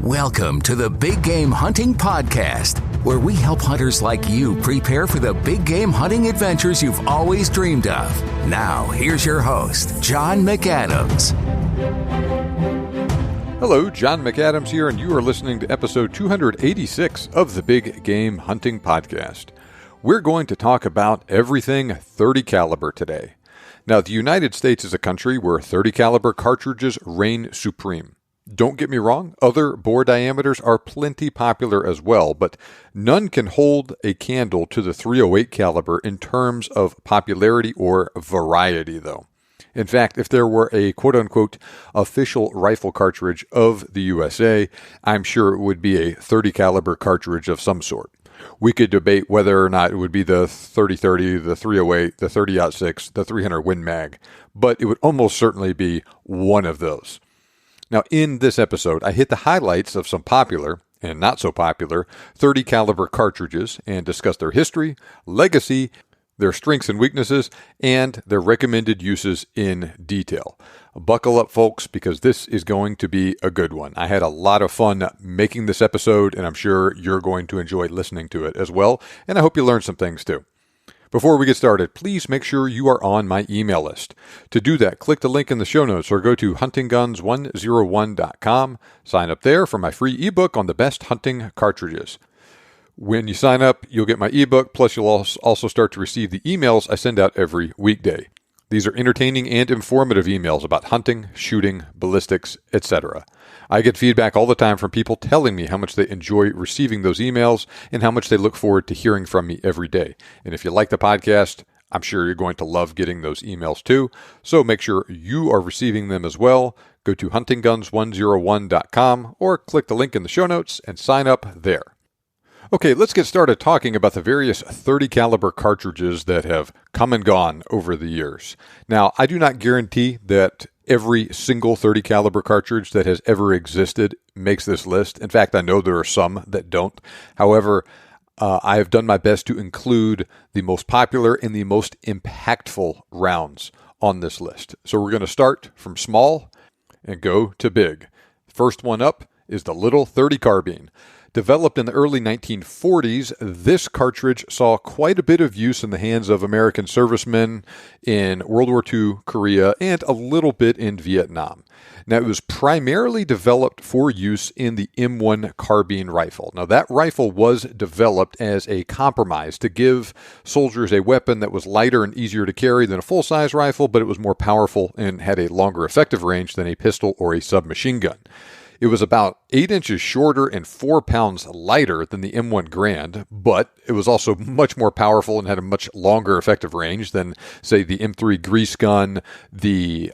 Welcome to the Big Game Hunting Podcast, where we help hunters like you prepare for the big game hunting adventures you've always dreamed of. Now, here's your host, John McAdams. Hello, John McAdams here, and you are listening to episode 286 of the Big Game Hunting Podcast. We're going to talk about everything 30 caliber today. Now, the United States is a country where 30 caliber cartridges reign supreme. Don't get me wrong, other bore diameters are plenty popular as well, but none can hold a candle to the .308 caliber in terms of popularity or variety, though. In fact, if there were a quote-unquote official rifle cartridge of the USA, I'm sure it would be a 30 caliber cartridge of some sort. We could debate whether or not it would be the 30-30, the .308, the 30-06, the 300 Win Mag, but it would almost certainly be one of those. Now, in this episode, I hit the highlights of some popular and not so popular 30 caliber cartridges and discuss their history, legacy, their strengths and weaknesses, and their recommended uses in detail. Buckle up, folks, because this is going to be a good one. I had a lot of fun making this episode, and I'm sure you're going to enjoy listening to it as well, and I hope you learned some things too. Before we get started, please make sure you are on my email list. To do that, click the link in the show notes or go to huntingguns101.com. Sign up there for my free ebook on the best hunting cartridges. When you sign up, you'll get my ebook, plus you'll also start to receive the emails I send out every weekday. These are entertaining and informative emails about hunting, shooting, ballistics, etc. I get feedback all the time from people telling me how much they enjoy receiving those emails and how much they look forward to hearing from me every day. And if you like the podcast, I'm sure you're going to love getting those emails too. So make sure you are receiving them as well. Go to huntingguns101.com or click the link in the show notes and sign up there. Okay, let's get started talking about the various 30 caliber cartridges that have come and gone over the years. Now, I do not guarantee that every single 30 caliber cartridge that has ever existed makes this list. In fact, I know there are some that don't. However, I have done my best to include the most popular and the most impactful rounds on this list. So we're going to start from small and go to big. First one up is the little 30 carbine. Developed in the early 1940s, this cartridge saw quite a bit of use in the hands of American servicemen in World War II, Korea, and a little bit in Vietnam. Now, it was primarily developed for use in the M1 carbine rifle. Now, that rifle was developed as a compromise to give soldiers a weapon that was lighter and easier to carry than a full-size rifle, but it was more powerful and had a longer effective range than a pistol or a submachine gun. It was about 8 inches shorter and 4 pounds lighter than the M1 Garand, but it was also much more powerful and had a much longer effective range than, say, the M3 Grease gun, the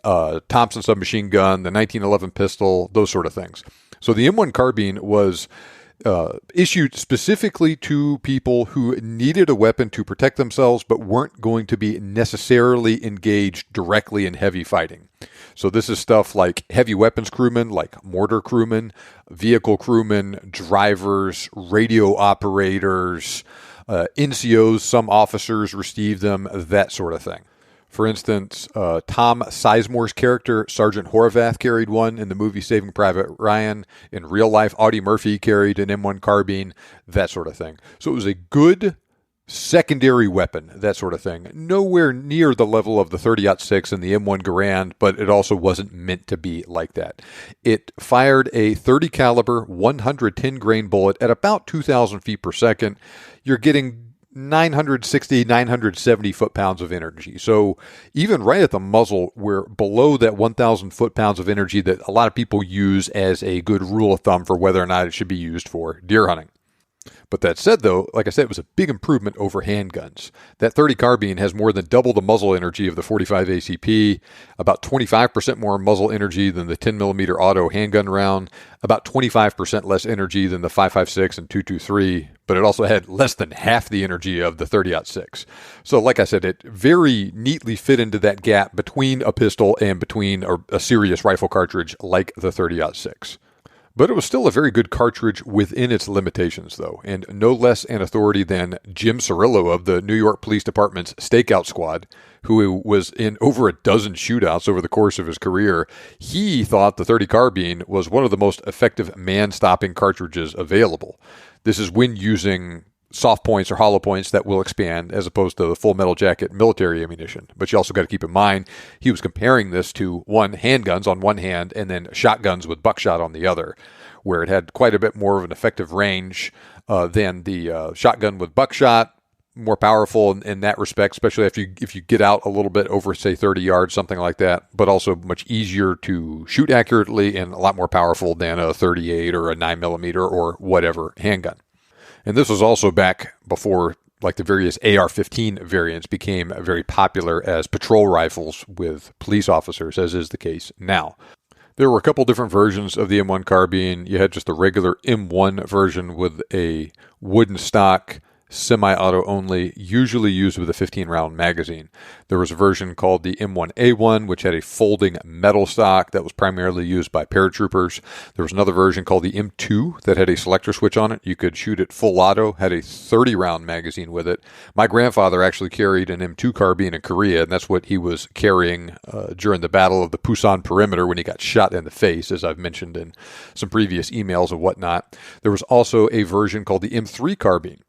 Thompson submachine gun, the 1911 pistol, those sort of things. So the M1 carbine was issued specifically to people who needed a weapon to protect themselves but weren't going to be necessarily engaged directly in heavy fighting. So this is stuff like heavy weapons crewmen, like mortar crewmen, vehicle crewmen, drivers, radio operators, NCOs, some officers received them, that sort of thing. For instance, Tom Sizemore's character, Sergeant Horvath, carried one in the movie Saving Private Ryan. In real life, Audie Murphy carried an M1 carbine, that sort of thing. So it was a good secondary weapon, that sort of thing. Nowhere near the level of the 30-06 and the M1 Garand, but it also wasn't meant to be like that. It fired a 30 caliber 110 grain bullet at about 2,000 feet per second. You're getting 960, 970 foot-pounds of energy. So even right at the muzzle, we're below that 1,000 foot-pounds of energy that a lot of people use as a good rule of thumb for whether or not it should be used for deer hunting. But that said, though, like I said, it was a big improvement over handguns. That 30 carbine has more than double the muzzle energy of the 45 ACP, about 25% more muzzle energy than the 10mm auto handgun round, about 25% less energy than the 5.56 and 223, but it also had less than half the energy of the 30-06. So like I said, it very neatly fit into that gap between a pistol and between a serious rifle cartridge like the 30-06. But it was still a very good cartridge within its limitations, though, and no less an authority than Jim Cirillo of the New York Police Department's Stakeout Squad, who was in over a dozen shootouts over the course of his career. He thought the .30 carbine was one of the most effective man-stopping cartridges available. This is when using soft points or hollow points that will expand as opposed to the full metal jacket military ammunition. But you also got to keep in mind, he was comparing this to handguns on one hand and then shotguns with buckshot on the other, where it had quite a bit more of an effective range than the shotgun with buckshot, more powerful in that respect, especially if you get out a little bit over, say, 30 yards, something like that, but also much easier to shoot accurately and a lot more powerful than a 38 or a 9mm or whatever handgun. And this was also back before like the various AR-15 variants became very popular as patrol rifles with police officers, as is the case now. There were a couple different versions of the M1 carbine. You had just the regular M1 version with a wooden stock, semi-auto only, usually used with a 15-round magazine. There was a version called the M1A1, which had a folding metal stock that was primarily used by paratroopers. There was another version called the M2 that had a selector switch on it. You could shoot it full auto, had a 30-round magazine with it. My grandfather actually carried an M2 carbine in Korea, and that's what he was carrying during the Battle of the Pusan Perimeter when he got shot in the face, as I've mentioned in some previous emails and whatnot. There was also a version called the M3 carbine.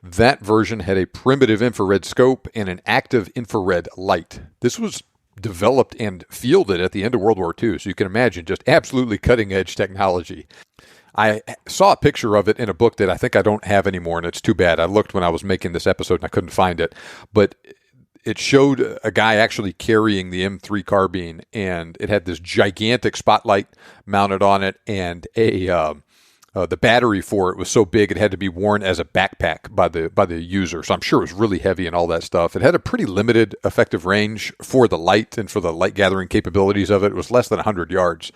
That version had a primitive infrared scope and an active infrared light. This was developed and fielded at the end of World War II, so you can imagine just absolutely cutting-edge technology. I saw a picture of it in a book that I think I don't have anymore, and it's too bad. I looked when I was making this episode and I couldn't find it, but it showed a guy actually carrying the M3 carbine, and it had this gigantic spotlight mounted on it, and the battery for it was so big it had to be worn as a backpack by the user. So I'm sure it was really heavy and all that stuff. It had a pretty limited effective range for the light and for the light gathering capabilities of it. It was less than 100 yards.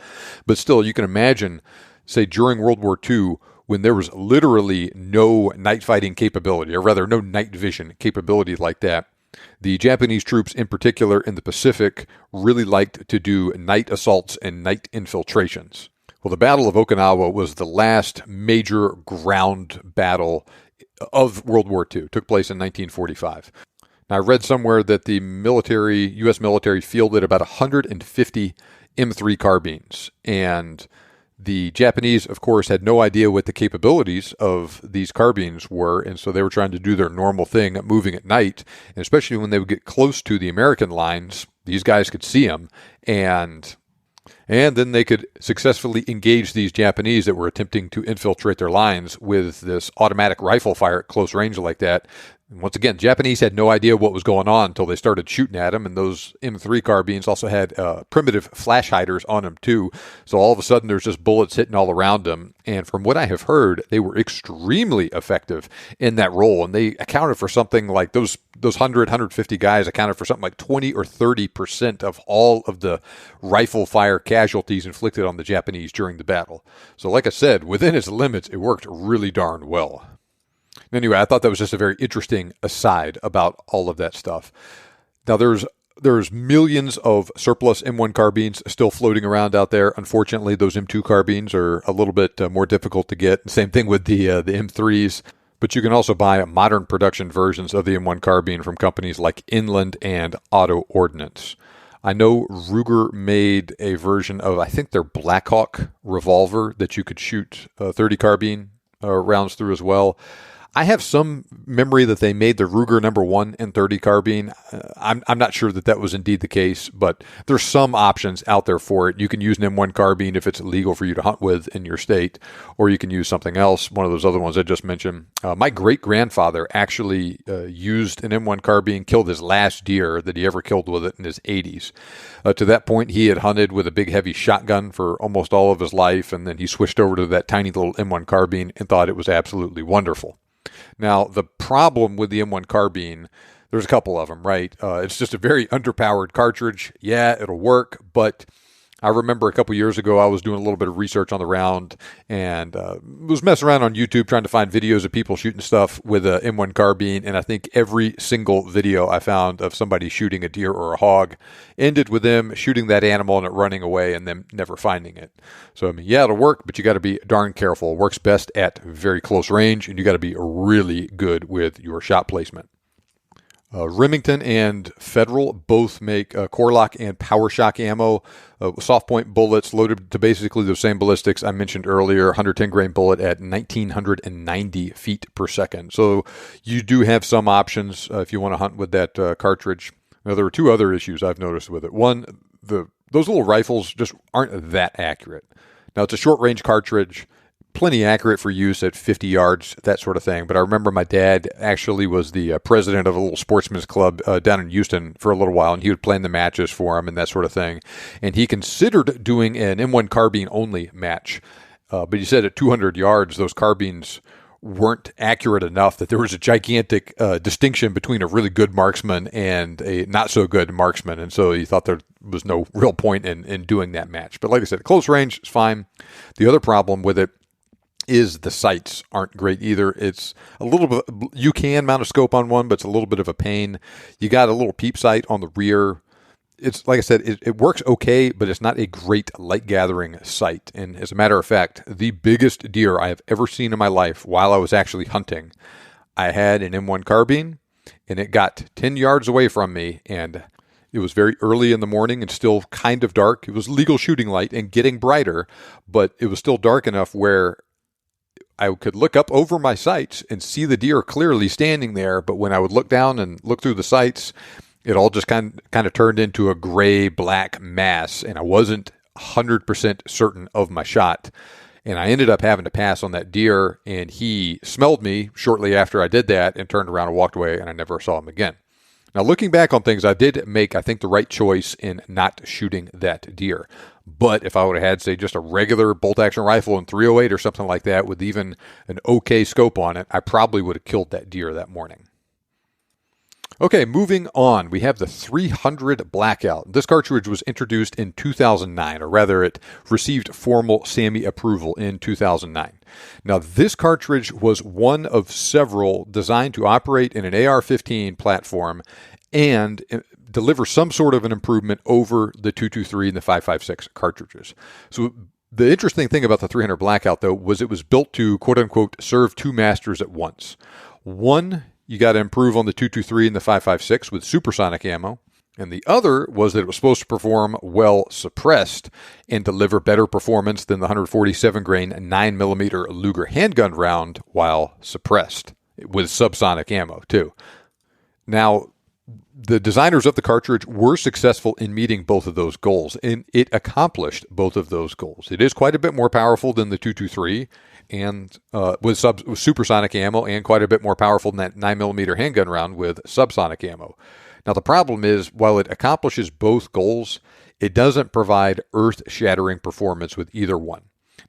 But still, you can imagine, say, during World War II, when there was literally no night fighting capability, or rather no night vision capability like that, the Japanese troops in particular in the Pacific really liked to do night assaults and night infiltrations. Well, the Battle of Okinawa was the last major ground battle of World War II. It took place in 1945. Now, I read somewhere that the U.S. military fielded about 150 M3 carbines, and the Japanese, of course, had no idea what the capabilities of these carbines were, and so they were trying to do their normal thing, moving at night, and especially when they would get close to the American lines, these guys could see them, and then they could successfully engage these Japanese that were attempting to infiltrate their lines with this automatic rifle fire at close range like that. And once again, Japanese had no idea what was going on until they started shooting at them, and those M3 carbines also had primitive flash hiders on them too. So all of a sudden there's just bullets hitting all around them, and from what I have heard, they were extremely effective in that role, and they accounted for something like those 150 guys accounted for something like 20 or 30% of all of the rifle fire casualties inflicted on the Japanese during the battle. So like I said, within its limits, it worked really darn well. Anyway, I thought that was just a very interesting aside about all of that stuff. Now, there's millions of surplus M1 carbines still floating around out there. Unfortunately, those M2 carbines are a little bit more difficult to get. Same thing with the M3s. But you can also buy modern production versions of the M1 carbine from companies like Inland and Auto Ordnance. I know Ruger made a version of, I think, their Blackhawk revolver that you could shoot 30 carbine rounds through as well. I have some memory that they made the Ruger number 1 and 30 carbine. I'm not sure that was indeed the case, but there's some options out there for it. You can use an M1 carbine if it's legal for you to hunt with in your state, or you can use something else, one of those other ones I just mentioned. My great-grandfather actually used an M1 carbine, killed his last deer that he ever killed with it in his 80s. To that point, he had hunted with a big, heavy shotgun for almost all of his life, and then he switched over to that tiny little M1 carbine and thought it was absolutely wonderful. Now, the problem with the M1 carbine, there's a couple of them, right? It's just a very underpowered cartridge. Yeah, it'll work, but I remember a couple years ago, I was doing a little bit of research on the round and was messing around on YouTube trying to find videos of people shooting stuff with a M1 carbine. And I think every single video I found of somebody shooting a deer or a hog ended with them shooting that animal and it running away and them never finding it. So, I mean, yeah, it'll work, but you got to be darn careful. It works best at very close range, and you got to be really good with your shot placement. Remington and Federal both make Core-Lock and Power Shock ammo, soft point bullets loaded to basically the same ballistics I mentioned earlier, 110 grain bullet at 1990 feet per second. So you do have some options if you want to hunt with that cartridge. Now, there are two other issues I've noticed with it. One, those little rifles just aren't that accurate. Now, it's a short-range cartridge, plenty accurate for use at 50 yards, that sort of thing. But I remember my dad actually was the president of a little sportsman's club down in Houston for a little while, and he would plan the matches for him and that sort of thing. And he considered doing an M1 carbine only match. But he said at 200 yards, those carbines weren't accurate enough that there was a gigantic distinction between a really good marksman and a not so good marksman. And so he thought there was no real point in doing that match. But like I said, close range is fine. The other problem with it is the sights aren't great either. It's a little bit, you can mount a scope on one, but it's a little bit of a pain. You got a little peep sight on the rear. It's like I said, it works okay, but it's not a great light gathering sight. And as a matter of fact, the biggest deer I have ever seen in my life while I was actually hunting, I had an M1 carbine and it got 10 yards away from me, and it was very early in the morning and still kind of dark. It was legal shooting light and getting brighter, but it was still dark enough where I could look up over my sights and see the deer clearly standing there. But when I would look down and look through the sights, it all just kind of turned into a gray-black mass, and I wasn't 100% certain of my shot. And I ended up having to pass on that deer, and he smelled me shortly after I did that and turned around and walked away, and I never saw him again. Now, looking back on things, I did make, I think, the right choice in not shooting that deer. But if I would have had, say, just a regular bolt-action rifle in .308 or something like that with even an okay scope on it, I probably would have killed that deer that morning. Okay, moving on. We have the 300 Blackout. This cartridge was introduced in 2009, or rather it received formal SAMI approval in 2009. Now, this cartridge was one of several designed to operate in an AR-15 platform and deliver some sort of an improvement over the 223 and the 5.56 cartridges. So the interesting thing about the 300 Blackout, though, was it was built to, quote-unquote, serve two masters at once. One, you got to improve on the 223 and the 5.56 with supersonic ammo. And the other was that it was supposed to perform well suppressed and deliver better performance than the 147 grain 9mm Luger handgun round while suppressed with subsonic ammo too. Now, the designers of the cartridge were successful in meeting both of those goals, and it accomplished both of those goals. It is quite a bit more powerful than the 223 and with supersonic ammo, and quite a bit more powerful than that 9mm handgun round with subsonic ammo. Now, the problem is, while it accomplishes both goals, it doesn't provide earth-shattering performance with either one.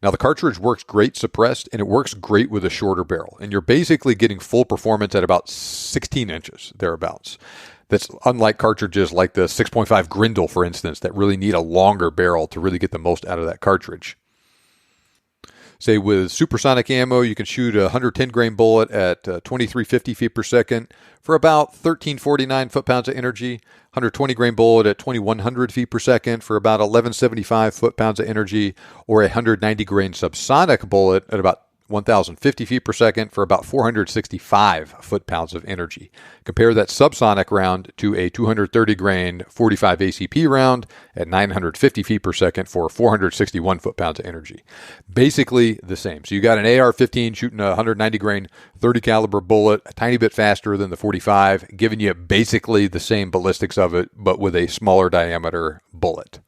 Now, the cartridge works great suppressed, and it works great with a shorter barrel, and you're basically getting full performance at about 16 inches, thereabouts. That's unlike cartridges like the 6.5 Grindle, for instance, that really need a longer barrel to really get the most out of that cartridge. Say with supersonic ammo, you can shoot a 110 grain bullet at 2350 feet per second for about 1349 foot-pounds of energy, 120 grain bullet at 2100 feet per second for about 1175 foot-pounds of energy, or a 190 grain subsonic bullet at about 1,050 feet per second for about 465 foot-pounds of energy. Compare that subsonic round to a 230 grain 45 ACP round at 950 feet per second for 461 foot-pounds of energy. Basically the same. So you got an AR-15 shooting a 190 grain 30 caliber bullet, a tiny bit faster than the 45, giving you basically the same ballistics of it, but with a smaller diameter bullet.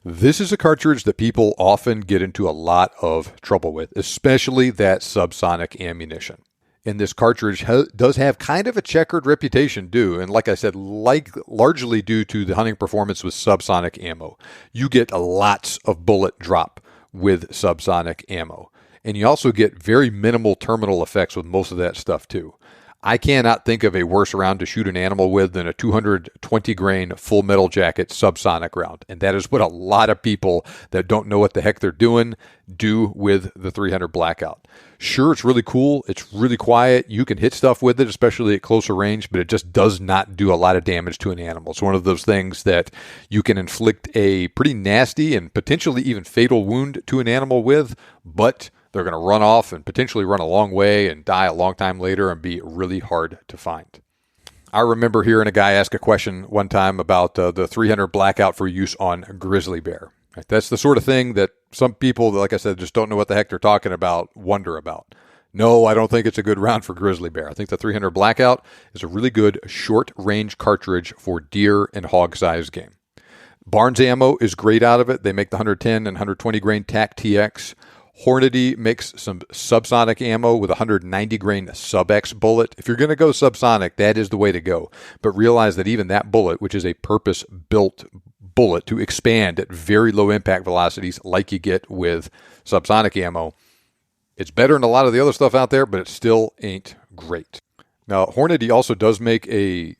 This is a cartridge that people often get into a lot of trouble with, especially that subsonic ammunition. And this cartridge does have kind of a checkered reputation, too. And like I said, largely due to the hunting performance with subsonic ammo. You get lots of bullet drop with subsonic ammo. And you also get very minimal terminal effects with most of that stuff, too. I cannot think of a worse round to shoot an animal with than a 220 grain full metal jacket subsonic round. And that is what a lot of people that don't know what the heck they're doing do with the 300 Blackout. Sure, it's really cool. It's really quiet. You can hit stuff with it, especially at closer range, but it just does not do a lot of damage to an animal. It's one of those things that you can inflict a pretty nasty and potentially even fatal wound to an animal with, but they're going to run off and potentially run a long way and die a long time later and be really hard to find. I remember hearing a guy ask a question one time about the 300 Blackout for use on grizzly bear. Right? That's the sort of thing that some people, like I said, just don't know what the heck they're talking about, wonder about. No, I don't think it's a good round for grizzly bear. I think the 300 Blackout is a really good short-range cartridge for deer and hog-sized game. Barnes Ammo is great out of it. They make the 110 and 120 grain TAC TX. Hornady makes some subsonic ammo with a 190 grain Sub-X bullet. If you're going to go subsonic, that is the way to go. But realize that even that bullet, which is a purpose-built bullet to expand at very low impact velocities like you get with subsonic ammo, it's better than a lot of the other stuff out there, but it still ain't great. Now, Hornady also does make a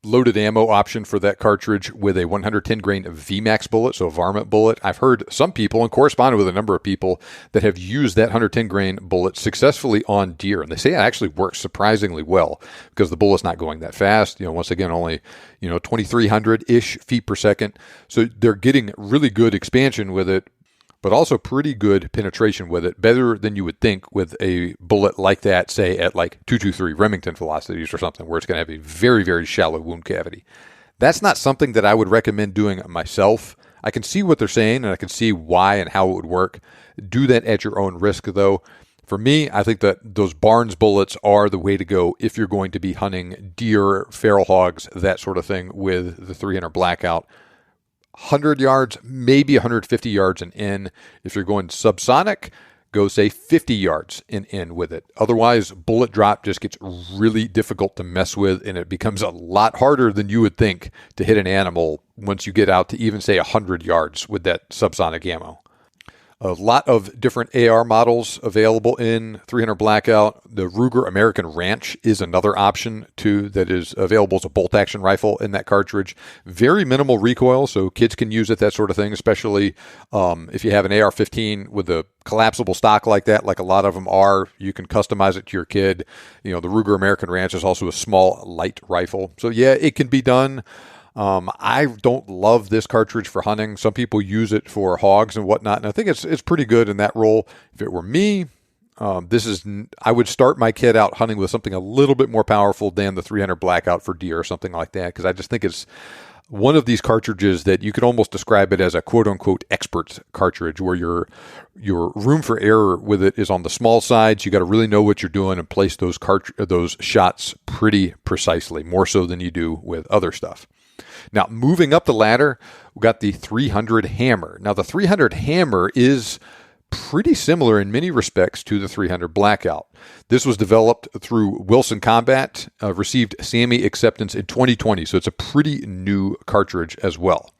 loaded ammo option for that cartridge with a 110 grain VMAX bullet, so a varmint bullet. I've heard some people and corresponded with a number of people that have used that 110 grain bullet successfully on deer, and they say it actually works surprisingly well because the bullet's not going that fast. Once again, only 2,300-ish feet per second, so they're getting really good expansion with it, but also pretty good penetration with it, better than you would think with a bullet like that, say at like 223 Remington velocities or something, where it's going to have a very, very shallow wound cavity. That's not something that I would recommend doing myself. I can see what they're saying, and I can see why and how it would work. Do that at your own risk, though. For me, I think that those Barnes bullets are the way to go if you're going to be hunting deer, feral hogs, that sort of thing with the 300 Blackout. 100 yards, maybe 150 yards and in. If you're going subsonic, go say 50 yards and in with it. Otherwise, bullet drop just gets really difficult to mess with, and it becomes a lot harder than you would think to hit an animal once you get out to even say 100 yards with that subsonic ammo. A lot of different AR models available in 300 Blackout. The Ruger American Ranch is another option, too, that is available as a bolt-action rifle in that cartridge. Very minimal recoil, so kids can use it, that sort of thing, especially if you have an AR-15 with a collapsible stock like that, like a lot of them are. You can customize it to your kid. The Ruger American Ranch is also a small, light rifle. So, yeah, it can be done. I don't love this cartridge for hunting. Some people use it for hogs and whatnot, and I think it's pretty good in that role. If it were me, I would start my kid out hunting with something a little bit more powerful than the 300 Blackout for deer or something like that, because I just think it's one of these cartridges that you could almost describe it as a quote-unquote expert cartridge, where your room for error with it is on the small side. So you got to really know what you're doing and place those shots pretty precisely, more so than you do with other stuff. Now, moving up the ladder, we've got the 300 Hammer. Now, the 300 Hammer is pretty similar in many respects to the 300 Blackout. This was developed through Wilson Combat, received SAMI acceptance in 2020, so it's a pretty new cartridge as well.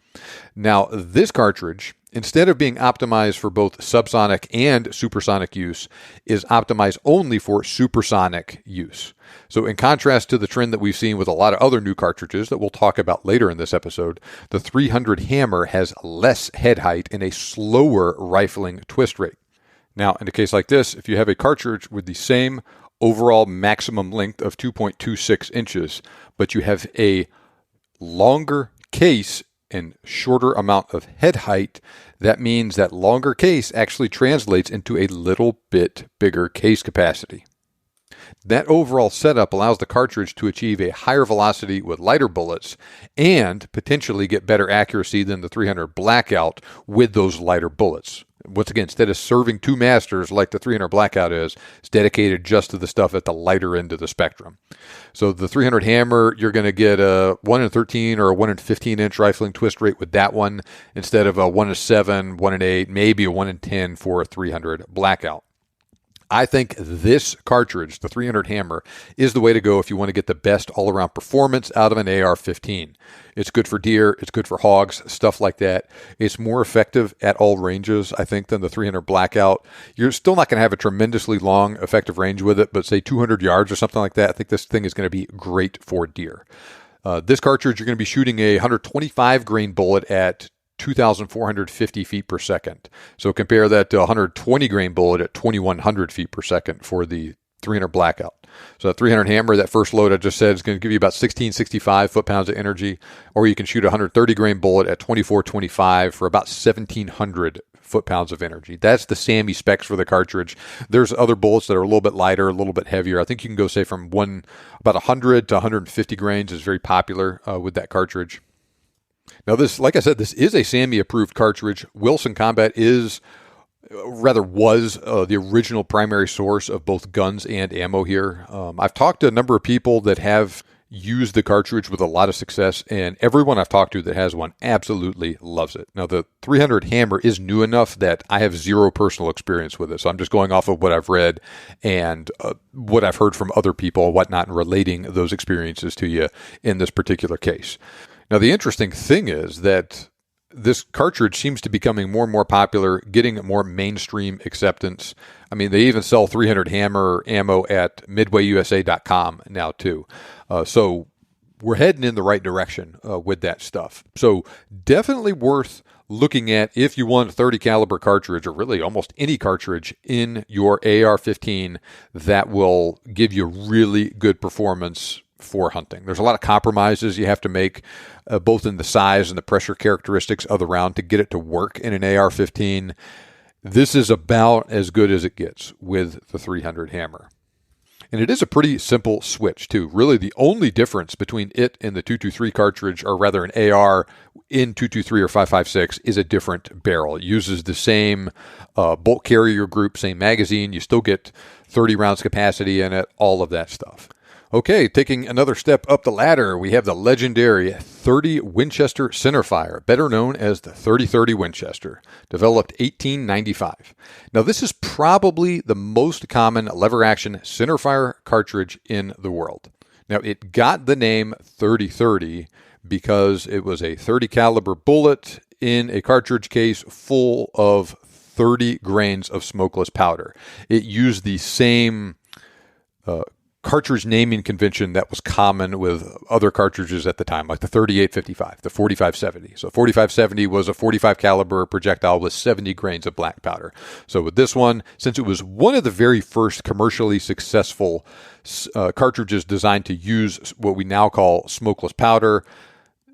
Now, this cartridge, instead of being optimized for both subsonic and supersonic use, is optimized only for supersonic use. So in contrast to the trend that we've seen with a lot of other new cartridges that we'll talk about later in this episode, the 300 Hammer has less head height and a slower rifling twist rate. Now, in a case like this, if you have a cartridge with the same overall maximum length of 2.26 inches, but you have a longer case and shorter amount of head height, that means that longer case actually translates into a little bit bigger case capacity. That overall setup allows the cartridge to achieve a higher velocity with lighter bullets and potentially get better accuracy than the 300 Blackout with those lighter bullets. Once again, instead of serving two masters like the 300 Blackout is, it's dedicated just to the stuff at the lighter end of the spectrum. So the 300 Hammer, you're going to get a 1 in 13 or a 1 in 15 inch rifling twist rate with that one, instead of a 1 in 7, 1 in 8, maybe a 1 in 10 for a 300 Blackout. I think this cartridge, the 300 Hammer, is the way to go if you want to get the best all-around performance out of an AR-15. It's good for deer, it's good for hogs, stuff like that. It's more effective at all ranges, I think, than the 300 Blackout. You're still not going to have a tremendously long effective range with it, but say 200 yards or something like that, I think this thing is going to be great for deer. This cartridge, you're going to be shooting a 125 grain bullet at 2,450 feet per second. So compare that to a 120 grain bullet at 2,100 feet per second for the 300 Blackout. So that 300 Hammer, that first load I just said, is going to give you about 1665 foot-pounds of energy, or you can shoot a 130 grain bullet at 2425 for about 1,700 foot-pounds of energy. That's the SAMI specs for the cartridge. There's other bullets that are a little bit lighter, a little bit heavier. I think you can go, say, from about 100 to 150 grains is very popular with that cartridge. Now, this, like I said, this is a SAMI-approved cartridge. Wilson Combat was the original primary source of both guns and ammo here. I've talked to a number of people that have used the cartridge with a lot of success, and everyone I've talked to that has one absolutely loves it. Now, the 300 Hammer is new enough that I have zero personal experience with it, so I'm just going off of what I've read and what I've heard from other people and whatnot, and relating those experiences to you in this particular case. Now, the interesting thing is that this cartridge seems to be becoming more and more popular, getting more mainstream acceptance. I mean, they even sell 300 Hammer ammo at MidwayUSA.com now, too. So we're heading in the right direction with that stuff. So definitely worth looking at if you want a 30 caliber cartridge, or really almost any cartridge in your AR-15 that will give you really good performance for hunting. There's a lot of compromises you have to make, both in the size and the pressure characteristics of the round to get it to work in an AR-15. This is about as good as it gets with the 300 Hammer. And it is a pretty simple switch, too. Really, the only difference between it and the 223 cartridge, or rather an AR in 223 or 5.56, is a different barrel. It uses the same bolt carrier group, same magazine. You still get 30 rounds capacity in it, all of that stuff. Okay, taking another step up the ladder, we have the legendary 30 Winchester centerfire, better known as the 30-30 Winchester, developed 1895. Now, this is probably the most common lever-action centerfire cartridge in the world. Now, it got the name 30-30 because it was a 30 caliber bullet in a cartridge case full of 30 grains of smokeless powder. It used the same cartridge naming convention that was common with other cartridges at the time, like the 3855, the 4570. So 4570 was a 45 caliber projectile with 70 grains of black powder. So with this one, since it was one of the very first commercially successful cartridges designed to use what we now call smokeless powder,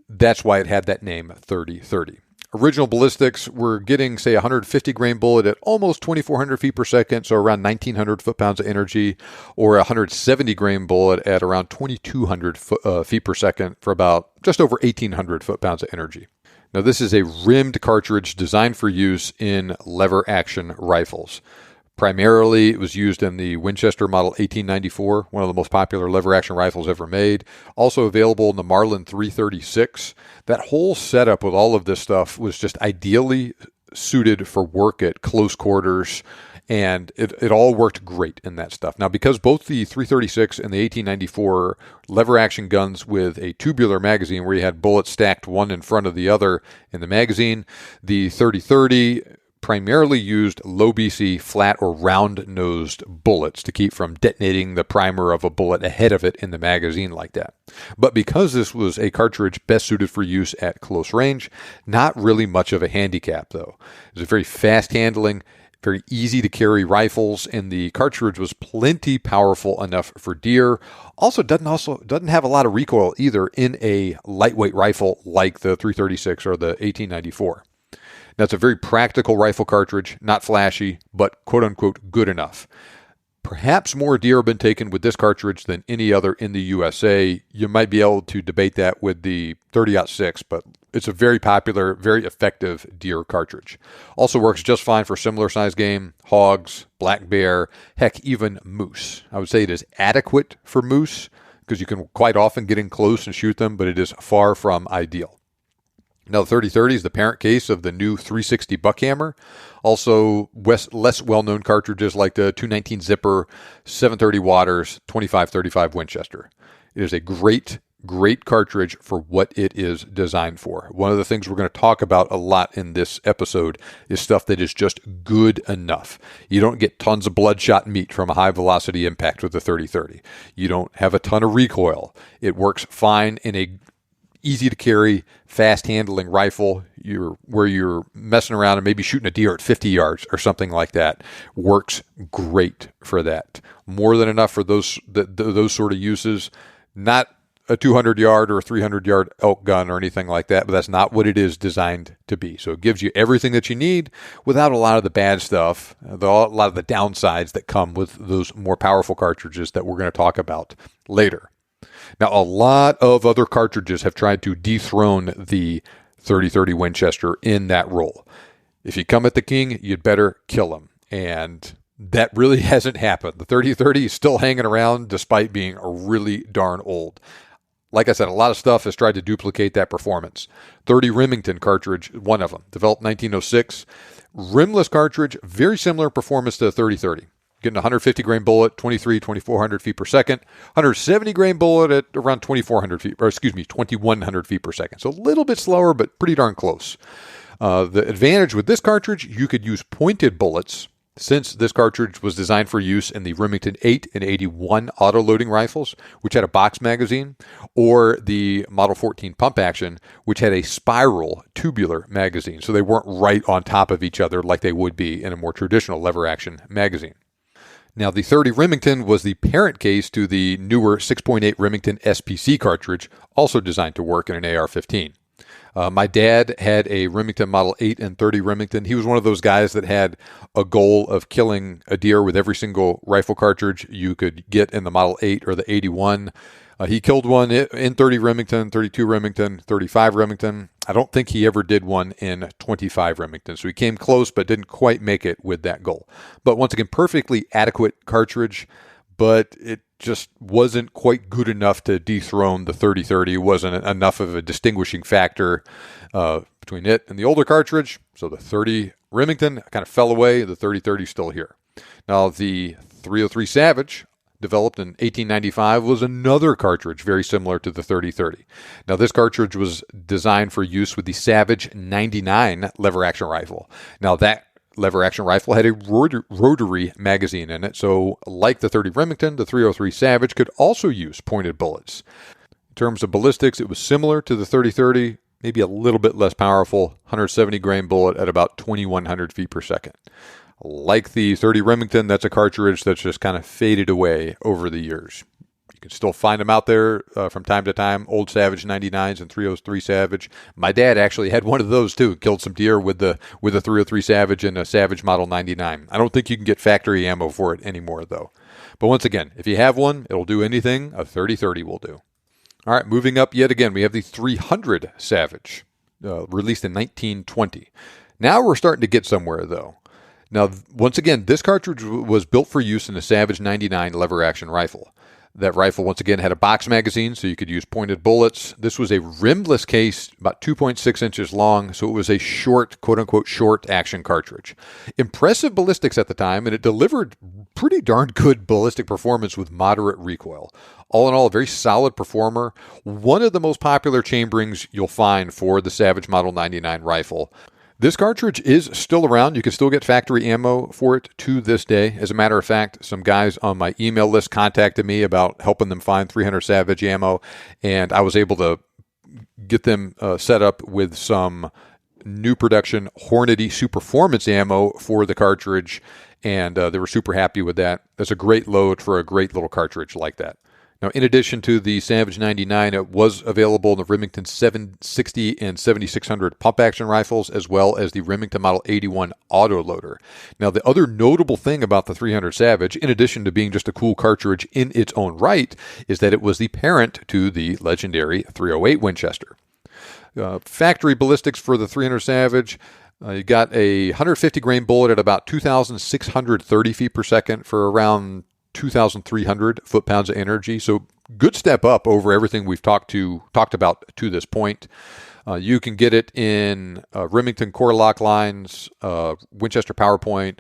that's why it had that name 30-30. Original ballistics, we're getting, say, a 150 grain bullet at almost 2,400 feet per second, so around 1,900 foot-pounds of energy, or a 170 grain bullet at around 2,200 feet per second for about just over 1,800 foot-pounds of energy. Now, this is a rimmed cartridge designed for use in lever-action rifles. Primarily, it was used in the Winchester Model 1894, one of the most popular lever-action rifles ever made. Also available in the Marlin 336. That whole setup with all of this stuff was just ideally suited for work at close quarters, and it all worked great in that stuff. Now, because both the 336 and the 1894 lever-action guns with a tubular magazine where you had bullets stacked one in front of the other in the magazine, the 30-30 primarily used low BC flat or round-nosed bullets to keep from detonating the primer of a bullet ahead of it in the magazine like that. But because this was a cartridge best suited for use at close range, not really much of a handicap though. It was a very fast handling, very easy to carry rifles, and the cartridge was plenty powerful enough for deer. Also doesn't have a lot of recoil either in a lightweight rifle like the 336 or the 1894. Now, it's a very practical rifle cartridge, not flashy, but quote-unquote good enough. Perhaps more deer have been taken with this cartridge than any other in the USA. You might be able to debate that with the 30-06, but it's a very popular, very effective deer cartridge. Also works just fine for similar size game, hogs, black bear, heck, even moose. I would say it is adequate for moose because you can quite often get in close and shoot them, but it is far from ideal. Now, the 3030 is the parent case of the new 360 Buckhammer. Also, less well-known cartridges like the 219 Zipper, 730 Waters, 2535 Winchester. It is a great cartridge for what it is designed for. One of the things we're going to talk about a lot in this episode is stuff that is just good enough. You don't get tons of bloodshot meat from a high-velocity impact with the 3030. You don't have a ton of recoil. It works fine in a easy to carry, fast handling rifle. Where you're messing around and maybe shooting a deer at 50 yards or something like that. Works great for that. More than enough for those sort of uses. Not a 200-yard or a 300-yard elk gun or anything like that, but that's not what it is designed to be. So it gives you everything that you need without a lot of the bad stuff, a lot of the downsides that come with those more powerful cartridges that we're going to talk about later. Now, a lot of other cartridges have tried to dethrone the 3030 Winchester in that role. If you come at the king, you'd better kill him. And that really hasn't happened. The 3030 is still hanging around despite being really darn old. Like I said, a lot of stuff has tried to duplicate that performance. 30 Remington cartridge, one of them, developed 1906. Rimless cartridge, very similar performance to the 3030. Getting a 150 grain bullet, 2400 feet per second. 170 grain bullet at around 2100 feet per second. So a little bit slower, but pretty darn close. The advantage with this cartridge, you could use pointed bullets, since this cartridge was designed for use in the Remington 8 and 81 auto-loading rifles, which had a box magazine, or the Model 14 pump action, which had a spiral tubular magazine. So they weren't right on top of each other like they would be in a more traditional lever action magazine. Now, the 30 Remington was the parent case to the newer 6.8 Remington SPC cartridge, also designed to work in an AR-15. My dad had a Remington Model 8 and 30 Remington. He was one of those guys that had a goal of killing a deer with every single rifle cartridge you could get in the Model 8 or the 81. He killed one in 30 Remington, 32 Remington, 35 Remington. I don't think he ever did one in 25 Remington. So he came close, but didn't quite make it with that goal. But once again, perfectly adequate cartridge, but it just wasn't quite good enough to dethrone the 3030. It wasn't enough of a distinguishing factor between it and the older cartridge. So the 30 Remington kind of fell away. The 3030 is still here. Now, the 303 Savage, developed in 1895, was another cartridge very similar to the 3030. Now, this cartridge was designed for use with the Savage 99 lever action rifle. Now, that lever action rifle had a rotary magazine in it, so like the 30 Remington, the 303 Savage could also use pointed bullets. In terms of ballistics, it was similar to the 3030, maybe a little bit less powerful, 170 grain bullet at about 2100 feet per second. Like the 30 Remington, that's a cartridge that's just kind of faded away over the years. You can still find them out there from time to time, old Savage 99s and 303 Savage. My dad actually had one of those too, killed some deer with the 303 Savage and a Savage Model 99. I don't think you can get factory ammo for it anymore though. But once again, if you have one, it'll do anything a 3030 will do. All right, moving up yet again, we have the 300 Savage, released in 1920. Now we're starting to get somewhere though. Now, once again, this cartridge was built for use in the Savage 99 lever action rifle. That rifle, once again, had a box magazine, so you could use pointed bullets. This was a rimless case, about 2.6 inches long, so it was a short, quote-unquote, short action cartridge. Impressive ballistics at the time, and it delivered pretty darn good ballistic performance with moderate recoil. All in all, a very solid performer. One of the most popular chamberings you'll find for the Savage Model 99 rifle. This cartridge is still around. You can still get factory ammo for it to this day. As a matter of fact, some guys on my email list contacted me about helping them find 300 Savage ammo, and I was able to get them set up with some new production Hornady Superformance ammo for the cartridge, and they were super happy with that. That's a great load for a great little cartridge like that. Now, in addition to the Savage 99, it was available in the Remington 760 and 7600 pump-action rifles, as well as the Remington Model 81 autoloader. Now, the other notable thing about the 300 Savage, in addition to being just a cool cartridge in its own right, is that it was the parent to the legendary 308 Winchester. Factory ballistics for the 300 Savage, you got a 150 grain bullet at about 2,630 feet per second for around 2,300 foot-pounds of energy. So good step up over everything we've talked about to this point. You can get it in Remington core lock lines, Winchester PowerPoint,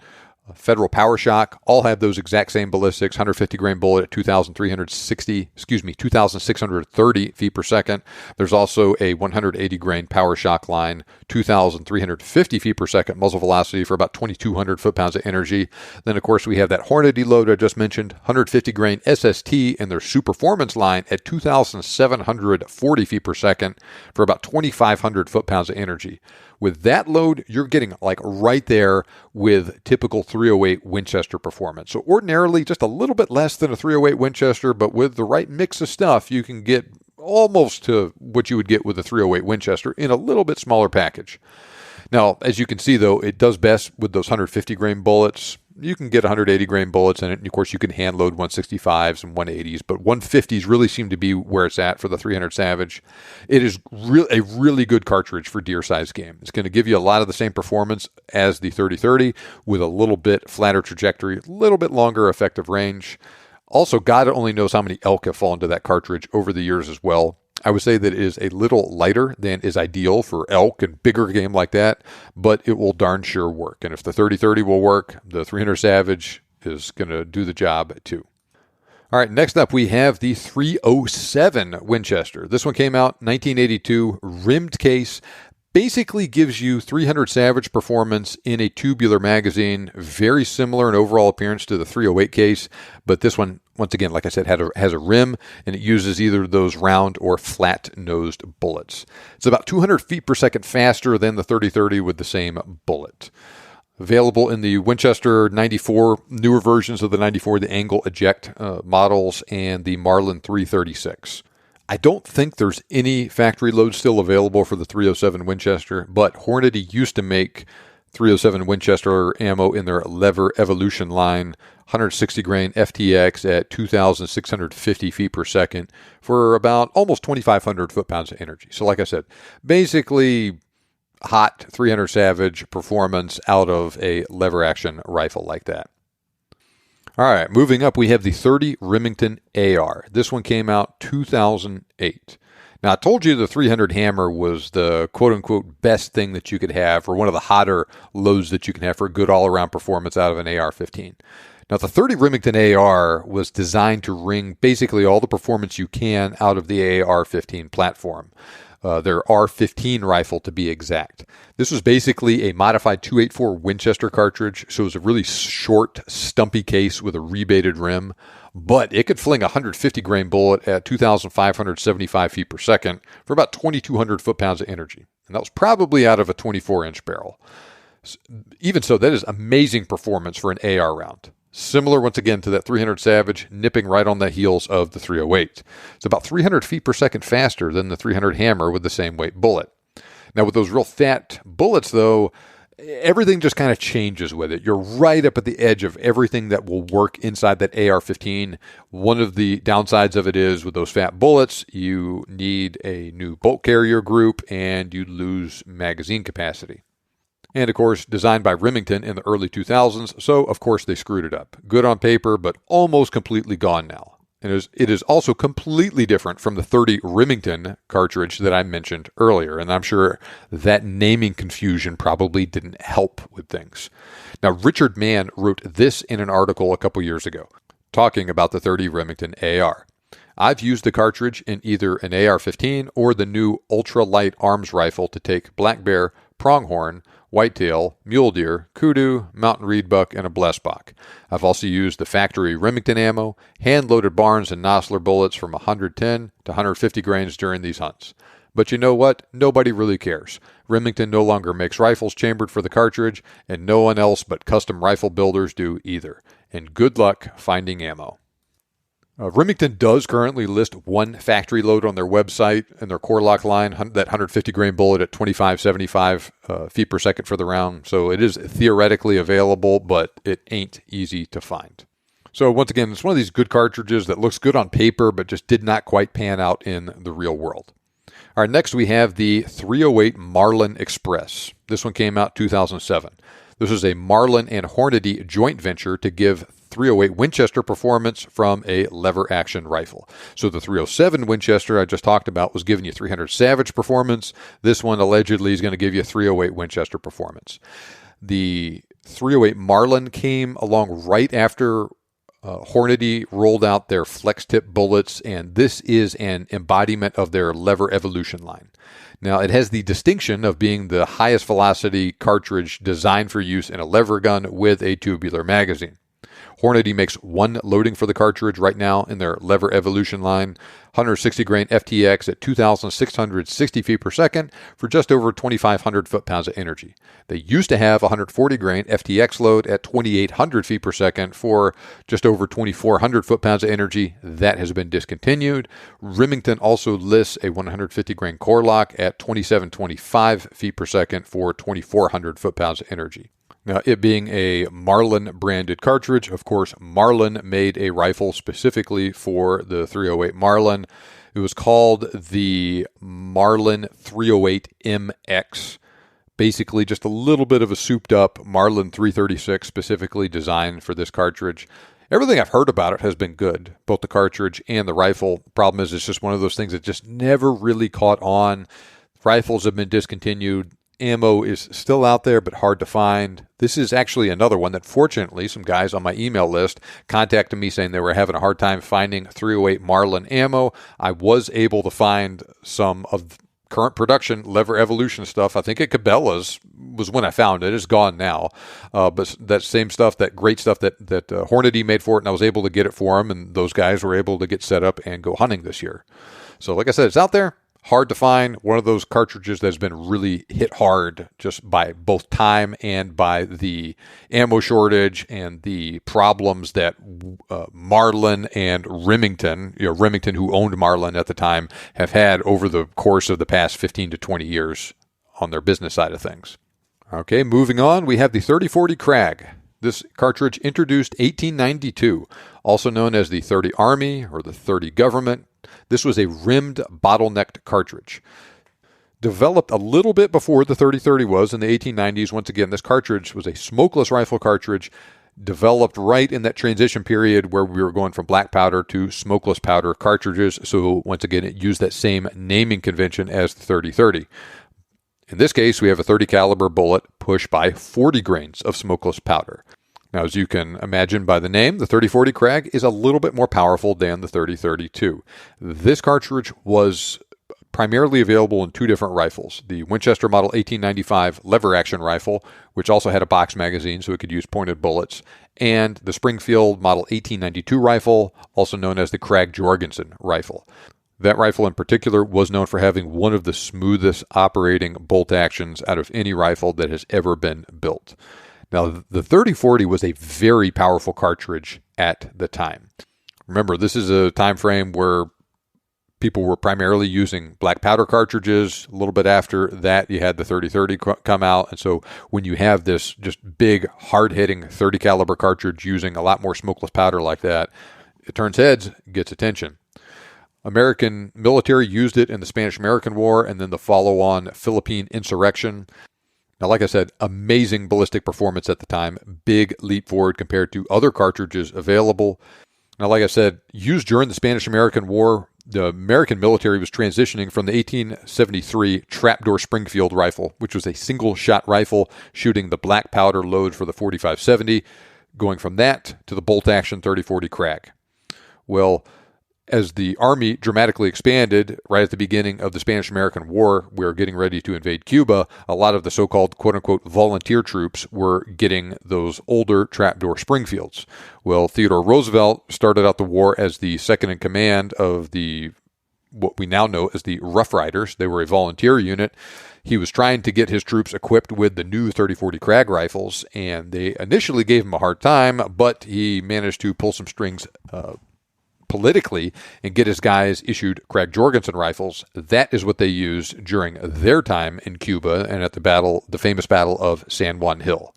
Federal PowerShock, all have those exact same ballistics, 150 grain bullet at 2,630 feet per second. There's also a 180 grain PowerShock line, 2,350 feet per second muzzle velocity for about 2,200 foot-pounds of energy. Then, of course, we have that Hornady load I just mentioned, 150 grain SST in their Super Performance line at 2,740 feet per second for about 2,500 foot-pounds of energy. With that load, you're getting like right there with typical 308 Winchester performance. So ordinarily, just a little bit less than a 308 Winchester, but with the right mix of stuff, you can get almost to what you would get with a 308 Winchester in a little bit smaller package. Now, as you can see, though, it does best with those 150 grain bullets. You can get 180 grain bullets in it, and of course you can hand load 165s and 180s, but 150s really seem to be where it's at for the 300 Savage. It is a really good cartridge for deer size game. It's going to give you a lot of the same performance as the 30-30 with a little bit flatter trajectory, a little bit longer effective range. Also, God only knows how many elk have fallen to that cartridge over the years as well. I would say that it is a little lighter than is ideal for elk and bigger game like that, but it will darn sure work. And if the 30-30 will work, the 300 Savage is going to do the job too. All right, next up we have the 307 Winchester. This one came out 1982, rimmed case. Basically gives you 300 Savage performance in a tubular magazine, very similar in overall appearance to the 308 case, but this one, once again, like I said, has a rim, and it uses either those round or flat-nosed bullets. It's about 200 feet per second faster than the 30-30 with the same bullet. Available in the Winchester 94, newer versions of the 94, the angle eject models, and the Marlin 336. I don't think there's any factory load still available for the 307 Winchester, but Hornady used to make 307 Winchester ammo in their Lever Evolution line, 160 grain FTX at 2,650 feet per second for about almost 2,500 foot-pounds of energy. So like I said, basically hot 300 Savage performance out of a lever action rifle like that. All right, moving up, we have the 30 Remington AR. This one came out 2008. Now, I told you the 300 Hammer was the quote-unquote best thing that you could have, or one of the hotter loads that you can have for a good all-around performance out of an AR-15. Now, the 30 Remington AR was designed to wring basically all the performance you can out of the AR-15 platform. Their R15 rifle to be exact. This was basically a modified 284 Winchester cartridge, so it was a really short, stumpy case with a rebated rim, but it could fling a 150 grain bullet at 2,575 feet per second for about 2,200 foot-pounds of energy, and that was probably out of a 24-inch barrel. Even so, that is amazing performance for an AR round. Similar, once again, to that 300 Savage, nipping right on the heels of the 308. It's about 300 feet per second faster than the 300 Hammer with the same weight bullet. Now, with those real fat bullets, though, everything just kind of changes with it. You're right up at the edge of everything that will work inside that AR-15. One of the downsides of it is with those fat bullets, you need a new bolt carrier group and you lose magazine capacity. And, of course, designed by Remington in the early 2000s, so, of course, they screwed it up. Good on paper, but almost completely gone now. And it is also completely different from the 30 Remington cartridge that I mentioned earlier, and I'm sure that naming confusion probably didn't help with things. Now, Richard Mann wrote this in an article a couple years ago, talking about the 30 Remington AR. I've used the cartridge in either an AR-15 or the new ultra-light arms rifle to take black bear, pronghorn, whitetail, mule deer, kudu, mountain reedbuck, and a blessbok. I've also used the factory Remington ammo, hand-loaded Barnes and Nosler bullets from 110 to 150 grains during these hunts. But you know what? Nobody really cares. Remington no longer makes rifles chambered for the cartridge, and no one else but custom rifle builders do either. And good luck finding ammo. Remington does currently list one factory load on their website and their core lock line, that 150 grain bullet at 2,575 feet per second for the round. So it is theoretically available, but it ain't easy to find. So once again, it's one of these good cartridges that looks good on paper, but just did not quite pan out in the real world. All right, next we have the 308 Marlin Express. This one came out 2007. This is a Marlin and Hornady joint venture to give .308 Winchester performance from a lever-action rifle. So the .307 Winchester I just talked about was giving you .300 Savage performance. This one allegedly is going to give you .308 Winchester performance. The .308 Marlin came along right after Hornady rolled out their flex tip bullets, and this is an embodiment of their lever evolution line. Now, it has the distinction of being the highest velocity cartridge designed for use in a lever gun with a tubular magazine. Hornady makes one loading for the cartridge right now in their lever evolution line, 160 grain FTX at 2,660 feet per second for just over 2,500 foot-pounds of energy. They used to have 140 grain FTX load at 2,800 feet per second for just over 2,400 foot-pounds of energy. That has been discontinued. Remington also lists a 150 grain core lock at 2,725 feet per second for 2,400 foot-pounds of energy. Now, it being a Marlin branded cartridge, of course, Marlin made a rifle specifically for the .308 Marlin. It was called the Marlin .308 MX. Basically, just a little bit of a souped up Marlin .336 specifically designed for this cartridge. Everything I've heard about it has been good, both the cartridge and the rifle. Problem is, it's just one of those things that just never really caught on. Rifles have been discontinued. Ammo is still out there, but hard to find. This is actually another one that, fortunately, some guys on my email list contacted me saying they were having a hard time finding .308 Marlin ammo. I was able to find some of current production lever evolution stuff. I think at Cabela's was when I found it. It's gone now. But that same stuff, that great stuff that Hornady made for it, and I was able to get it for them, and those guys were able to get set up and go hunting this year. So like I said, it's out there. Hard to find. One of those cartridges that's been really hit hard just by both time and by the ammo shortage and the problems that Marlin and Remington, Remington who owned Marlin at the time, have had over the course of the past 15 to 20 years on their business side of things. Okay, moving on, we have the 3040 Krag. This cartridge introduced 1892, also known as the 30 Army or the 30 Government. This was a rimmed, bottlenecked cartridge. Developed a little bit before the 3030 was in the 1890s. Once again, this cartridge was a smokeless rifle cartridge developed right in that transition period where we were going from black powder to smokeless powder cartridges. So once again, it used that same naming convention as the 3030. In this case, we have a 30 caliber bullet pushed by 40 grains of smokeless powder. Now, as you can imagine by the name, the 3040 Krag is a little bit more powerful than the 3032. This cartridge was primarily available in two different rifles. The Winchester Model 1895 lever-action rifle, which also had a box magazine so it could use pointed bullets, and the Springfield Model 1892 rifle, also known as the Krag-Jorgensen rifle. That rifle in particular was known for having one of the smoothest operating bolt actions out of any rifle that has ever been built. Now, the 3040 was a very powerful cartridge at the time. Remember, this is a time frame where people were primarily using black powder cartridges. A little bit after that, you had the 3030 come out. And so when you have this just big, hard-hitting 30 caliber cartridge using a lot more smokeless powder like that, it turns heads, gets attention. American military used it in the Spanish-American War and then the follow-on Philippine insurrection. Now, like I said, amazing ballistic performance at the time. Big leap forward compared to other cartridges available. Now, like I said, used during the Spanish-American War, the American military was transitioning from the 1873 trapdoor Springfield rifle, which was a single-shot rifle shooting the black powder load for the 4570, going from that to the bolt-action 3040 Krag. Well, as the Army dramatically expanded right at the beginning of the Spanish-American War, we were getting ready to invade Cuba, a lot of the so-called quote-unquote volunteer troops were getting those older trapdoor Springfields. Well, Theodore Roosevelt started out the war as the second-in-command of what we now know as the Rough Riders. They were a volunteer unit. He was trying to get his troops equipped with the new 3040 Krag rifles, and they initially gave him a hard time, but he managed to pull some strings politically and get his guys issued Krag-Jorgensen rifles. That is what they used during their time in Cuba and at the famous battle of San Juan Hill.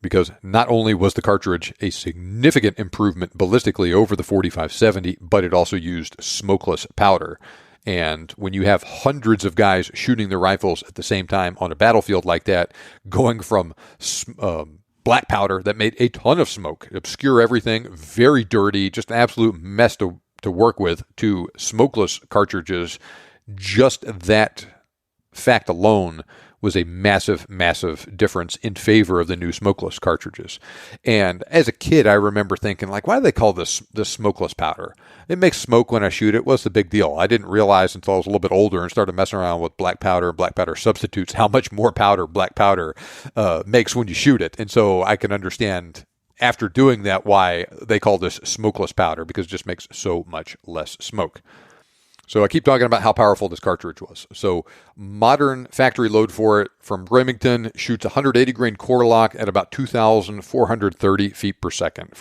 Because not only was the cartridge a significant improvement ballistically over the 4570, but it also used smokeless powder. And when you have hundreds of guys shooting their rifles at the same time on a battlefield like that, going from black powder that made a ton of smoke, obscure everything, very dirty, just an absolute mess to work with, to smokeless cartridges, just that fact alone was a massive, massive difference in favor of the new smokeless cartridges. And as a kid, I remember thinking, like, why do they call this smokeless powder? It makes smoke when I shoot it. What's the big deal? I didn't realize until I was a little bit older and started messing around with black powder and black powder substitutes how much more powder black powder makes when you shoot it. And so I can understand after doing that why they call this smokeless powder, because it just makes so much less smoke. So I keep talking about how powerful this cartridge was. So modern factory load for it from Remington shoots 180 grain core lock at about 2,430 feet per second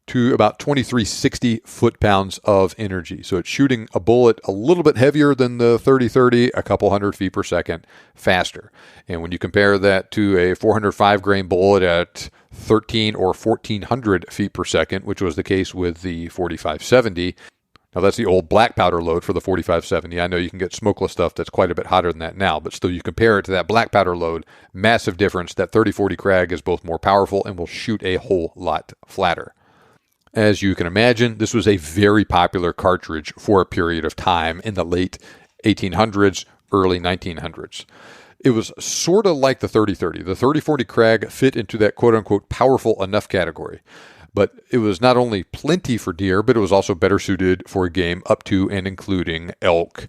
to about 2,360 foot-pounds of energy. So it's shooting a bullet a little bit heavier than the 30-30, a couple hundred feet per second faster. And when you compare that to a 405 grain bullet at 13 or 1,400 feet per second, which was the case with the 45-70, now, that's the old black powder load for the 45-70. I know you can get smokeless stuff that's quite a bit hotter than that now, but still you compare it to that black powder load, massive difference. That 30-40 Krag is both more powerful and will shoot a whole lot flatter. As you can imagine, this was a very popular cartridge for a period of time in the late 1800s, early 1900s. It was sort of like the 30-30. The 30-40 Krag fit into that quote-unquote powerful enough category. But it was not only plenty for deer, but it was also better suited for a game up to and including elk,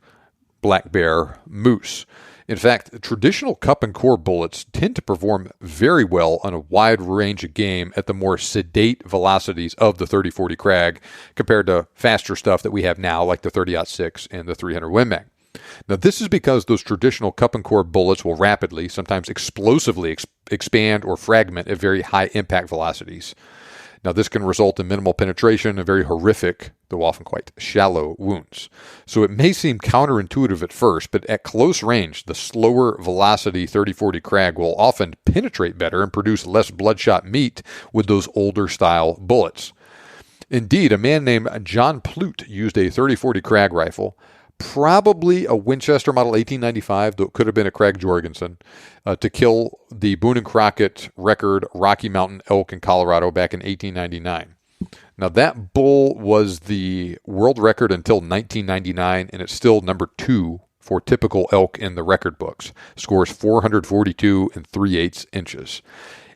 black bear, moose. In fact, traditional cup and core bullets tend to perform very well on a wide range of game at the more sedate velocities of the 30-40 Krag compared to faster stuff that we have now, like the 30-06 and the 300 Win Mag. Now, this is because those traditional cup and core bullets will rapidly, sometimes explosively, expand or fragment at very high impact velocities. Now, this can result in minimal penetration and very horrific, though often quite shallow, wounds. So it may seem counterintuitive at first, but at close range, the slower velocity 30-40 Krag will often penetrate better and produce less bloodshot meat with those older style bullets. Indeed, a man named John Plute used a 30-40 Krag rifle, probably a Winchester Model 1895, though it could have been a Krag Jorgensen, to kill the Boone and Crockett record Rocky Mountain elk in Colorado back in 1899. Now, that bull was the world record until 1999, and it's still number 2 for typical elk in the record books. Scores 442 and 3/8 inches.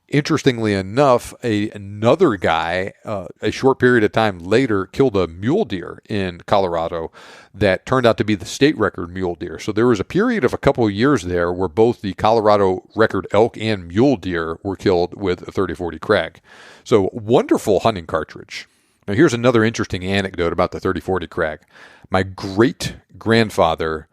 Interestingly enough, another guy, a short period of time later, killed a mule deer in Colorado that turned out to be the state record mule deer. So there was a period of a couple of years there where both the Colorado record elk and mule deer were killed with a 30-40 Krag. So wonderful hunting cartridge. Now here's another interesting anecdote about the 30-40 Krag. My great-grandfather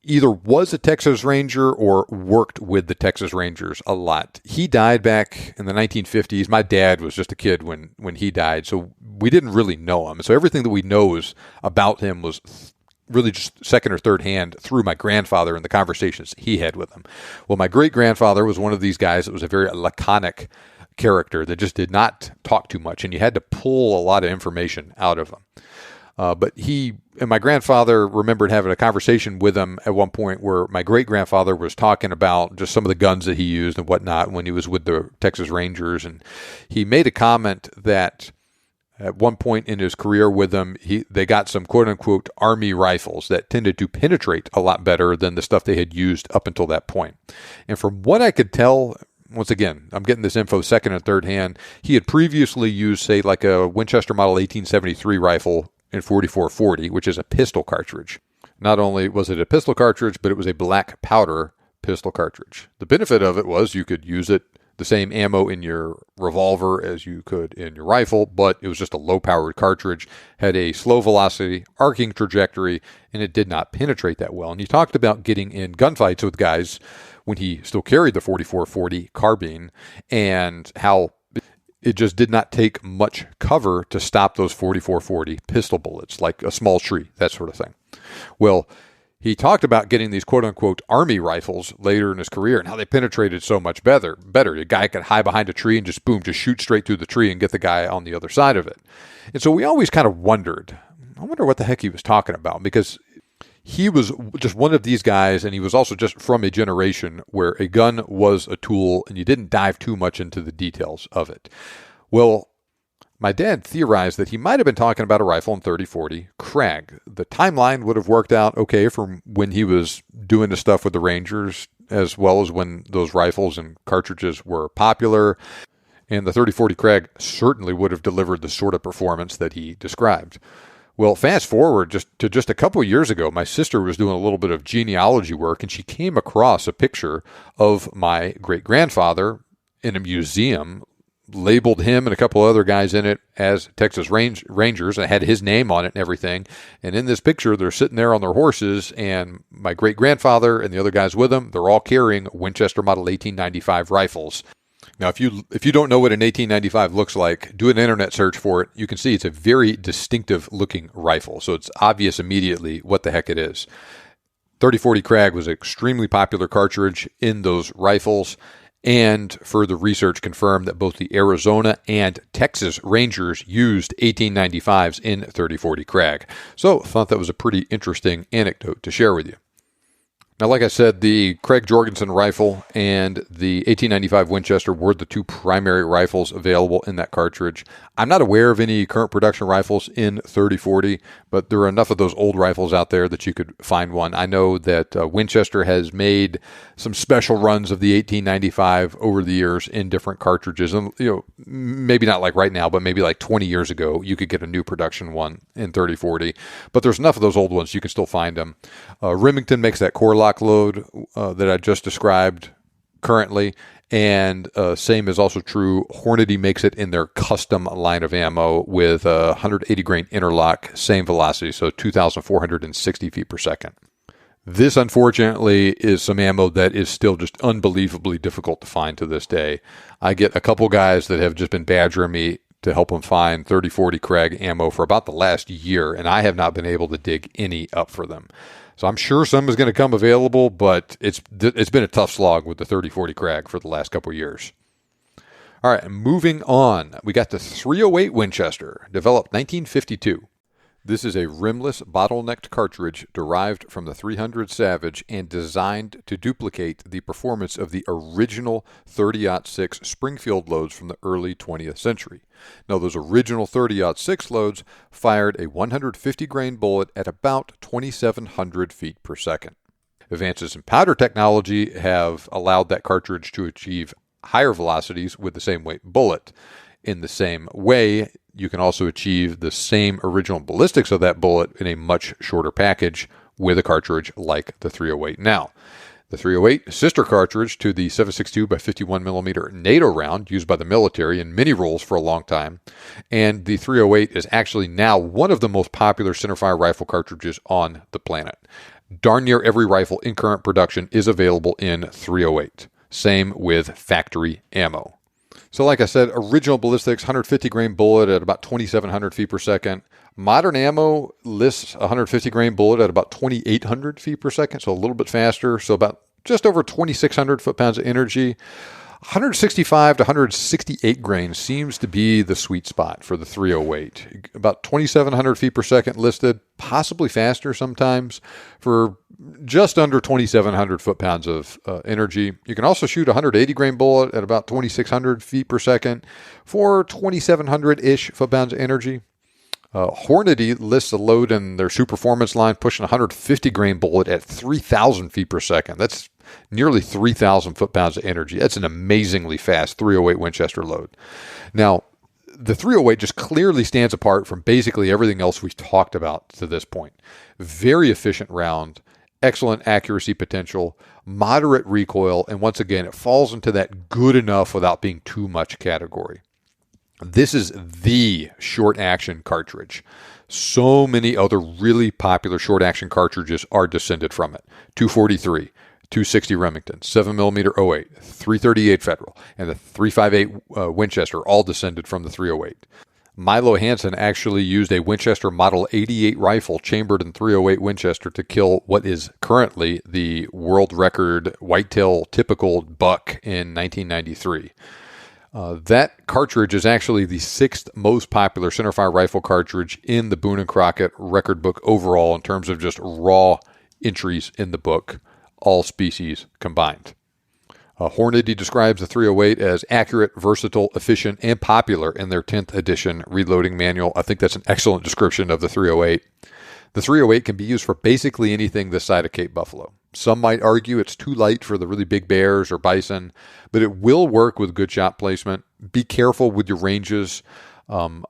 either was a Texas Ranger or worked with the Texas Rangers a lot. He died back in the 1950s. My dad was just a kid when he died, so we didn't really know him. So everything that we know about him was really just second or third hand through my grandfather and the conversations he had with him. Well, my great-grandfather was one of these guys that was a very laconic character that just did not talk too much, and you had to pull a lot of information out of him. But he and my grandfather remembered having a conversation with him at one point where my great-grandfather was talking about just some of the guns that he used and whatnot when he was with the Texas Rangers. And he made a comment that at one point in his career with them, they got some quote-unquote Army rifles that tended to penetrate a lot better than the stuff they had used up until that point. And from what I could tell, once again, I'm getting this info second and third hand, he had previously used, say, like a Winchester Model 1873 rifle in 4440, which is a pistol cartridge. Not only was it a pistol cartridge, but it was a black powder pistol cartridge. The benefit of it was you could use it, the same ammo in your revolver as you could in your rifle, but it was just a low-powered cartridge, had a slow velocity, arcing trajectory, and it did not penetrate that well. And he talked about getting in gunfights with guys when he still carried the 4440 carbine and how it just did not take much cover to stop those 4440 pistol bullets, like a small tree, that sort of thing. Well, he talked about getting these quote-unquote Army rifles later in his career and how they penetrated so much better. A guy could hide behind a tree and just shoot straight through the tree and get the guy on the other side of it. And so we always kind of wondered, I wonder what the heck he was talking about, because he was just one of these guys, and he was also just from a generation where a gun was a tool and you didn't dive too much into the details of it. Well, my dad theorized that he might have been talking about a rifle in 30-40 Krag. The timeline would have worked out okay from when he was doing the stuff with the Rangers, as well as when those rifles and cartridges were popular. And the 30-40 Krag certainly would have delivered the sort of performance that he described. Well, fast forward just a couple of years ago, my sister was doing a little bit of genealogy work, and she came across a picture of my great-grandfather in a museum, labeled him and a couple other guys in it as Texas Rangers, and had his name on it and everything. And in this picture, they're sitting there on their horses, and my great-grandfather and the other guys with him, they're all carrying Winchester Model 1895 rifles. Now, if you don't know what an 1895 looks like, do an internet search for it. You can see it's a very distinctive-looking rifle, so it's obvious immediately what the heck it is. 30-40 Krag was an extremely popular cartridge in those rifles, and further research confirmed that both the Arizona and Texas Rangers used 1895s in 30-40 Krag. So I thought that was a pretty interesting anecdote to share with you. Now, like I said, the Craig Jorgensen rifle and the 1895 Winchester were the two primary rifles available in that cartridge. I'm not aware of any current production rifles in 30-40, but there are enough of those old rifles out there that you could find one. I know that Winchester has made some special runs of the 1895 over the years in different cartridges. And, maybe not like right now, but maybe like 20 years ago, you could get a new production one in 30-40. But there's enough of those old ones, you can still find them. Remington makes that core lock load that I just described currently, and same is also true. Hornady makes it in their custom line of ammo with a 180 grain interlock, same velocity, so 2,460 feet per second. This, unfortunately, is some ammo that is still just unbelievably difficult to find to this day. I get a couple guys that have just been badgering me to help them find 30-40 Krag ammo for about the last year, and I have not been able to dig any up for them. So I'm sure some is going to come available, but it's been a tough slog with the 30-40 Krag for the last couple of years. All right, moving on. We got the 308 Winchester, developed 1952. This is a rimless, bottlenecked cartridge derived from the 300 Savage and designed to duplicate the performance of the original 30-06 Springfield loads from the early 20th century. Now, those original 30-06 loads fired a 150 grain bullet at about 2,700 feet per second. Advances in powder technology have allowed that cartridge to achieve higher velocities with the same weight bullet. In the same way, you can also achieve the same original ballistics of that bullet in a much shorter package with a cartridge like the 308 now. The 308, sister cartridge to the 7.62 by 51 millimeter NATO round used by the military in mini rolls for a long time, and the 308 is actually now one of the most popular centerfire rifle cartridges on the planet. Darn near every rifle in current production is available in 308. Same with factory ammo. So like I said, original ballistics, 150 grain bullet at about 2,700 feet per second. Modern ammo lists a 150 grain bullet at about 2,800 feet per second, so a little bit faster, so about just over 2,600 foot-pounds of energy. 165 to 168 grain seems to be the sweet spot for the 308. About 2,700 feet per second listed, possibly faster sometimes, for just under 2,700 foot-pounds of energy. You can also shoot a 180 grain bullet at about 2,600 feet per second for 2,700-ish foot-pounds of energy. Hornady lists a load in their Super Performance line pushing a 150 grain bullet at 3,000 feet per second. That's nearly 3,000 foot-pounds of energy. That's an amazingly fast 308 Winchester load. Now, the 308 just clearly stands apart from basically everything else we've talked about to this point. Very efficient round, excellent accuracy potential, moderate recoil, and once again, it falls into that good enough without being too much category. This is the short-action cartridge. So many other really popular short-action cartridges are descended from it. 243, 260 Remington, 7mm 08, 338 Federal, and the 358 Winchester all descended from the 308. Milo Hansen actually used a Winchester Model 88 rifle chambered in 308 Winchester to kill what is currently the world record whitetail typical buck in 1993. That cartridge is actually the 6th most popular centerfire rifle cartridge in the Boone and Crockett record book overall in terms of just raw entries in the book, all species combined. Hornady describes the 308 as accurate, versatile, efficient, and popular in their 10th edition reloading manual. I think that's an excellent description of the 308. The 308 can be used for basically anything this side of Cape Buffalo. Some might argue it's too light for the really big bears or bison, but it will work with good shot placement. Be careful with your ranges.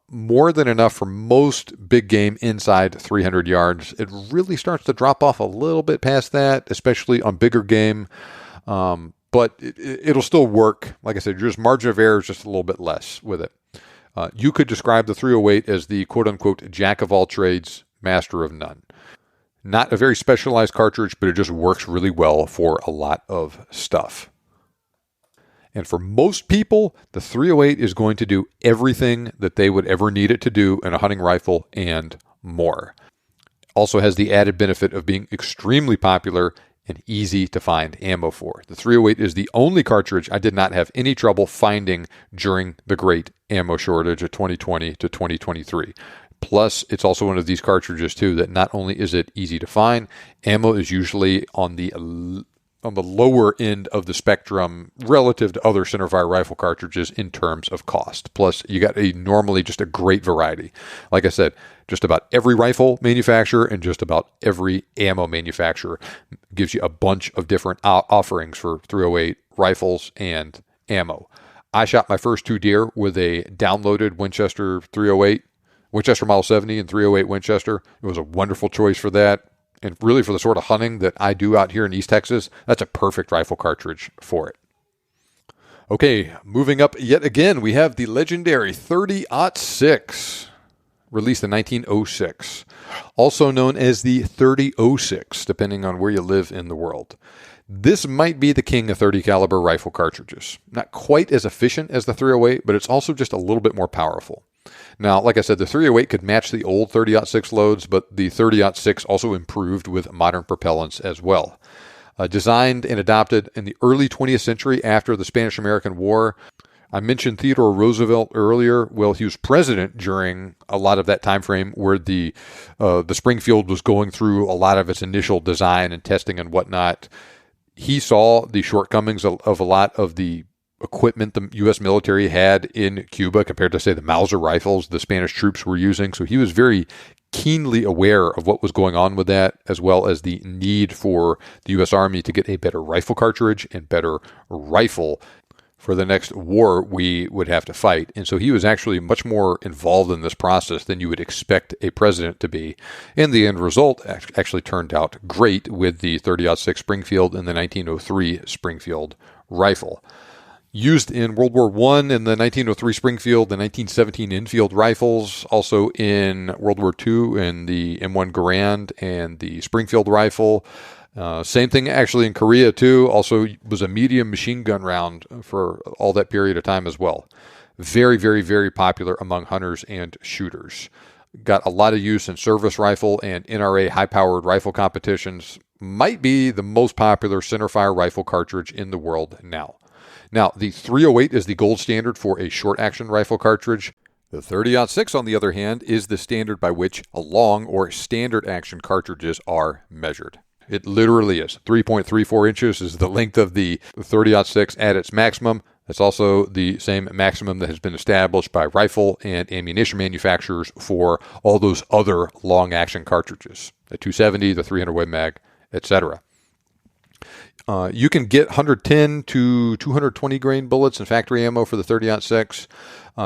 More than enough for most big game inside 300 yards. It really starts to drop off a little bit past that, especially on bigger game. But it'll still work. Like I said, your margin of error is just a little bit less with it. You could describe the 308 as the quote-unquote jack of all trades, master of none. Not a very specialized cartridge, but it just works really well for a lot of stuff. And for most people, the 308 is going to do everything that they would ever need it to do in a hunting rifle and more. Also has the added benefit of being extremely popular and easy to find ammo for. The 308 is the only cartridge I did not have any trouble finding during the great ammo shortage of 2020 to 2023. Plus, it's also one of these cartridges, too, that not only is it easy to find, ammo is usually on the lower end of the spectrum relative to other centerfire rifle cartridges in terms of cost. Plus, you got normally just a great variety. Like I said, just about every rifle manufacturer and just about every ammo manufacturer gives you a bunch of different offerings for 308 rifles and ammo. I shot my first 2 deer with a downloaded Winchester 308, Winchester Model 70 and 308 Winchester. It was a wonderful choice for that. And really for the sort of hunting that I do out here in East Texas, that's a perfect rifle cartridge for it. Okay, moving up yet again, we have the legendary 30-06, released in 1906, also known as the 30-06, depending on where you live in the world. This might be the king of 30 caliber rifle cartridges. Not quite as efficient as the 308, but it's also just a little bit more powerful. Now, like I said, the 308 could match the old 30-06 loads, but the 30-06 also improved with modern propellants as well. Designed and adopted in the early 20th century after the Spanish-American War. I mentioned Theodore Roosevelt earlier. Well, he was president during a lot of that time frame where the Springfield was going through a lot of its initial design and testing and whatnot. He saw the shortcomings of a lot of the equipment the U.S. military had in Cuba compared to, say, the Mauser rifles the Spanish troops were using. So he was very keenly aware of what was going on with that, as well as the need for the U.S. Army to get a better rifle cartridge and better rifle for the next war we would have to fight. And so he was actually much more involved in this process than you would expect a president to be. And the end result actually turned out great with the 30-06 Springfield and the 1903 Springfield rifle. Used in World War I in the 1903 Springfield, the 1917 Enfield rifles, also in World War II in the M1 Garand and the Springfield rifle. Same thing actually in Korea too. Also was a medium machine gun round for all that period of time as well. Very, very, very popular among hunters and shooters. Got a lot of use in service rifle and NRA high-powered rifle competitions. Might be the most popular centerfire rifle cartridge in the world now. Now, the 308 is the gold standard for a short-action rifle cartridge. The 30-06, on the other hand, is the standard by which a long or standard-action cartridges are measured. It literally is. 3.34 inches is the length of the 30-06 at its maximum. That's also the same maximum that has been established by rifle and ammunition manufacturers for all those other long-action cartridges. The 270, the 300 Web Mag, etc. You can get 110 to 220 grain bullets in factory ammo for the 30-06.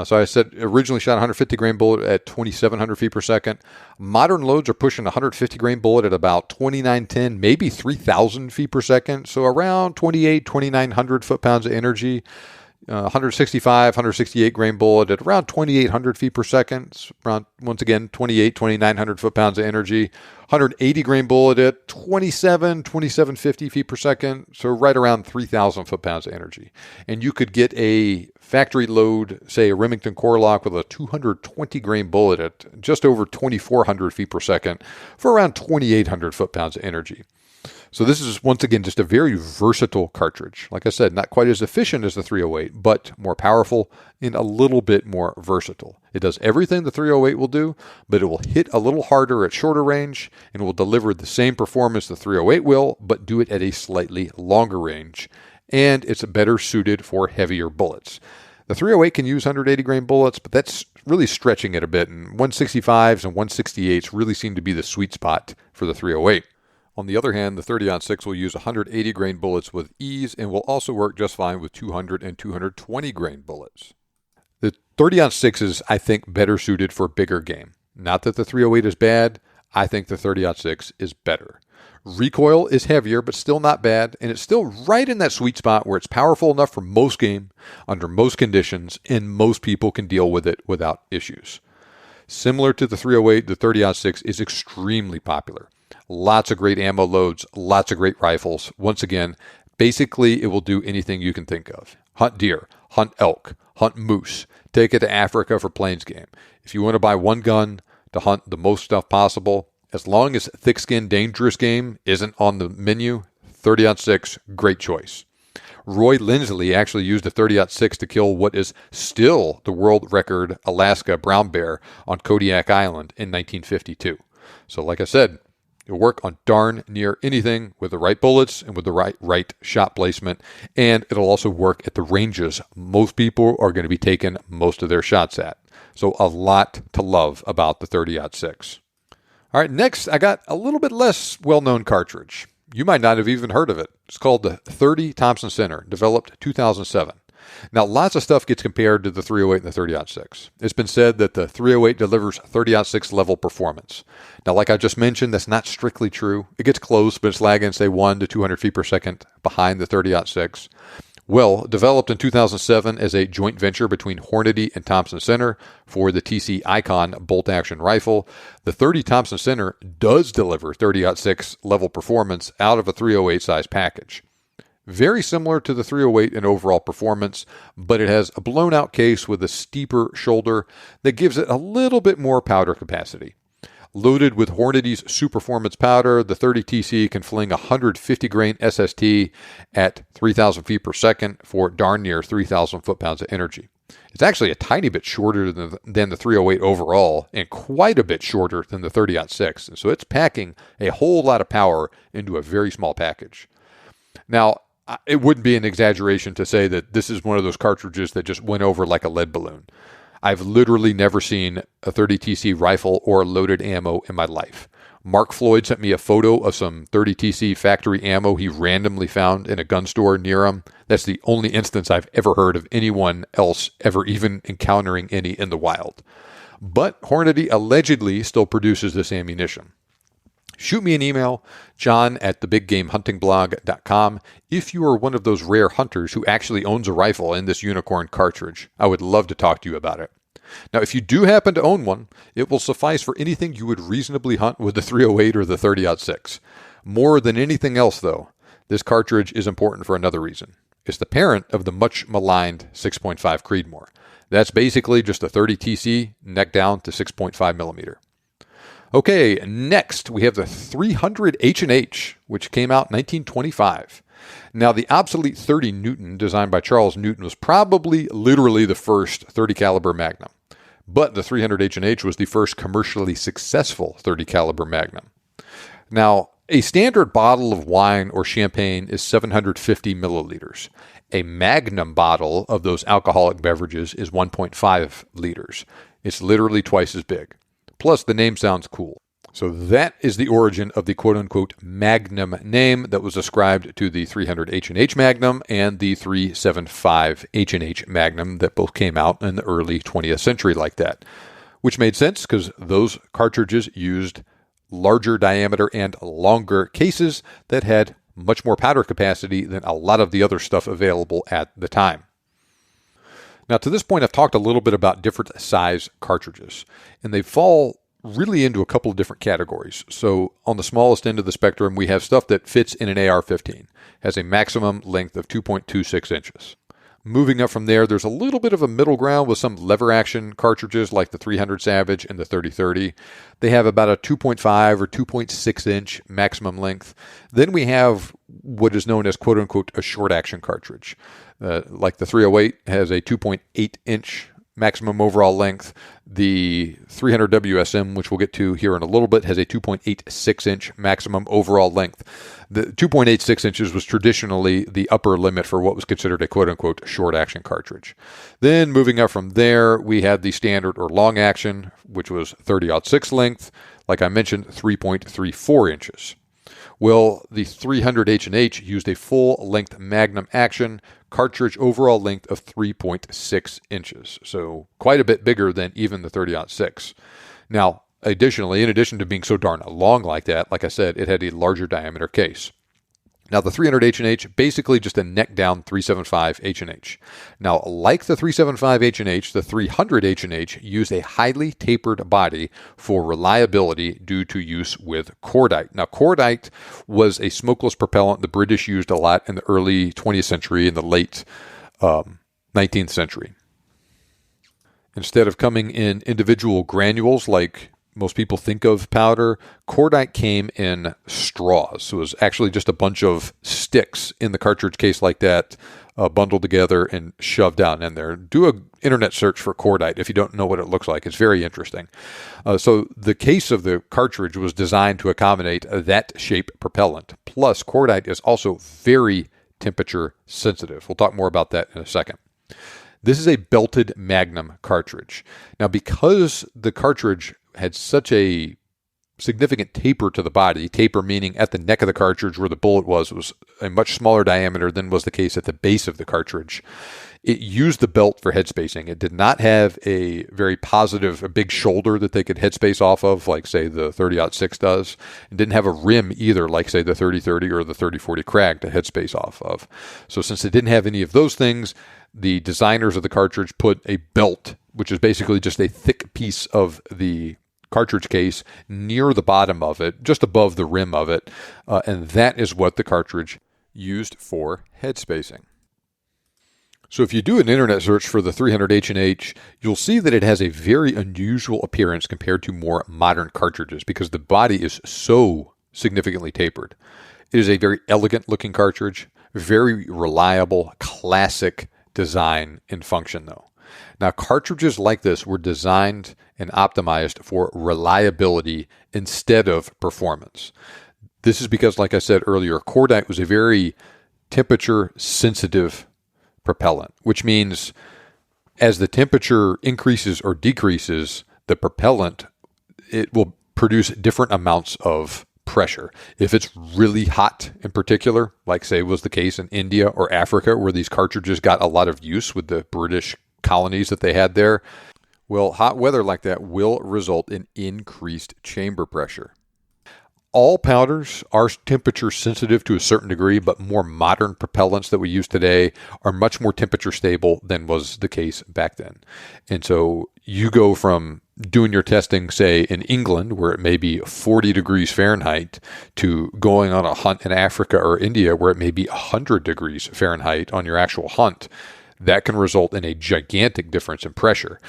So I said originally shot 150 grain bullet at 2,700 feet per second. Modern loads are pushing 150 grain bullet at about 2,910, maybe 3,000 feet per second. So around 2,900 foot-pounds of energy. 165, 168 grain bullet at around 2,800 feet per second. It's around, once again, 2,900 foot-pounds of energy. 180 grain bullet at 2,750 feet per second. So right around 3,000 foot-pounds of energy. And you could get a factory load, say a Remington Core-Lock with a 220 grain bullet at just over 2,400 feet per second for around 2,800 foot-pounds of energy. So this is, once again, just a very versatile cartridge. Like I said, not quite as efficient as the 308, but more powerful and a little bit more versatile. It does everything the 308 will do, but it will hit a little harder at shorter range and will deliver the same performance the 308 will, but do it at a slightly longer range. And it's better suited for heavier bullets. The 308 can use 180 grain bullets, but that's really stretching it a bit, and 165s and 168s really seem to be the sweet spot for the 308. On the other hand, the 30-06 will use 180 grain bullets with ease and will also work just fine with 200 and 220 grain bullets. The 30-06 is, I think, better suited for bigger game. Not that the 308 is bad, I think the 30-06 is better. Recoil is heavier, but still not bad, and it's still right in that sweet spot where it's powerful enough for most game, under most conditions, and most people can deal with it without issues. Similar to the 308, the 30-06 is extremely popular. Lots of great ammo loads, lots of great rifles. Once again, basically it will do anything you can think of. Hunt deer, hunt elk, hunt moose, take it to Africa for plains game. If you want to buy one gun to hunt the most stuff possible, as long as thick-skinned dangerous game isn't on the menu, 30-06, great choice. Roy Lindsley actually used a 30-06 to kill what is still the world record Alaska brown bear on Kodiak Island in 1952. So like I said, it'll work on darn near anything with the right bullets and with the right shot placement, and it'll also work at the ranges most people are going to be taking most of their shots at. So a lot to love about the 30-06. All right, next I got a little bit less well-known cartridge. You might not have even heard of it. It's called the 30 Thompson Center, developed 2007. Now, lots of stuff gets compared to the 308 and the 30-06. It's been said that the 308 delivers 30-06 level performance. Now, like I just mentioned, that's not strictly true. It gets close, but it's lagging, say, 1 to 200 feet per second behind the 30-06. Well, developed in 2007 as a joint venture between Hornady and Thompson Center for the TC Icon bolt-action rifle, the 30 Thompson Center does deliver 30-06 level performance out of a 308 size package. Very similar to the 308 in overall performance, but it has a blown-out case with a steeper shoulder that gives it a little bit more powder capacity. Loaded with Hornady's Superformance powder, the 30TC can fling a 150 grain SST at 3,000 feet per second for darn near 3,000 foot-pounds of energy. It's actually a tiny bit shorter than the 308 overall, and quite a bit shorter than the 30-06, and so it's packing a whole lot of power into a very small package. Now, it wouldn't be an exaggeration to say that this is one of those cartridges that just went over like a lead balloon. I've literally never seen a 30TC rifle or loaded ammo in my life. Mark Floyd sent me a photo of some 30TC factory ammo he randomly found in a gun store near him. That's the only instance I've ever heard of anyone else ever even encountering any in the wild. But Hornady allegedly still produces this ammunition. Shoot me an email, john@thebiggamehuntingblog.com, if you are one of those rare hunters who actually owns a rifle in this unicorn cartridge. I would love to talk to you about it. Now, if you do happen to own one, it will suffice for anything you would reasonably hunt with the 308 or the 30-06. More than anything else, though, this cartridge is important for another reason. It's the parent of the much maligned 6.5 Creedmoor. That's basically just a 30TC neck down to 6.5 millimeter. Okay, next we have the 300 H&H, which came out in 1925. Now, the obsolete 30 Newton, designed by Charles Newton, was probably literally the first 30 caliber Magnum. But the 300 H&H was the first commercially successful 30 caliber Magnum. Now, a standard bottle of wine or champagne is 750 milliliters. A Magnum bottle of those alcoholic beverages is 1.5 liters. It's literally twice as big. Plus, the name sounds cool. So that is the origin of the quote-unquote Magnum name that was ascribed to the 300 H&H Magnum and the 375 H&H Magnum that both came out in the early 20th century like that, which made sense because those cartridges used larger diameter and longer cases that had much more powder capacity than a lot of the other stuff available at the time. Now, to this point, I've talked a little bit about different size cartridges, and they fall really into a couple of different categories. So on the smallest end of the spectrum, we have stuff that fits in an AR-15, has a maximum length of 2.26 inches. Moving up from there, there's a little bit of a middle ground with some lever action cartridges like the 300 Savage and the 3030. They have about a 2.5 or 2.6 inch maximum length. Then we have what is known as quote unquote a short action cartridge. Like the 308 has a 2.8 inch maximum overall length. The 300 WSM, which we'll get to here in a little bit, has a 2.86 inch maximum overall length. The 2.86 inches was traditionally the upper limit for what was considered a quote-unquote short-action cartridge. Then moving up from there, we had the standard or long-action, which was 30-06 length. Like I mentioned, 3.34 inches. Well, the 300 H&H used a full-length Magnum action cartridge overall length of 3.6 inches, so quite a bit bigger than even the 30-06. Now, additionally, in addition to being so darn long like that, like I said, it had a larger diameter case. Now, the 300 H&H, basically just a neck-down 375 H&H. Now, like the 375 H&H, the 300 H&H used a highly tapered body for reliability due to use with cordite. Now, cordite was a smokeless propellant the British used a lot in the early 20th century and the late 19th century. Instead of coming in individual granules like most people think of powder, cordite came in straws. So it was actually just a bunch of sticks in the cartridge case like that, bundled together and shoved down in there. Do an internet search for cordite if you don't know what it looks like. It's very interesting. So the case of the cartridge was designed to accommodate that shape propellant. Plus, cordite is also very temperature sensitive. We'll talk more about that in a second. This is a belted Magnum cartridge. Now, because the cartridge had such a significant taper to the body, taper meaning at the neck of the cartridge where the bullet was a much smaller diameter than was the case at the base of the cartridge. It used the belt for head spacing. It did not have a very positive, a big shoulder that they could headspace off of, like, say, the 30-06 does. It didn't have a rim either, like, say, the 30-30 or the 30-40 Krag to headspace off of. So since it didn't have any of those things, the designers of the cartridge put a belt, which is basically just a thick piece of the cartridge case near the bottom of it, just above the rim of it, and that is what the cartridge used for head spacing. So if you do an internet search for the 300 H&H, you'll see that it has a very unusual appearance compared to more modern cartridges because the body is so significantly tapered. It is a very elegant looking cartridge, very reliable, classic design and function though. Now, cartridges like this were designed and optimized for reliability instead of performance. This is because, like I said earlier, cordite was a very temperature-sensitive propellant, which means as the temperature increases or decreases, the propellant, it will produce different amounts of pressure. If it's really hot in particular, like say was the case in India or Africa, where these cartridges got a lot of use with the British colonies that they had there, well, hot weather like that will result in increased chamber pressure. All powders are temperature sensitive to a certain degree, but more modern propellants that we use today are much more temperature stable than was the case back then. And so you go from doing your testing, say, in England, where it may be 40 degrees Fahrenheit, to going on a hunt in Africa or India, where it may be 100 degrees Fahrenheit on your actual hunt. That can result in a gigantic difference in pressure.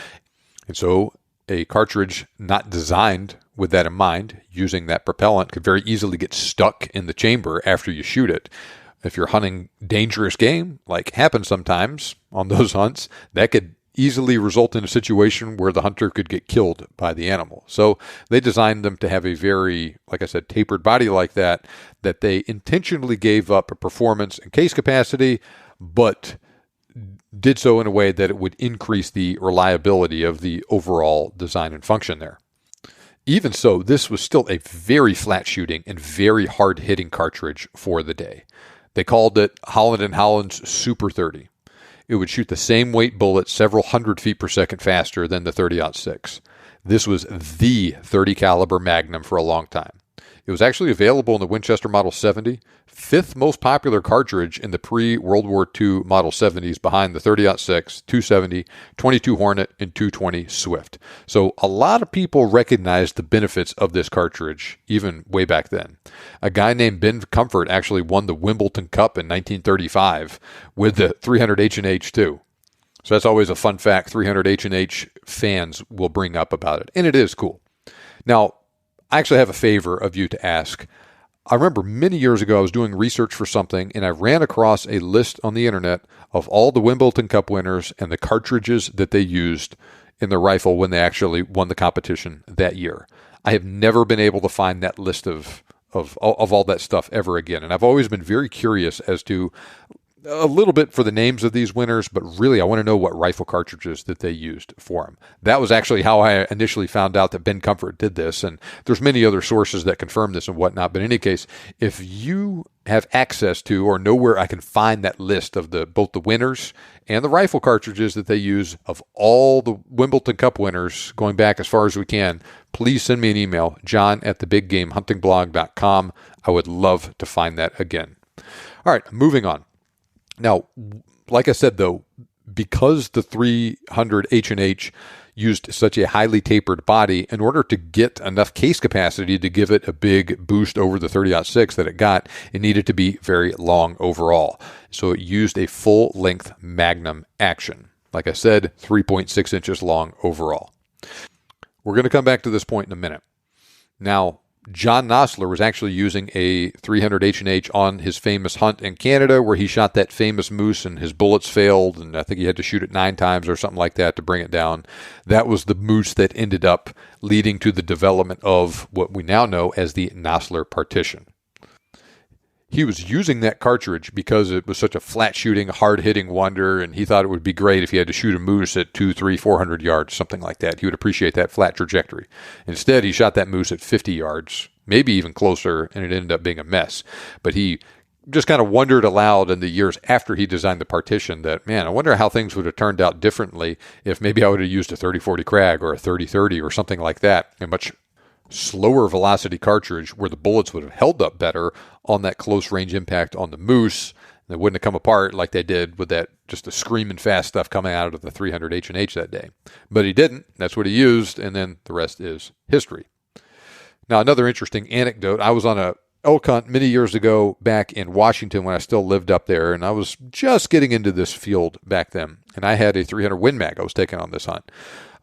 And so a cartridge not designed with that in mind, using that propellant, could very easily get stuck in the chamber after you shoot it. If you're hunting dangerous game, like happens sometimes on those hunts, that could easily result in a situation where the hunter could get killed by the animal. So they designed them to have a very, like I said, tapered body like that they intentionally gave up a performance and case capacity, but did so in a way that it would increase the reliability of the overall design and function there. Even so, this was still a very flat shooting and very hard hitting cartridge for the day. They called it Holland & Holland's Super 30. It would shoot the same weight bullet several hundred feet per second faster than the 30-06. This was the 30 caliber Magnum for a long time. It was actually available in the Winchester Model 70, fifth most popular cartridge in the pre-World War II Model 70s behind the 30-06, 270, 22 Hornet, and 220 Swift. So a lot of people recognized the benefits of this cartridge even way back then. A guy named Ben Comfort actually won the Wimbledon Cup in 1935 with the 300 H&H too. So that's always a fun fact 300 H&H fans will bring up about it. And it is cool. Now, I actually have a favor of you to ask. I remember many years ago I was doing research for something and I ran across a list on the internet of all the Wimbledon Cup winners and the cartridges that they used in their rifle when they actually won the competition that year. I have never been able to find that list of all that stuff ever again. And I've always been very curious as to a little bit for the names of these winners, but really I want to know what rifle cartridges that they used for them. That was actually how I initially found out that Ben Comfort did this, and there's many other sources that confirm this and whatnot. But in any case, if you have access to or know where I can find that list of both the winners and the rifle cartridges that they use of all the Wimbledon Cup winners going back as far as we can, please send me an email, john@thebiggamehuntingblog.com. I would love to find that again. All right, moving on. Now, like I said, though, because the 300 H&H used such a highly tapered body, in order to get enough case capacity to give it a big boost over the 30-06 that it got, it needed to be very long overall. So it used a full-length Magnum action. Like I said, 3.6 inches long overall. We're going to come back to this point in a minute. Now, John Nosler was actually using a 300 H&H on his famous hunt in Canada where he shot that famous moose and his bullets failed, and I think he had to shoot it 9 times or something like that to bring it down. That was the moose that ended up leading to the development of what we now know as the Nosler partition. He was using that cartridge because it was such a flat-shooting, hard-hitting wonder, and he thought it would be great if he had to shoot a moose at 200, 300, 400 yards, something like that. He would appreciate that flat trajectory. Instead, he shot that moose at 50 yards, maybe even closer, and it ended up being a mess. But he just kind of wondered aloud in the years after he designed the partition that, man, I wonder how things would have turned out differently if maybe I would have used a 30-40 Krag or a 30-30 or something like that, a much slower velocity cartridge where the bullets would have held up better on that close range impact on the moose. They wouldn't have come apart like they did with that just the screaming fast stuff coming out of the 300 H&H that day. But he didn't. That's what he used, and then the rest is history. Now, another interesting anecdote. I was on a elk hunt many years ago back in Washington when I still lived up there, and I was just getting into this field back then, and I had a 300 Win Mag I was taking on this hunt.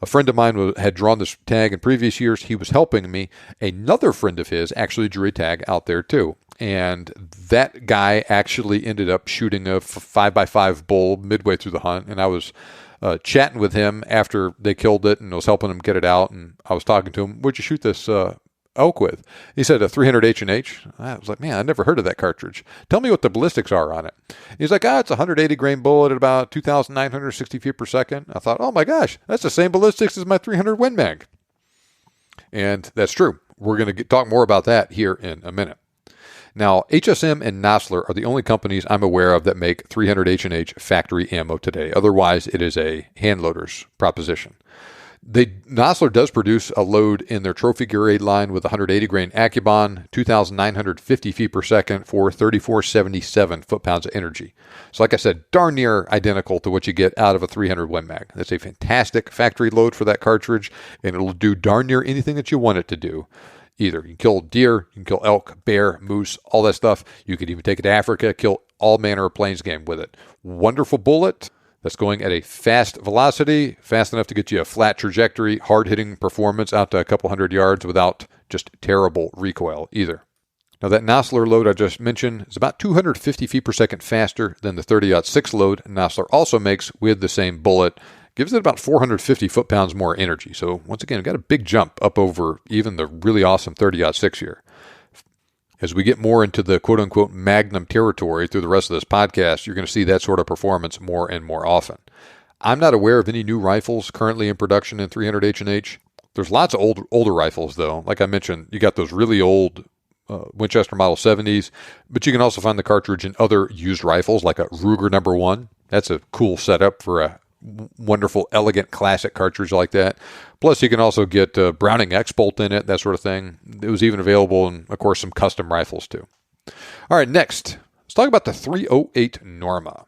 A friend of mine had drawn this tag in previous years. He was helping me. Another friend of his actually drew a tag out there too. And that guy actually ended up shooting a 5x5 bull midway through the hunt. And I was chatting with him after they killed it and I was helping him get it out. And I was talking to him, what'd you shoot this elk with? He said a 300 H&H. I was like, man, I never heard of that cartridge. Tell me what the ballistics are on it. He's like, it's a 180 grain bullet at about 2,960 feet per second. I thought, oh my gosh, that's the same ballistics as my 300 Win Mag. And that's true. We're going to talk more about that here in a minute. Now, HSM and Nosler are the only companies I'm aware of that make 300 H&H factory ammo today. Otherwise, it is a hand loader's proposition. Nosler does produce a load in their trophy grade line with 180 grain Accubon, 2,950 feet per second for 3,477 foot-pounds of energy. So like I said, darn near identical to what you get out of a 300 Win Mag. That's a fantastic factory load for that cartridge, and it'll do darn near anything that you want it to do. Either you can kill deer, you can kill elk, bear, moose, all that stuff. You could even take it to Africa, kill all manner of plains game with it. Wonderful bullet that's going at a fast velocity, fast enough to get you a flat trajectory, hard-hitting performance out to a couple hundred yards without just terrible recoil either. Now that Nosler load I just mentioned is about 250 feet per second faster than the 30-06 load Nosler also makes with the same bullet. Gives it about 450 foot-pounds more energy. So once again, we've got a big jump up over even the really awesome 30-06 here. As we get more into the quote-unquote Magnum territory through the rest of this podcast, you're going to see that sort of performance more and more often. I'm not aware of any new rifles currently in production in 300 H&H. There's lots of older rifles, though. Like I mentioned, you got those really old Winchester Model 70s, but you can also find the cartridge in other used rifles, like a Ruger No. 1. That's a cool setup for a wonderful, elegant, classic cartridge like that. Plus, you can also get Browning X-Bolt in it, that sort of thing. It was even available in, of course, some custom rifles, too. All right, next, let's talk about the 308 Norma.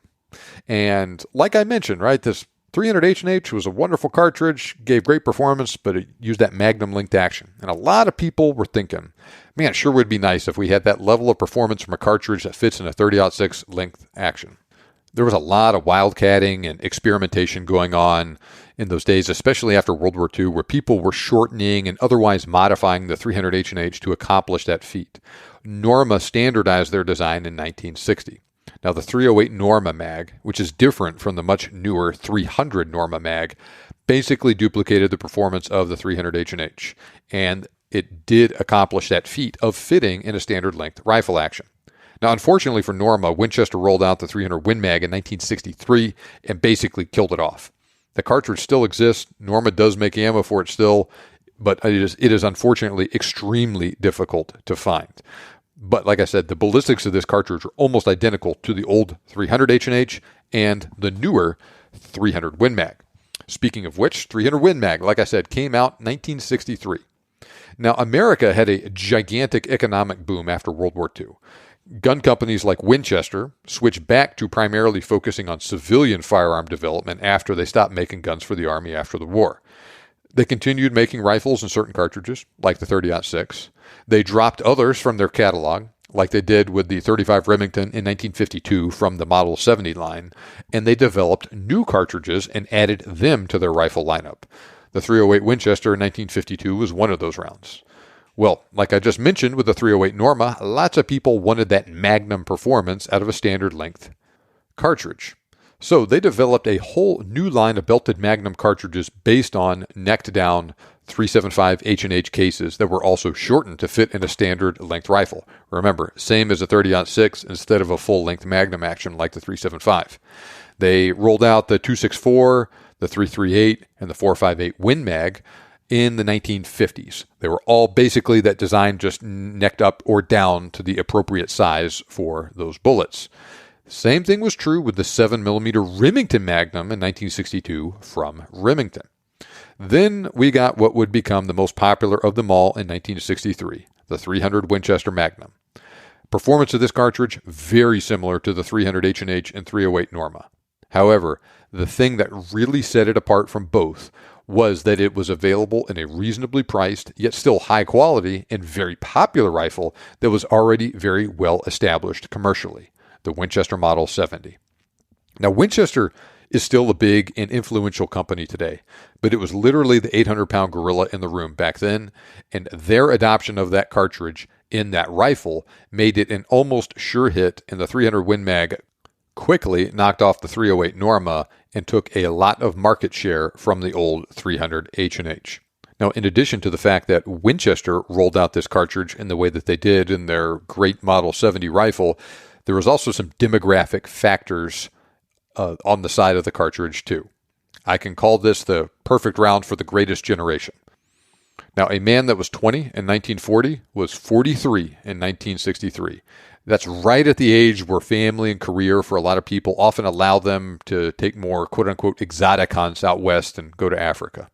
And like I mentioned, right, this 300 H&H was a wonderful cartridge, gave great performance, but it used that magnum linked action. And a lot of people were thinking, man, it sure would be nice if we had that level of performance from a cartridge that fits in a 30-06 length action. There was a lot of wildcatting and experimentation going on in those days, especially after World War II, where people were shortening and otherwise modifying the 300 H&H to accomplish that feat. Norma standardized their design in 1960. Now, the 308 Norma mag, which is different from the much newer 300 Norma mag, basically duplicated the performance of the 300 H&H, and it did accomplish that feat of fitting in a standard length rifle action. Now, unfortunately for Norma, Winchester rolled out the 300 Win Mag in 1963 and basically killed it off. The cartridge still exists. Norma does make ammo for it still, but it is unfortunately extremely difficult to find. But like I said, the ballistics of this cartridge are almost identical to the old 300 H&H and the newer 300 Win Mag. Speaking of which, 300 Win Mag, like I said, came out 1963. Now, America had a gigantic economic boom after World War II. Gun companies like Winchester switched back to primarily focusing on civilian firearm development after they stopped making guns for the Army after the war. They continued making rifles and certain cartridges, like the 30-06. They dropped others from their catalog, like they did with the 35 Remington in 1952 from the Model 70 line, and they developed new cartridges and added them to their rifle lineup. The 308 Winchester in 1952 was one of those rounds. Well, like I just mentioned with the 308 Norma, lots of people wanted that magnum performance out of a standard length cartridge. So they developed a whole new line of belted magnum cartridges based on necked-down 375 H&H cases that were also shortened to fit in a standard length rifle. Remember, same as a 30-06 instead of a full-length magnum action like the 375. They rolled out the 264, the 338, and the 458 Win Mag in the 1950s. They were all basically that design, just necked up or down to the appropriate size for those bullets. Same thing was true with the 7mm Remington Magnum in 1962 from Remington. Then we got what would become the most popular of them all in 1963, the 300 Winchester Magnum. Performance of this cartridge, very similar to the 300 H&H and 308 Norma. However, the thing that really set it apart from both was that it was available in a reasonably priced, yet still high quality and very popular rifle that was already very well established commercially, the Winchester Model 70. Now, Winchester is still a big and influential company today, but it was literally the 800-pound gorilla in the room back then, and their adoption of that cartridge in that rifle made it an almost sure hit, and the 300 Win Mag quickly knocked off the 308 Norma and took a lot of market share from the old 300 H&H. Now, in addition to the fact that Winchester rolled out this cartridge in the way that they did in their great Model 70 rifle, there was also some demographic factors on the side of the cartridge, too. I can call this the perfect round for the greatest generation. Now, a man that was 20 in 1940 was 43 in 1963. That's right at the age where family and career for a lot of people often allow them to take more quote-unquote exotic hunts out west and go to Africa.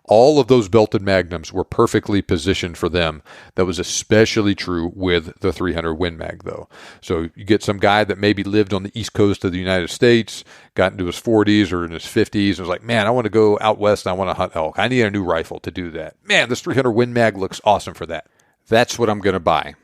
All of those belted magnums were perfectly positioned for them. That was especially true with the 300 Win Mag, though. So you get some guy that maybe lived on the east coast of the United States, got into his 40s or in his 50s, and was like, man, I want to go out west and I want to hunt elk. I need a new rifle to do that. Man, this 300 Win Mag looks awesome for that. That's what I'm going to buy.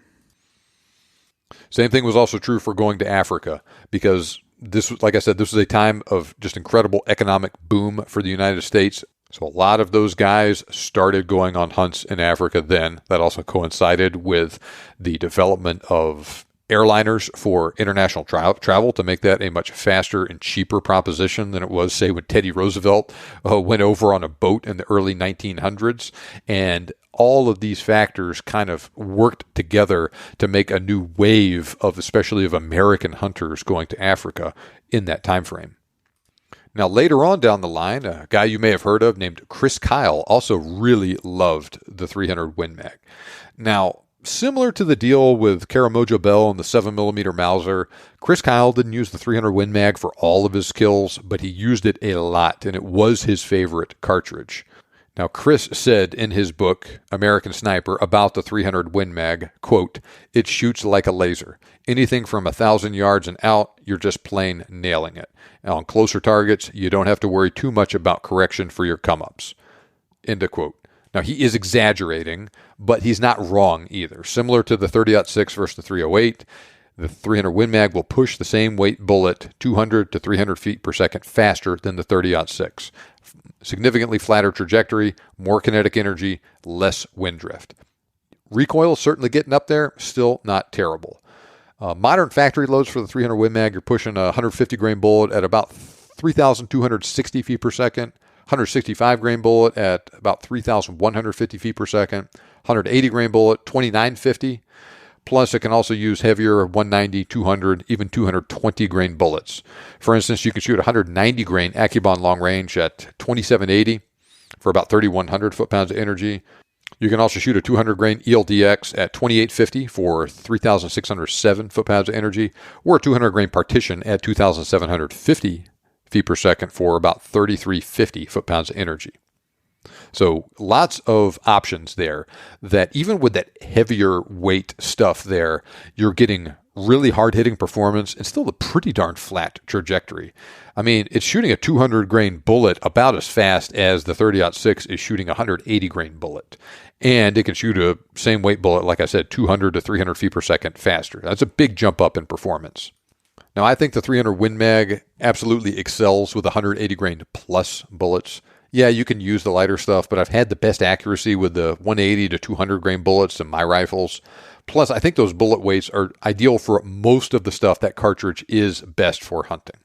Same thing was also true for going to Africa, because this was, like I said, this was a time of just incredible economic boom for the United States. So a lot of those guys started going on hunts in Africa then. That also coincided with the development of airliners for international travel to make that a much faster and cheaper proposition than it was, say, when Teddy Roosevelt went over on a boat in the early 1900s. And all of these factors kind of worked together to make a new wave of, especially of American hunters going to Africa in that time frame. Now, later on down the line, a guy you may have heard of named Chris Kyle also really loved the 300 Win Mag. Now, similar to the deal with Karamojo Bell and the 7mm Mauser, Chris Kyle didn't use the 300 Win Mag for all of his kills, but he used it a lot, and it was his favorite cartridge. Now, Chris said in his book, American Sniper, about the 300 Win Mag, quote, "It shoots like a laser. Anything from 1,000 yards and out, you're just plain nailing it. And on closer targets, you don't have to worry too much about correction for your come-ups." End of quote. Now, he is exaggerating, but he's not wrong either. Similar to the 30-06 versus the 308, the 300 Win Mag will push the same weight bullet 200 to 300 feet per second faster than the 30-06. Significantly flatter trajectory, more kinetic energy, less wind drift. Recoil certainly getting up there, still not terrible. Modern factory loads for the 300 Win Mag, you're pushing a 150 grain bullet at about 3,260 feet per second, 165 grain bullet at about 3,150 feet per second, 180 grain bullet, 2,950. Plus, it can also use heavier 190, 200, even 220 grain bullets. For instance, you can shoot 190 grain Akubon long range at 2780 for about 3,100 foot-pounds of energy. You can also shoot a 200 grain ELDX at 2850 for 3,607 foot-pounds of energy, or a 200 grain partition at 2,750 feet per second for about 3,350 foot-pounds of energy. So lots of options there that even with that heavier weight stuff there, you're getting really hard-hitting performance and still a pretty darn flat trajectory. I mean, it's shooting a 200 grain bullet about as fast as the 30-06 is shooting a 180 grain bullet. And it can shoot a same weight bullet, like I said, 200 to 300 feet per second faster. That's a big jump up in performance. Now, I think the 300 Win Mag absolutely excels with 180 grain plus bullets. Yeah, you can use the lighter stuff, but I've had the best accuracy with the 180 to 200 grain bullets in my rifles. Plus, I think those bullet weights are ideal for most of the stuff that cartridge is best for hunting.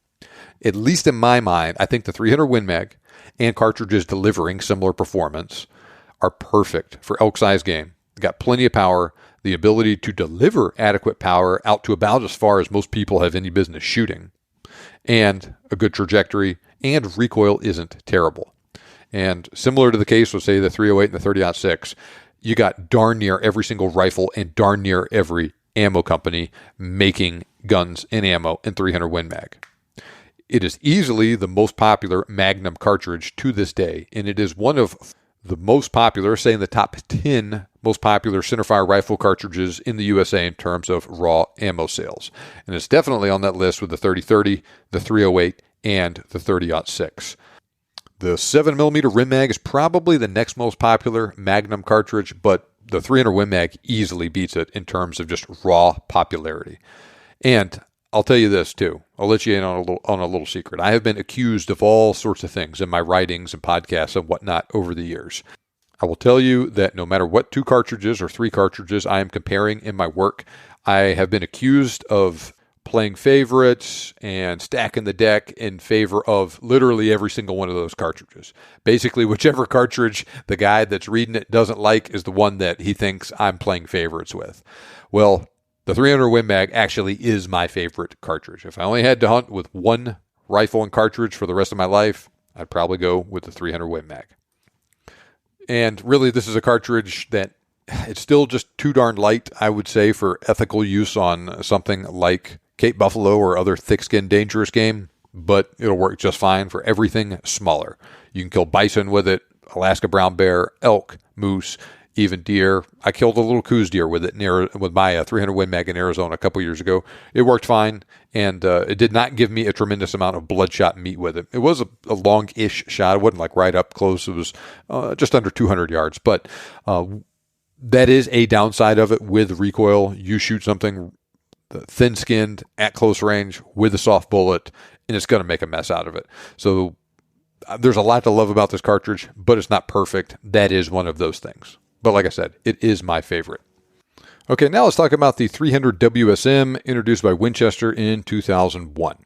At least in my mind, I think the 300 Win Mag and cartridges delivering similar performance are perfect for elk-size game. Got plenty of power, the ability to deliver adequate power out to about as far as most people have any business shooting, and a good trajectory, and recoil isn't terrible. And similar to the case with, say, the 308 and the 30-06, you got darn near every single rifle and darn near every ammo company making guns and ammo in 300 Win Mag. It is easily the most popular Magnum cartridge to this day, and it is one of the most popular, say in the top 10 most popular centerfire rifle cartridges in the USA in terms of raw ammo sales. And it's definitely on that list with the 30-30, the 308, and the 30-06. The 7mm Rim Mag is probably the next most popular Magnum cartridge, but the 300 Win Mag easily beats it in terms of just raw popularity. And I'll tell you this too. I'll let you in on a little secret. I have been accused of all sorts of things in my writings and podcasts and whatnot over the years. I will tell you that no matter what 2 cartridges or 3 cartridges I am comparing in my work, I have been accused of playing favorites and stacking the deck in favor of literally every single one of those cartridges. Basically, whichever cartridge the guy that's reading it doesn't like is the one that he thinks I'm playing favorites with. Well, the 300 Win Mag actually is my favorite cartridge. If I only had to hunt with one rifle and cartridge for the rest of my life, I'd probably go with the 300 Win Mag. And really, this is a cartridge that it's still just too darn light, I would say, for ethical use on something like Cape Buffalo or other thick-skinned dangerous game, but it'll work just fine for everything smaller. You can kill bison with it, Alaska brown bear, elk, moose, even deer. I killed a little coos deer with it with my 300 Win Mag in Arizona a couple years ago. It worked fine, and it did not give me a tremendous amount of bloodshot meat with it. It was a long-ish shot. It wasn't like right up close. It was just under 200 yards, but that is a downside of it with recoil. You shoot something thin-skinned at close range with a soft bullet, and it's going to make a mess out of it. So there's a lot to love about this cartridge, but it's not perfect. That is one of those things. But like I said, it is my favorite. Okay, now let's talk about the 300 WSM introduced by Winchester in 2001.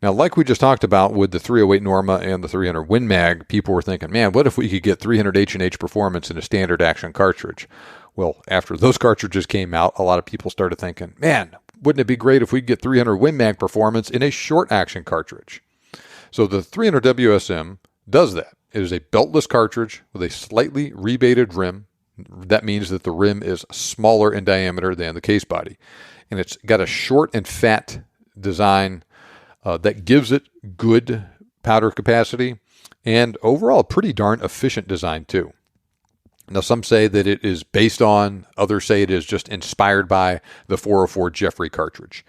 Now, like we just talked about with the 308 Norma and the 300 Win Mag, people were thinking, man, what if we could get 300 H&H performance in a standard action cartridge? Well, after those cartridges came out, a lot of people started thinking, man, wouldn't it be great if we could get 300 Win Mag performance in a short action cartridge? So the 300 WSM does that. It is a beltless cartridge with a slightly rebated rim, That means that the rim is smaller in diameter than the case body. And it's got a short and fat design that gives it good powder capacity and overall pretty darn efficient design too. Now, some say that it is based on, others say it is just inspired by the 404 Jeffrey cartridge.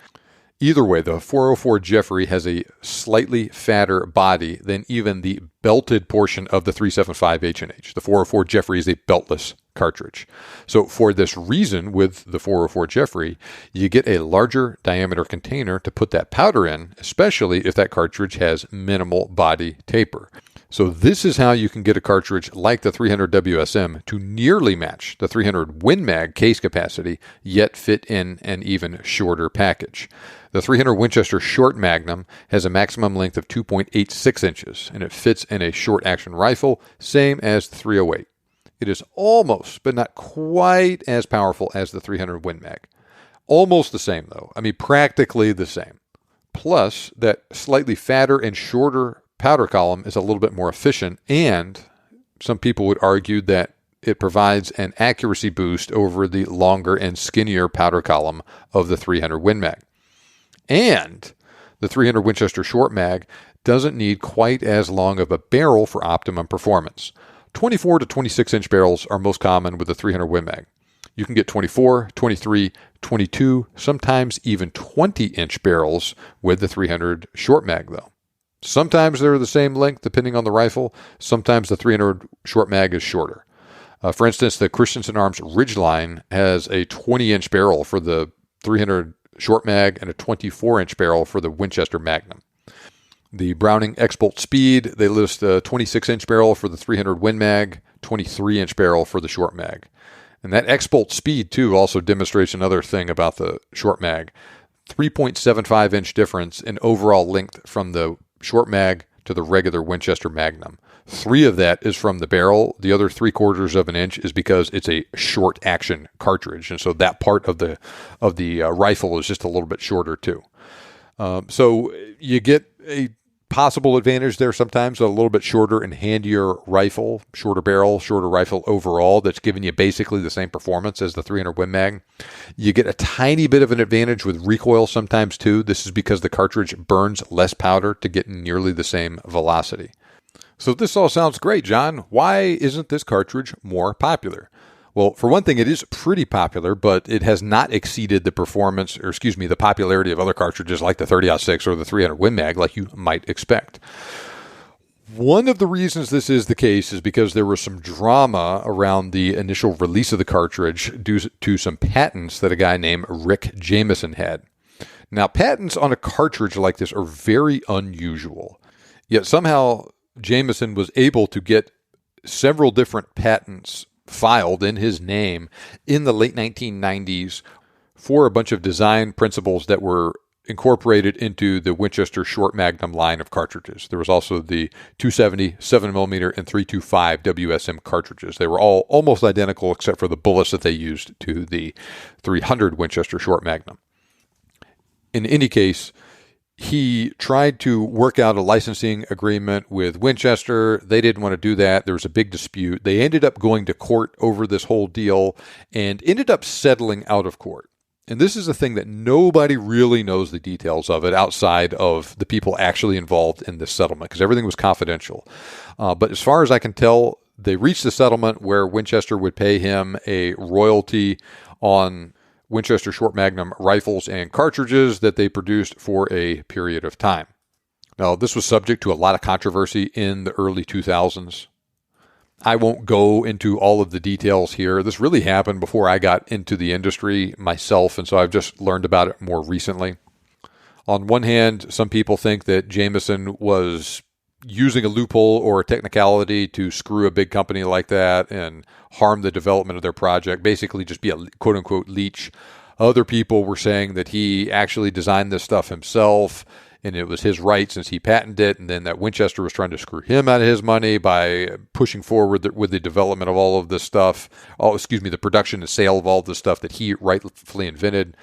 Either way, the 404 Jeffrey has a slightly fatter body than even the belted portion of the 375 H&H. The 404 Jeffrey is a beltless cartridge. So for this reason, with the 404 Jeffrey, you get a larger diameter container to put that powder in, especially if that cartridge has minimal body taper. So this is how you can get a cartridge like the 300 WSM to nearly match the 300 Win Mag case capacity, yet fit in an even shorter package. The 300 Winchester Short Magnum has a maximum length of 2.86 inches, and it fits in a short-action rifle, same as the 308. It is almost, but not quite as powerful as the 300 Win Mag. Almost the same, though. I mean, practically the same. Plus, that slightly fatter and shorter powder column is a little bit more efficient, and some people would argue that it provides an accuracy boost over the longer and skinnier powder column of the 300 Win Mag. And the 300 Winchester Short Mag doesn't need quite as long of a barrel for optimum performance. 24 to 26 inch barrels are most common with the 300 Win Mag. You can get 24, 23, 22, sometimes even 20 inch barrels with the 300 Short Mag though. Sometimes they're the same length depending on the rifle. Sometimes the 300 Short Mag is shorter. For instance, the Christensen Arms Ridgeline has a 20-inch barrel for the 300 Short Mag and a 24-inch barrel for the Winchester Magnum. The Browning X-Bolt Speed, they list a 26-inch barrel for the 300 Win Mag, 23-inch barrel for the Short Mag. And that X-Bolt Speed, too, also demonstrates another thing about the Short Mag. 3.75-inch difference in overall length from the Short Mag to the regular Winchester Magnum. 3 of that is from the barrel. The other 3/4 of an inch is because it's a short action cartridge, and so that part of the rifle is just a little bit shorter too. So you get a possible advantage there sometimes, a little bit shorter and handier rifle, shorter barrel, shorter rifle overall, that's giving you basically the same performance as the 300 Win Mag. You get a tiny bit of an advantage with recoil sometimes too. This is because the cartridge burns less powder to get nearly the same velocity. So this all sounds great, John. Why isn't this cartridge more popular? Well, for one thing, it is pretty popular, but it has not exceeded the the popularity of other cartridges like the 30-06 or the 300 Win Mag, like you might expect. One of the reasons this is the case is because there was some drama around the initial release of the cartridge due to some patents that a guy named Rick Jameson had. Now, patents on a cartridge like this are very unusual, yet somehow Jameson was able to get several different patents filed in his name in the late 1990s for a bunch of design principles that were incorporated into the Winchester Short Magnum line of cartridges. There was also the 270, 7mm, and 325 WSM cartridges. They were all almost identical except for the bullets that they used to the 300 Winchester Short Magnum. In any case, he tried to work out a licensing agreement with Winchester. They didn't want to do that. There was a big dispute. They ended up going to court over this whole deal and ended up settling out of court. And this is a thing that nobody really knows the details of it outside of the people actually involved in this settlement because everything was confidential. But as far as I can tell, they reached a settlement where Winchester would pay him a royalty on Winchester Short Magnum rifles and cartridges that they produced for a period of time. Now, this was subject to a lot of controversy in the early 2000s. I won't go into all of the details here. This really happened before I got into the industry myself, and so I've just learned about it more recently. On one hand, some people think that Jameson was using a loophole or a technicality to screw a big company like that and harm the development of their project, basically just be a quote-unquote leech. Other people were saying that he actually designed this stuff himself and it was his right since he patented it, and then that Winchester was trying to screw him out of his money by pushing forward with the development of all of this stuff, the production and sale of all of this stuff that he rightfully invented.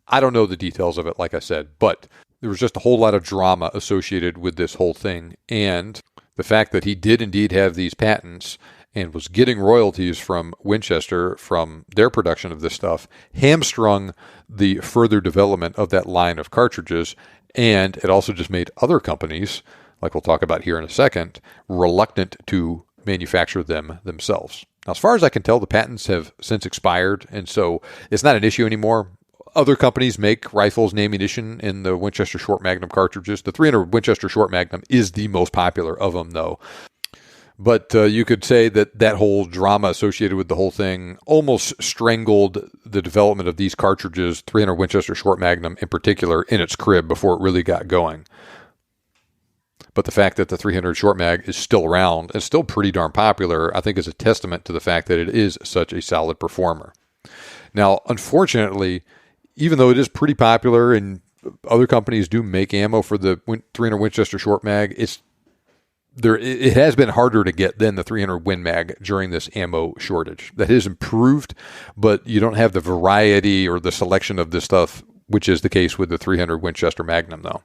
I don't know the details of it, like I said, but there was just a whole lot of drama associated with this whole thing, and the fact that he did indeed have these patents and was getting royalties from Winchester from their production of this stuff, hamstrung the further development of that line of cartridges, and it also just made other companies, like we'll talk about here in a second, reluctant to manufacture them themselves. Now, as far as I can tell, the patents have since expired, and so it's not an issue anymore. Other companies make rifles and ammunition in the Winchester Short Magnum cartridges. The 300 Winchester Short Magnum is the most popular of them, though. But you could say that that whole drama associated with the whole thing almost strangled the development of these cartridges, 300 Winchester Short Magnum in particular, in its crib before it really got going. But the fact that the 300 Short Mag is still around and still pretty darn popular, I think is a testament to the fact that it is such a solid performer. Now, unfortunately, even though it is pretty popular and other companies do make ammo for the 300 Winchester Short Mag, it has been harder to get than the 300 Win Mag during this ammo shortage. That has improved, but you don't have the variety or the selection of this stuff, which is the case with the 300 Winchester Magnum, though.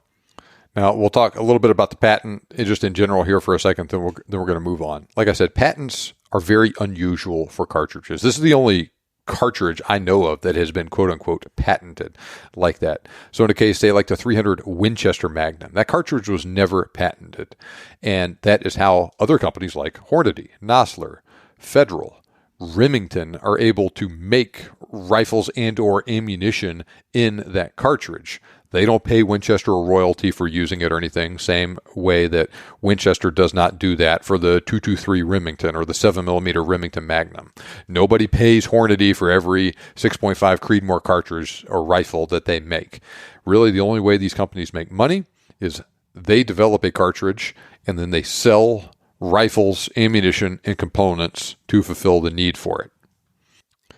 Now, we'll talk a little bit about the patent just in general here for a second, then we're going to move on. Like I said, patents are very unusual for cartridges. This is the only cartridge I know of that has been quote-unquote patented like that. So in a case, say like the 300 Winchester Magnum, that cartridge was never patented. And that is how other companies like Hornady, Nosler, Federal, Remington are able to make rifles and or ammunition in that cartridge. They don't pay Winchester a royalty for using it or anything, same way that Winchester does not do that for the 223 Remington or the 7mm Remington Magnum. Nobody pays Hornady for every 6.5 Creedmoor cartridge or rifle that they make. Really, the only way these companies make money is they develop a cartridge and then they sell rifles, ammunition, and components to fulfill the need for it.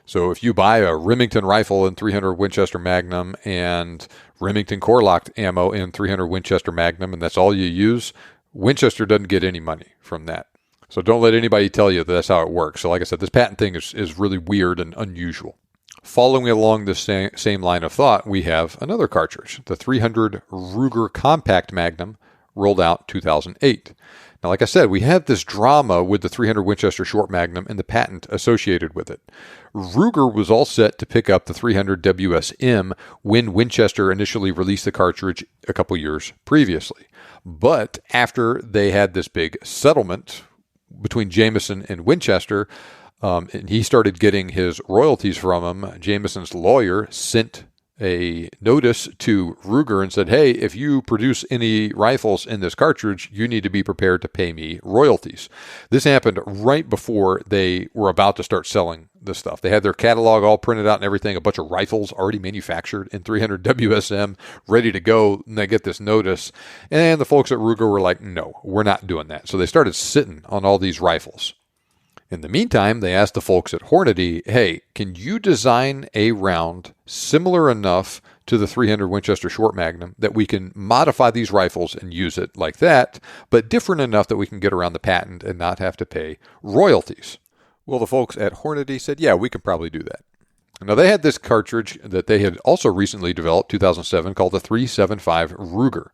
So if you buy a Remington rifle in 300 Winchester Magnum and Remington core-locked ammo in 300 Winchester Magnum, and that's all you use, Winchester doesn't get any money from that. So don't let anybody tell you that that's how it works. So like I said, this patent thing is really weird and unusual. Following along the same line of thought, we have another cartridge, the 300 Ruger Compact Magnum, rolled out 2008. Now, like I said, we have this drama with the 300 Winchester Short Magnum and the patent associated with it. Ruger was all set to pick up the 300 WSM when Winchester initially released the cartridge a couple years previously. But after they had this big settlement between Jameson and Winchester, and he started getting his royalties from him, Jameson's lawyer sent a notice to Ruger and said, hey, if you produce any rifles in this cartridge, you need to be prepared to pay me royalties. This happened right before they were about to start selling this stuff. They had their catalog all printed out and everything, a bunch of rifles already manufactured in 300 WSM, ready to go, and they get this notice. And the folks at Ruger were like, no, we're not doing that. So they started sitting on all these rifles. In the meantime, they asked the folks at Hornady, hey, can you design a round similar enough to the 300 Winchester Short Magnum that we can modify these rifles and use it like that, but different enough that we can get around the patent and not have to pay royalties? Well, the folks at Hornady said, yeah, we can probably do that. Now, they had this cartridge that they had also recently developed, 2007, called the 375 Ruger.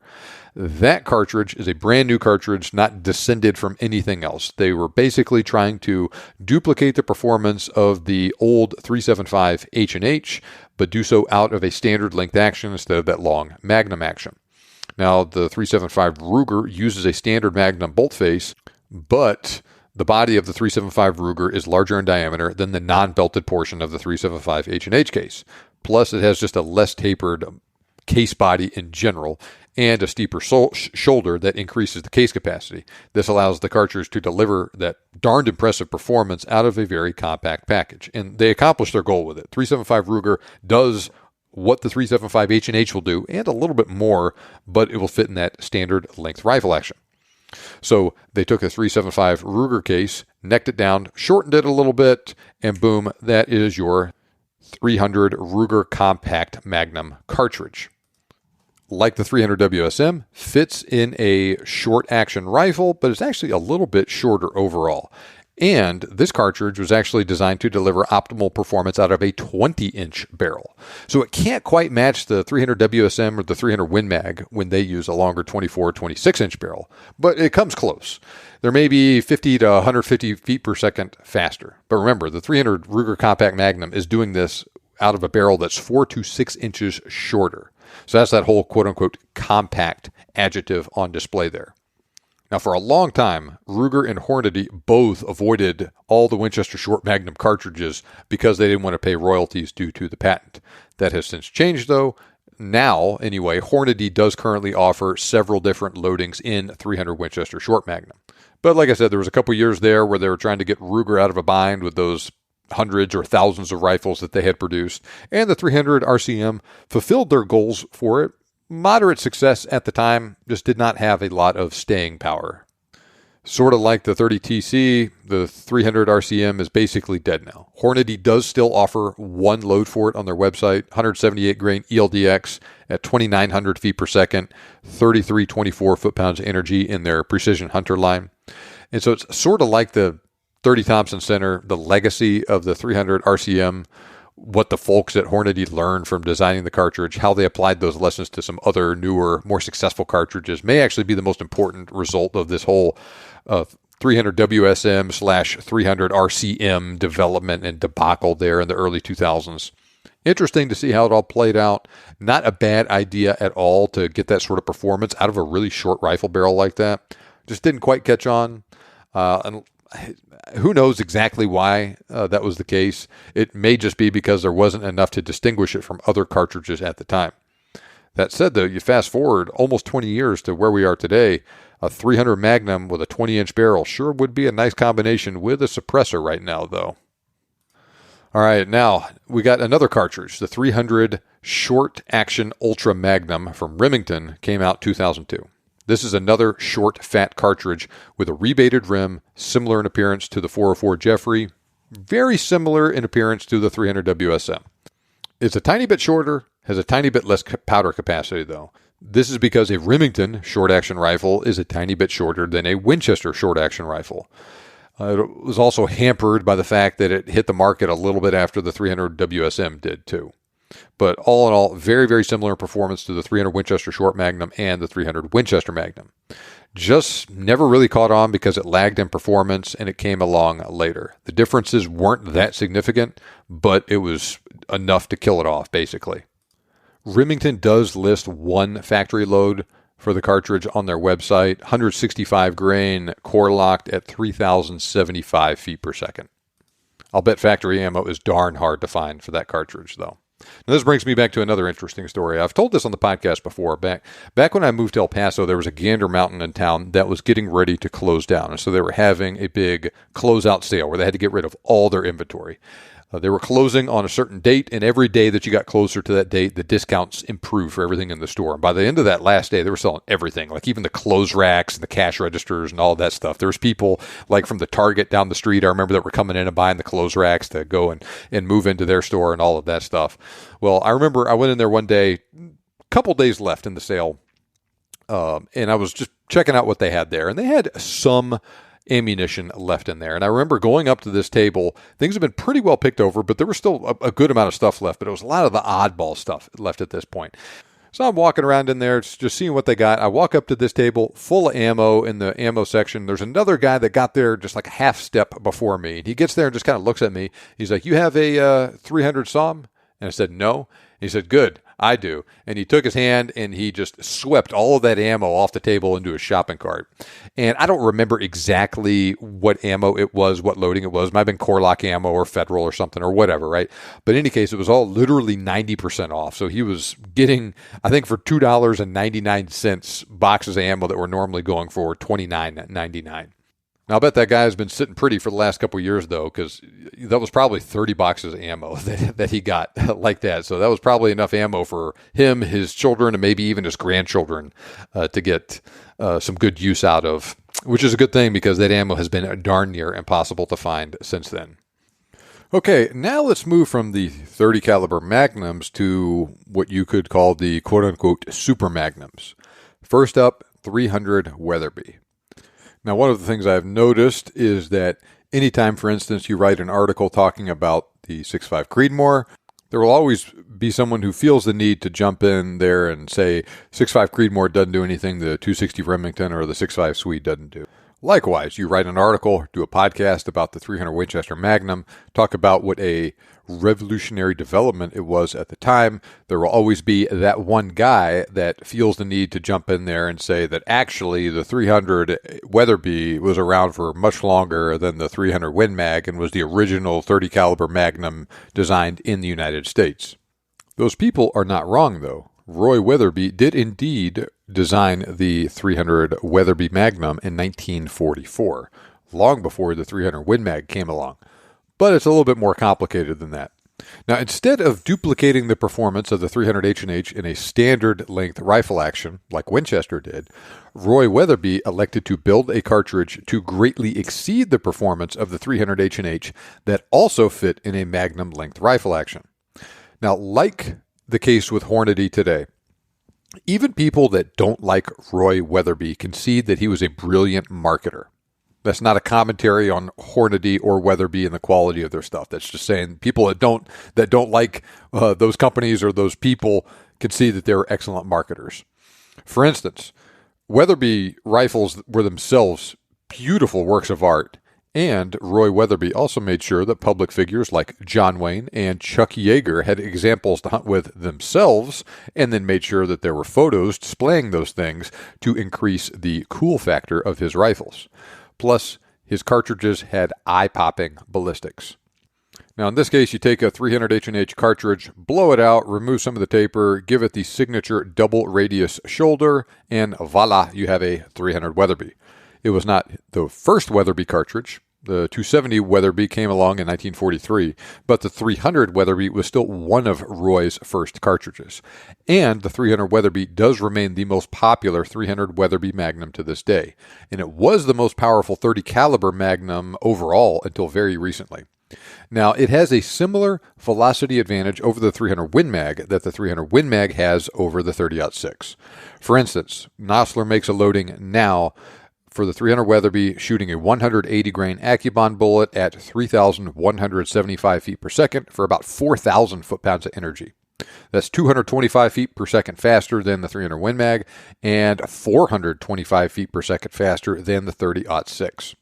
That cartridge is a brand new cartridge, not descended from anything else. They were basically trying to duplicate the performance of the old 375 H&H, but do so out of a standard length action instead of that long Magnum action. Now, the 375 Ruger uses a standard Magnum bolt face, but the body of the 375 Ruger is larger in diameter than the non-belted portion of the 375 H&H case. Plus, it has just a less tapered case body in general and a steeper shoulder that increases the case capacity. This allows the cartridge to deliver that darned impressive performance out of a very compact package. And they accomplished their goal with it. 375 Ruger does what the 375 H&H will do and a little bit more, but it will fit in that standard length rifle action. So they took a 375 Ruger case, necked it down, shortened it a little bit, and boom, that is your 300 Ruger Compact Magnum cartridge. Like the 300 WSM, fits in a short action rifle, but it's actually a little bit shorter overall. And this cartridge was actually designed to deliver optimal performance out of a 20-inch barrel. So it can't quite match the 300 WSM or the 300 Win Mag when they use a longer 24 or 26-inch barrel, but it comes close. They're maybe 50 to 150 feet per second faster. But remember, the 300 Ruger Compact Magnum is doing this out of a barrel that's 4 to 6 inches shorter. So that's that whole quote-unquote compact adjective on display there. Now, for a long time, Ruger and Hornady both avoided all the Winchester Short Magnum cartridges because they didn't want to pay royalties due to the patent. That has since changed, though. Now, anyway, Hornady does currently offer several different loadings in 300 Winchester Short Magnum. But like I said, there was a couple years there where they were trying to get Ruger out of a bind with those hundreds or thousands of rifles that they had produced, and the 300 RCM fulfilled their goals for it. Moderate success at the time, just did not have a lot of staying power. Sort of like the 30TC, the 300 RCM is basically dead now. Hornady does still offer one load for it on their website, 178 grain ELDX at 2,900 feet per second, 3324 foot-pounds of energy in their Precision Hunter line. And so it's sort of like the 30 Thompson Center, the legacy of the 300 RCM, what the folks at Hornady learned from designing the cartridge, how they applied those lessons to some other newer, more successful cartridges may actually be the most important result of this whole 300 WSM / 300 RCM development and debacle there in the early 2000s. Interesting to see how it all played out. Not a bad idea at all to get that sort of performance out of a really short rifle barrel like that. Just didn't quite catch on. And who knows exactly why that was the case. It may just be because there wasn't enough to distinguish it from other cartridges at the time. That said, though, you fast forward almost 20 years to where we are today, a 300 Magnum with a 20-inch barrel sure would be a nice combination with a suppressor right now, though. All right, now we got another cartridge. The 300 Short Action Ultra Magnum from Remington came out 2002. This is another short, fat cartridge with a rebated rim, similar in appearance to the 404 Jeffrey, very similar in appearance to the 300 WSM. It's a tiny bit shorter, has a tiny bit less powder capacity, though. This is because a Remington short-action rifle is a tiny bit shorter than a Winchester short-action rifle. It was also hampered by the fact that it hit the market a little bit after the 300 WSM did, too. But all in all, very, very similar in performance to the 300 Winchester Short Magnum and the 300 Winchester Magnum. Just never really caught on because it lagged in performance and it came along later. The differences weren't that significant, but it was enough to kill it off, basically. Remington does list one factory load for the cartridge on their website, 165 grain, core locked at 3,075 feet per second. I'll bet factory ammo is darn hard to find for that cartridge, though. Now, this brings me back to another interesting story. I've told this on the podcast before. Back when I moved to El Paso, there was a Gander Mountain in town that was getting ready to close down. And so they were having a big closeout sale where they had to get rid of all their inventory. They were closing on a certain date, and every day that you got closer to that date, the discounts improved for everything in the store. And by the end of that last day, they were selling everything, like even the clothes racks and the cash registers and all that stuff. There was people like from the Target down the street, I remember, that were coming in and buying the clothes racks to go and move into their store and all of that stuff. Well, I remember I went in there one day, a couple days left in the sale, and I was just checking out what they had there. And they had some ammunition left in there. And I remember going up to this table, things have been pretty well picked over, but there was still a good amount of stuff left, but it was a lot of the oddball stuff left at this point. So I'm walking around in there, just seeing what they got. I walk up to this table full of ammo in the ammo section. There's another guy that got there just like a half step before me. He gets there and just kind of looks at me. He's like, "You have a 300 SAUM?" And I said, "No." He said, "Good, I do." And he took his hand and he just swept all of that ammo off the table into his shopping cart. And I don't remember exactly what ammo it was, what loading it was. It might have been Core-Lokt ammo or Federal or something or whatever, right? But in any case, it was all literally 90% off. So he was getting, I think, for $2.99 boxes of ammo that were normally going for $29.99. Now, I'll bet that guy has been sitting pretty for the last couple of years, though, because that was probably 30 boxes of ammo that he got like that. So that was probably enough ammo for him, his children, and maybe even his grandchildren to get some good use out of, which is a good thing because that ammo has been darn near impossible to find since then. Okay, now let's move from the 30 caliber magnums to what you could call the quote-unquote super magnums. First up, 300 Weatherby. Now, one of the things I've noticed is that Anytime, for instance, you write an article talking about the 6.5 Creedmoor, there will always be someone who feels the need to jump in there and say 6.5 Creedmoor doesn't do anything the 260 Remington or the 6.5 Swede doesn't do. Likewise, you write an article, do a podcast about the 300 Winchester Magnum, talk about what a revolutionary development it was at the time. There will always be that one guy that feels the need to jump in there and say that actually the 300 Weatherby was around for much longer than the 300 Win Mag and was the original 30 caliber Magnum designed in the United States. Those people are not wrong, though. Roy Weatherby did indeed design the 300 Weatherby Magnum in 1944, long before the 300 Win Mag came along. But it's a little bit more complicated than that. Now, instead of duplicating the performance of the 300 H&H in a standard length rifle action, like Winchester did, Roy Weatherby elected to build a cartridge to greatly exceed the performance of the 300 H&H that also fit in a Magnum length rifle action. Now, like the case with Hornady today, even people that don't like Roy Weatherby concede that he was a brilliant marketer. That's not a commentary on Hornady or Weatherby and the quality of their stuff. That's just saying people that don't like those companies or those people concede that they were excellent marketers. For instance, Weatherby rifles were themselves beautiful works of art, and Roy Weatherby also made sure that public figures like John Wayne and Chuck Yeager had examples to hunt with themselves, and then made sure that there were photos displaying those things to increase the cool factor of his rifles. Plus, his cartridges had eye-popping ballistics. Now, in this case, you take a 300 H&H cartridge, blow it out, remove some of the taper, give it the signature double radius shoulder, and voila, you have a 300 Weatherby. It was not the first Weatherby cartridge. The 270 Weatherby came along in 1943, but the 300 Weatherby was still one of Roy's first cartridges. And the 300 Weatherby does remain the most popular 300 Weatherby Magnum to this day. And it was the most powerful 30 caliber Magnum overall until very recently. Now, it has a similar velocity advantage over the 300 Win Mag that the 300 Win Mag has over the 30-06. For instance, Nosler makes a loading now for the 300 Weatherby shooting a 180 grain AccuBond bullet at 3,175 feet per second for about 4,000 foot-pounds of energy. That's 225 feet per second faster than the 300 Win Mag and 425 feet per second faster than the 30-06.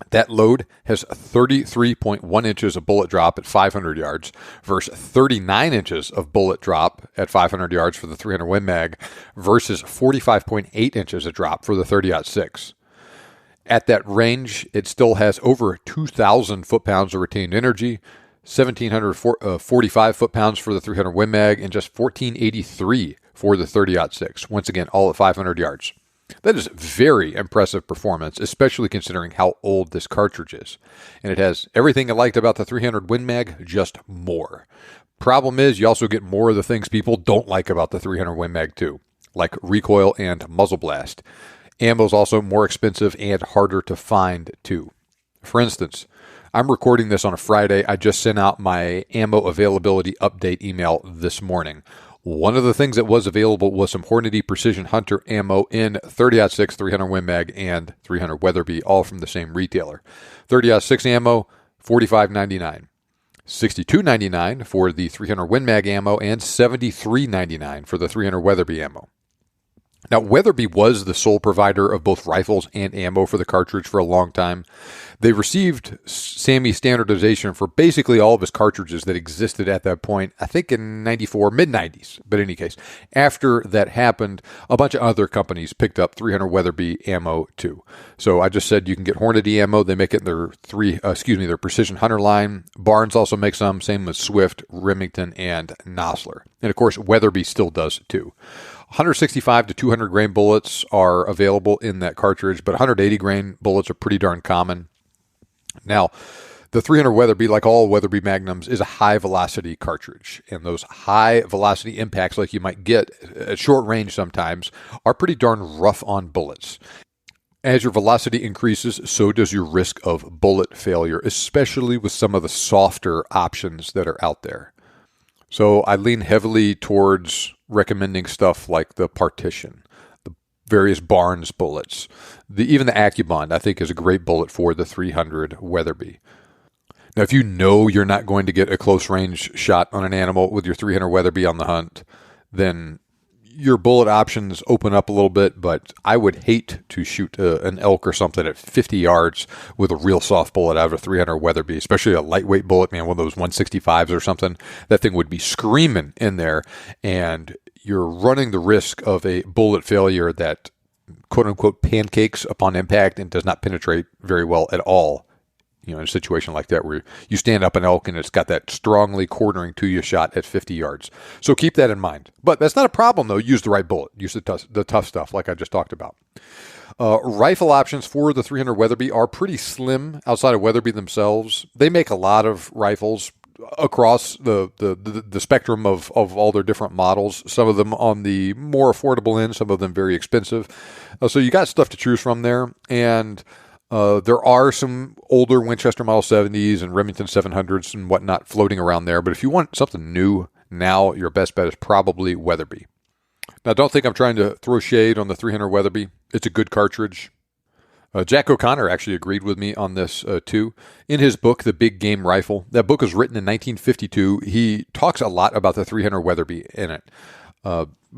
That load has 33.1 inches of bullet drop at 500 yards versus 39 inches of bullet drop at 500 yards for the 300 Win Mag versus 45.8 inches of drop for the 30-06. At that range, it still has over 2,000 foot-pounds of retained energy, 1,745 foot-pounds for the 300 Win Mag, and just 1,483 for the 30-06. Once again, all at 500 yards. That is very impressive performance, especially considering how old this cartridge is. And it has everything I liked about the 300 Win Mag, just more. Problem is, you also get more of the things people don't like about the 300 Win Mag too, like recoil and muzzle blast. Ammo is also more expensive and harder to find too. For instance, I'm recording this on a Friday. I just sent out my ammo availability update email this morning. One of the things that was available was some Hornady Precision Hunter ammo in 30-06, 300 Win Mag, and 300 Weatherby, all from the same retailer. 30-06 ammo, $45.99. $62.99 for the 300 Win Mag ammo, and $73.99 for the 300 Weatherby ammo. Now, Weatherby was the sole provider of both rifles and ammo for the cartridge for a long time. They received SAAMI standardization for basically all of his cartridges that existed at that point, I think in 94, mid-90s. But in any case, after that happened, a bunch of other companies picked up 300 Weatherby ammo too. So I just said you can get Hornady ammo. They make it in their Precision Hunter line. Barnes also makes some, same with Swift, Remington, and Nosler. And of course, Weatherby still does too. 165 to 200 grain bullets are available in that cartridge, but 180 grain bullets are pretty darn common. Now, the 300 Weatherby, like all Weatherby Magnums, is a high-velocity cartridge, and those high-velocity impacts like you might get at short range sometimes are pretty darn rough on bullets. As your velocity increases, so does your risk of bullet failure, especially with some of the softer options that are out there. So I lean heavily towards recommending stuff like the Partition. The various Barnes bullets. Even the AccuBond, I think, is a great bullet for the 300 Weatherby. Now, if you know you're not going to get a close range shot on an animal with your 300 Weatherby on the hunt, then your bullet options open up a little bit, but I would hate to shoot an elk or something at 50 yards with a real soft bullet out of a 300 Weatherby, especially a lightweight bullet, man, one of those 165s or something. That thing would be screaming in there, and you're running the risk of a bullet failure that, quote-unquote, pancakes upon impact and does not penetrate very well at all. You know, in a situation like that where you stand up an elk and it's got that strongly quartering to you shot at 50 yards. So keep that in mind. But that's not a problem, though. Use the right bullet. Use the tough stuff like I just talked about. Rifle options for the 300 Weatherby are pretty slim outside of Weatherby themselves. They make a lot of rifles across the spectrum of all their different models. Some of them on the more affordable end, some of them very expensive. So you got stuff to choose from there. And there are some older Winchester Model 70s and Remington 700s and whatnot floating around there. But if you want something new now, your best bet is probably Weatherby. Now, don't think I'm trying to throw shade on the 300 Weatherby. It's a good cartridge. Jack O'Connor actually agreed with me on this too. In his book, The Big Game Rifle, that book was written in 1952. He talks a lot about the 300 Weatherby in it.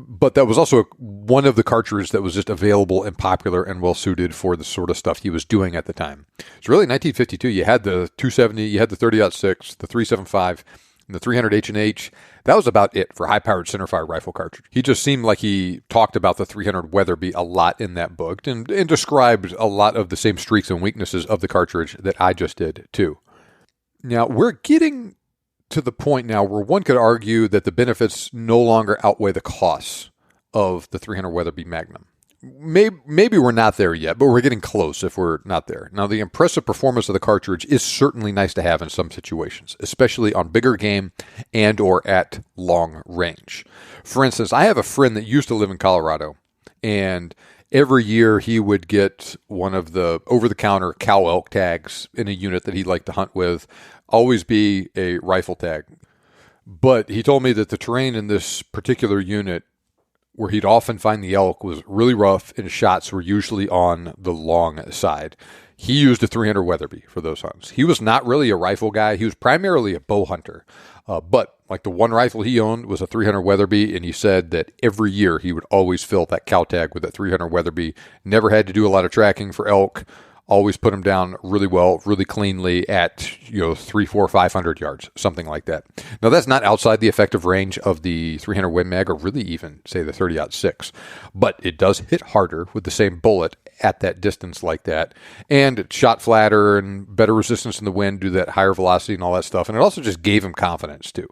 But that was also one of the cartridges that was just available and popular and well-suited for the sort of stuff he was doing at the time. So really, 1952, you had the 270, you had the 30-06, the 375, and the 300 H&H. That was about it for high-powered centerfire rifle cartridge. He just seemed like he talked about the 300 Weatherby a lot in that book and described a lot of the same streaks and weaknesses of the cartridge that I just did, too. Now, we're getting to the point now where one could argue that the benefits no longer outweigh the costs of the 300 Weatherby Magnum. Maybe we're not there yet, but we're getting close if we're not there. Now, the impressive performance of the cartridge is certainly nice to have in some situations, especially on bigger game and or at long range. For instance, I have a friend that used to live in Colorado, and every year he would get one of the over-the-counter cow elk tags in a unit that he'd like to hunt with, always be a rifle tag. But he told me that the terrain in this particular unit where he'd often find the elk was really rough and shots were usually on the long side. He used a 300 Weatherby for those hunts. He was not really a rifle guy. He was primarily a bow hunter. But like the one rifle he owned was a 300 Weatherby, and he said that every year he would always fill that cow tag with that 300 Weatherby. Never had to do a lot of tracking for elk. Always put them down really well, really cleanly at 300, 400, 500 yards, something like that. Now, that's not outside the effective range of the 300 Win Mag or really even, say, the 30-06. But it does hit harder with the same bullet at that distance like that. And it shot flatter and better resistance in the wind, do that higher velocity and all that stuff. And it also just gave him confidence, too.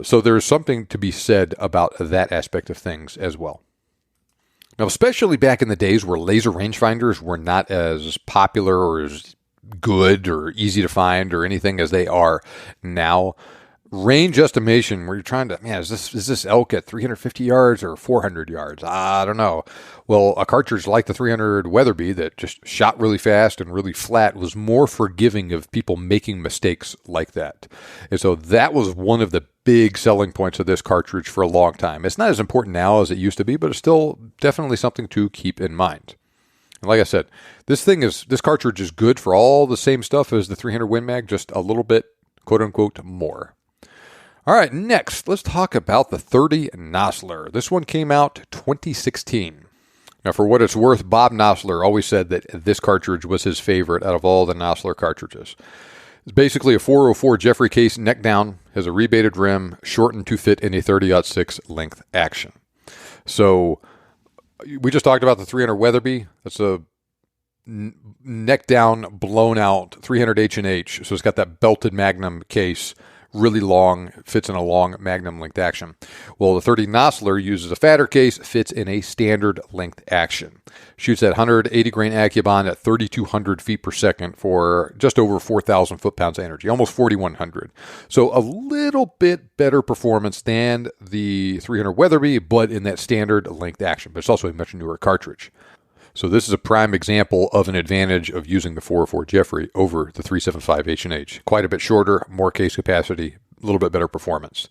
So there's something to be said about that aspect of things as well. Now, especially back in the days where laser rangefinders were not as popular or as good or easy to find or anything as they are now, range estimation where you're trying to, is this elk at 350 yards or 400 yards? I don't know. Well, a cartridge like the 300 Weatherby that just shot really fast and really flat was more forgiving of people making mistakes like that. And so that was one of the big selling points of this cartridge for a long time. It's not as important now as it used to be, but it's still definitely something to keep in mind. And like I said, this cartridge is good for all the same stuff as the 300 Win Mag, just a little bit, quote unquote, more. All right, next, let's talk about the 30 Nosler. This one came out 2016. Now, for what it's worth, Bob Nosler always said that this cartridge was his favorite out of all the Nosler cartridges. It's basically a 404 Jeffrey case, neck down, has a rebated rim, shortened to fit in a 30-06 length action. So we just talked about the 300 Weatherby. That's a neck down, blown out 300 H&H. So it's got that belted Magnum case, really long, fits in a long Magnum length action. Well, the 30 Nosler uses a fatter case, fits in a standard length action. Shoots at 180 grain AccuBond at 3,200 feet per second for just over 4,000 foot-pounds of energy, almost 4,100. So a little bit better performance than the 300 Weatherby, but in that standard length action. But it's also a much newer cartridge. So this is a prime example of an advantage of using the 404 Jeffrey over the 375 H&H. Quite a bit shorter, more case capacity, a little bit better performance.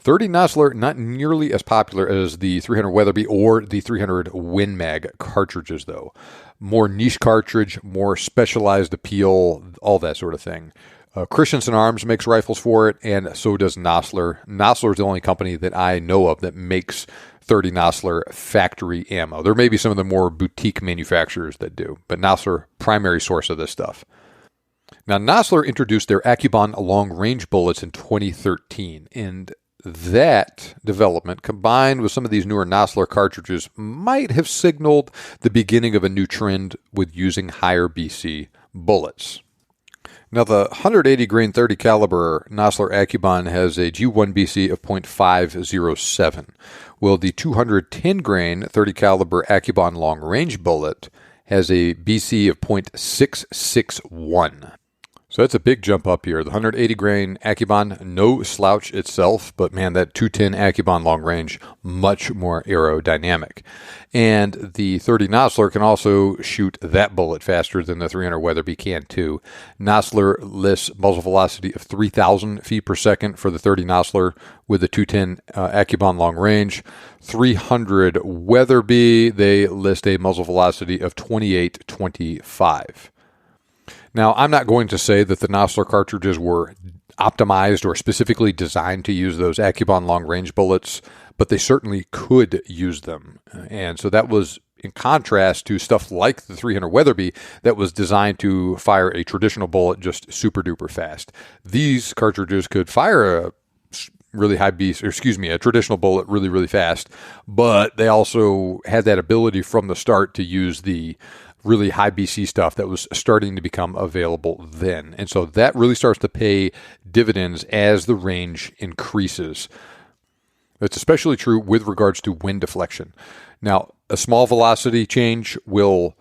.30 Nosler, not nearly as popular as the .300 Weatherby or the .300 Win Mag cartridges, though. More niche cartridge, more specialized appeal, all that sort of thing. Christensen Arms makes rifles for it, and so does Nosler. Nosler is the only company that I know of that makes .30 Nosler factory ammo. There may be some of the more boutique manufacturers that do, but Nosler, primary source of this stuff. Now, Nosler introduced their AccuBond long-range bullets in 2013, and that development, combined with some of these newer Nosler cartridges, might have signaled the beginning of a new trend with using higher BC bullets. Now, the 180 grain 30 caliber Nosler AccuBond has a G1BC of .507, while the 210 grain 30 caliber AccuBond long range bullet has a BC of .661. So that's a big jump up here. The 180 grain AccuBond, no slouch itself, but man, that 210 AccuBond long range, much more aerodynamic. And the 30 Nosler can also shoot that bullet faster than the 300 Weatherby can too. Nosler lists muzzle velocity of 3,000 feet per second for the 30 Nosler with the 210 AccuBond long range. 300 Weatherby, they list a muzzle velocity of 2825. Now, I'm not going to say that the Nosler cartridges were optimized or specifically designed to use those AccuBond long-range bullets, but they certainly could use them. And so that was in contrast to stuff like the 300 Weatherby that was designed to fire a traditional bullet just super-duper fast. These cartridges could fire a really high a traditional bullet really, really fast, but they also had that ability from the start to use the really high BC stuff that was starting to become available then. And so that really starts to pay dividends as the range increases. That's especially true with regards to wind deflection. Now, a small velocity change will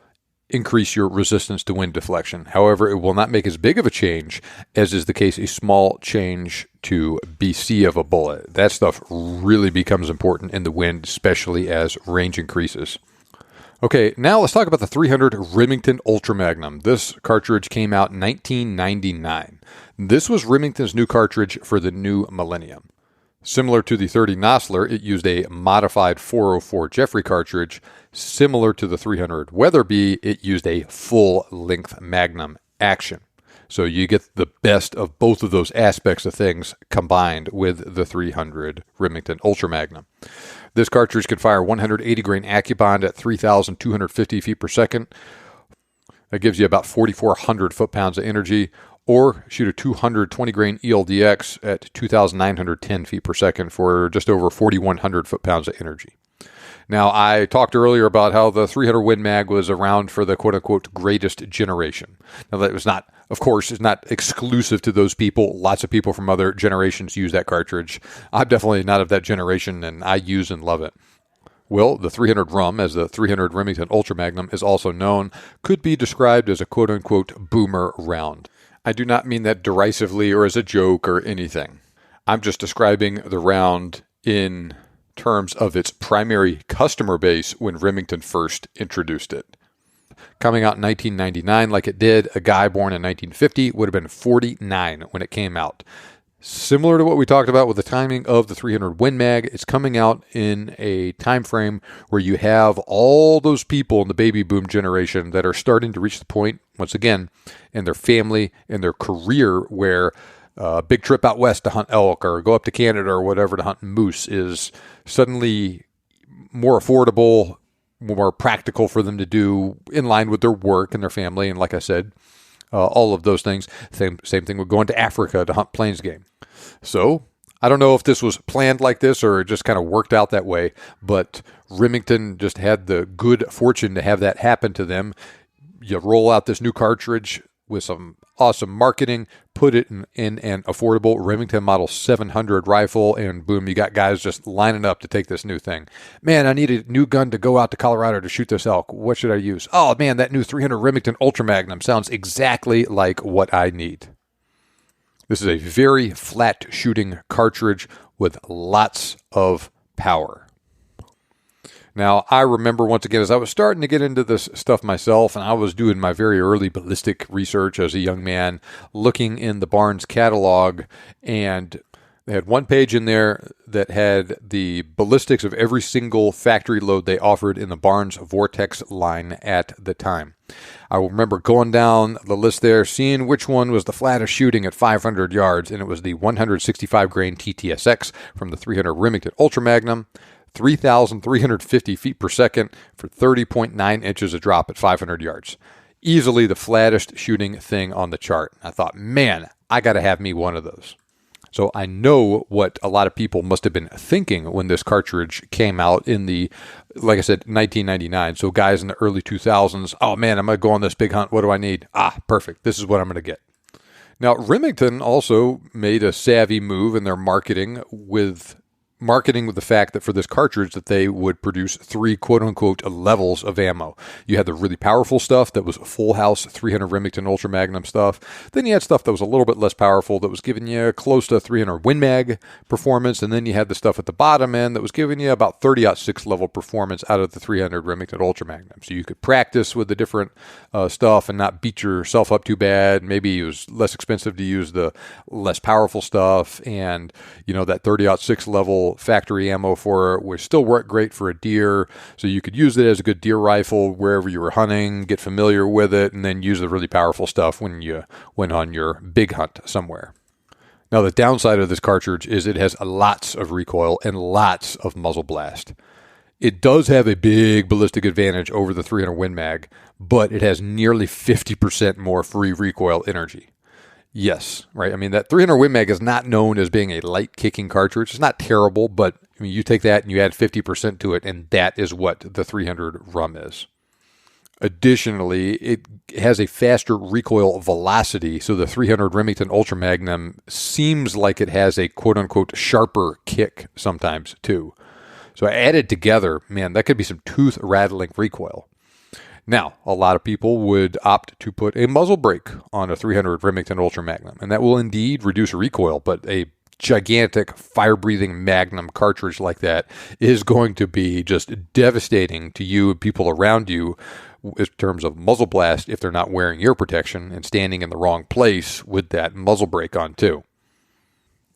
increase your resistance to wind deflection. However, it will not make as big of a change as is the case a small change to BC of a bullet. That stuff really becomes important in the wind, especially as range increases. Okay, now let's talk about the 300 Remington Ultra Magnum. This cartridge came out in 1999. This was Remington's new cartridge for the new millennium. Similar to the 30 Nosler, it used a modified 404 Jeffrey cartridge. Similar to the 300 Weatherby, it used a full-length Magnum action. So you get the best of both of those aspects of things combined with the 300 Remington Ultra Magnum. This cartridge can fire 180 grain AccuBond at 3,250 feet per second. That gives you about 4,400 foot-pounds of energy, or shoot a 220 grain ELDX at 2,910 feet per second for just over 4,100 foot-pounds of energy. Now, I talked earlier about how the 300 Win Mag was around for the quote-unquote greatest generation. Now, that was not, of course, it's not exclusive to those people. Lots of people from other generations use that cartridge. I'm definitely not of that generation, and I use and love it. Well, the 300 RUM, as the 300 Remington Ultra Magnum is also known, could be described as a quote-unquote boomer round. I do not mean that derisively or as a joke or anything. I'm just describing the round in terms of its primary customer base when Remington first introduced it. Coming out in 1999 like it did, a guy born in 1950 would have been 49 when it came out. Similar to what we talked about with the timing of the 300 Win Mag, it's coming out in a time frame where you have all those people in the baby boom generation that are starting to reach the point, once again, in their family, in their career, where a big trip out west to hunt elk or go up to Canada or whatever to hunt moose is suddenly more affordable, more practical for them to do in line with their work and their family. And like I said, all of those things. Same thing with going to Africa to hunt plains game. So I don't know if this was planned like this or it just kind of worked out that way, but Remington just had the good fortune to have that happen to them. You roll out this new cartridge with some awesome marketing, put it in an affordable Remington Model 700 rifle, and boom, you got guys just lining up to take this new thing. Man, I need a new gun to go out to Colorado to shoot this elk. What should I use? Oh man, that new 300 Remington Ultra Magnum sounds exactly like what I need. This is a very flat shooting cartridge with lots of power. Now, I remember once again, as I was starting to get into this stuff myself, and I was doing my very early ballistic research as a young man, looking in the Barnes catalog, and They had one page in there that had the ballistics of every single factory load they offered in the Barnes Vortex line at the time. I will remember going down the list there, seeing which one was the flattest shooting at 500 yards, and it was the 165 grain TTSX from the 300 Remington Ultra Magnum, 3,350 feet per second for 30.9 inches a drop at 500 yards. Easily the flattest shooting thing on the chart. I thought, man, I got to have me one of those. So I know what a lot of people must have been thinking when this cartridge came out in the, like I said, 1999. So guys in the early 2000s, oh man, I'm going to go on this big hunt. What do I need? Perfect. This is what I'm going to get. Now, Remington also made a savvy move in their marketing with the fact that for this cartridge that they would produce 3 quote-unquote levels of ammo. You had the really powerful stuff that was full house 300 Remington Ultra Magnum stuff. Then you had stuff that was a little bit less powerful that was giving you close to 300 Win Mag performance, and then you had the stuff at the bottom end that was giving you about 30-06 level performance out of the 300 Remington Ultra Magnum. So you could practice with the different stuff and not beat yourself up too bad. Maybe it was less expensive to use the less powerful stuff, and that 30-06 level factory ammo for it, which still worked great for a deer. So you could use it as a good deer rifle wherever you were hunting, get familiar with it, and then use the really powerful stuff when you went on your big hunt somewhere. Now, the downside of this cartridge is it has lots of recoil and lots of muzzle blast. It does have a big ballistic advantage over the 300 Win Mag, but it has nearly 50% more free recoil energy. Yes, right. I mean, that 300 Win Mag is not known as being a light kicking cartridge. It's not terrible, but you take that and you add 50% to it, and that is what the 300 Rum is. Additionally, it has a faster recoil velocity, so the 300 Remington Ultra Magnum seems like it has a quote-unquote sharper kick sometimes, too. So added together, man, that could be some tooth-rattling recoil. Now, a lot of people would opt to put a muzzle brake on a 300 Remington Ultra Magnum, and that will indeed reduce recoil, but a gigantic fire-breathing Magnum cartridge like that is going to be just devastating to you and people around you in terms of muzzle blast if they're not wearing ear protection and standing in the wrong place with that muzzle brake on too.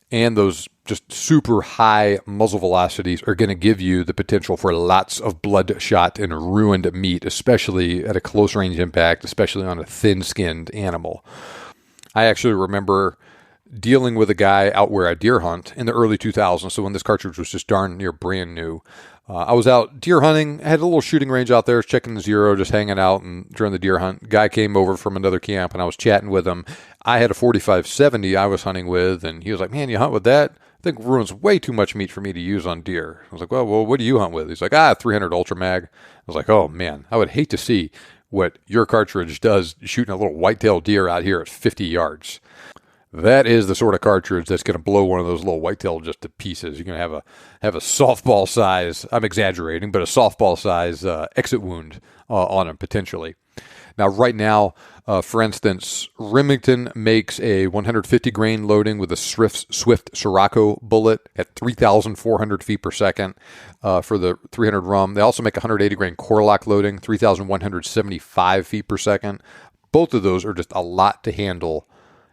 And those just super high muzzle velocities are going to give you the potential for lots of bloodshot and ruined meat, especially at a close range impact, especially on a thin-skinned animal. I actually remember dealing with a guy out where I deer hunt in the early 2000s, so when this cartridge was just darn near brand new. I was out deer hunting, I had a little shooting range out there, checking the zero, just hanging out and during the deer hunt. Guy came over from another camp and I was chatting with him. I had a 45-70 I was hunting with, and he was like, man, you hunt with that? I think ruins way too much meat for me to use on deer. I was like, well, what do you hunt with? He's like, 300 Ultra Mag. I was like, oh man, I would hate to see what your cartridge does shooting a little whitetail deer out here at 50 yards. That is the sort of cartridge that's going to blow one of those little whitetail just to pieces. You're going to have a softball size, I'm exaggerating, but a softball size exit wound on them potentially. Now, right now, for instance, Remington makes a 150 grain loading with a Swift Sirocco bullet at 3,400 feet per second for the 300 Rum. They also make a 180 grain Core-Lock loading, 3,175 feet per second. Both of those are just a lot to handle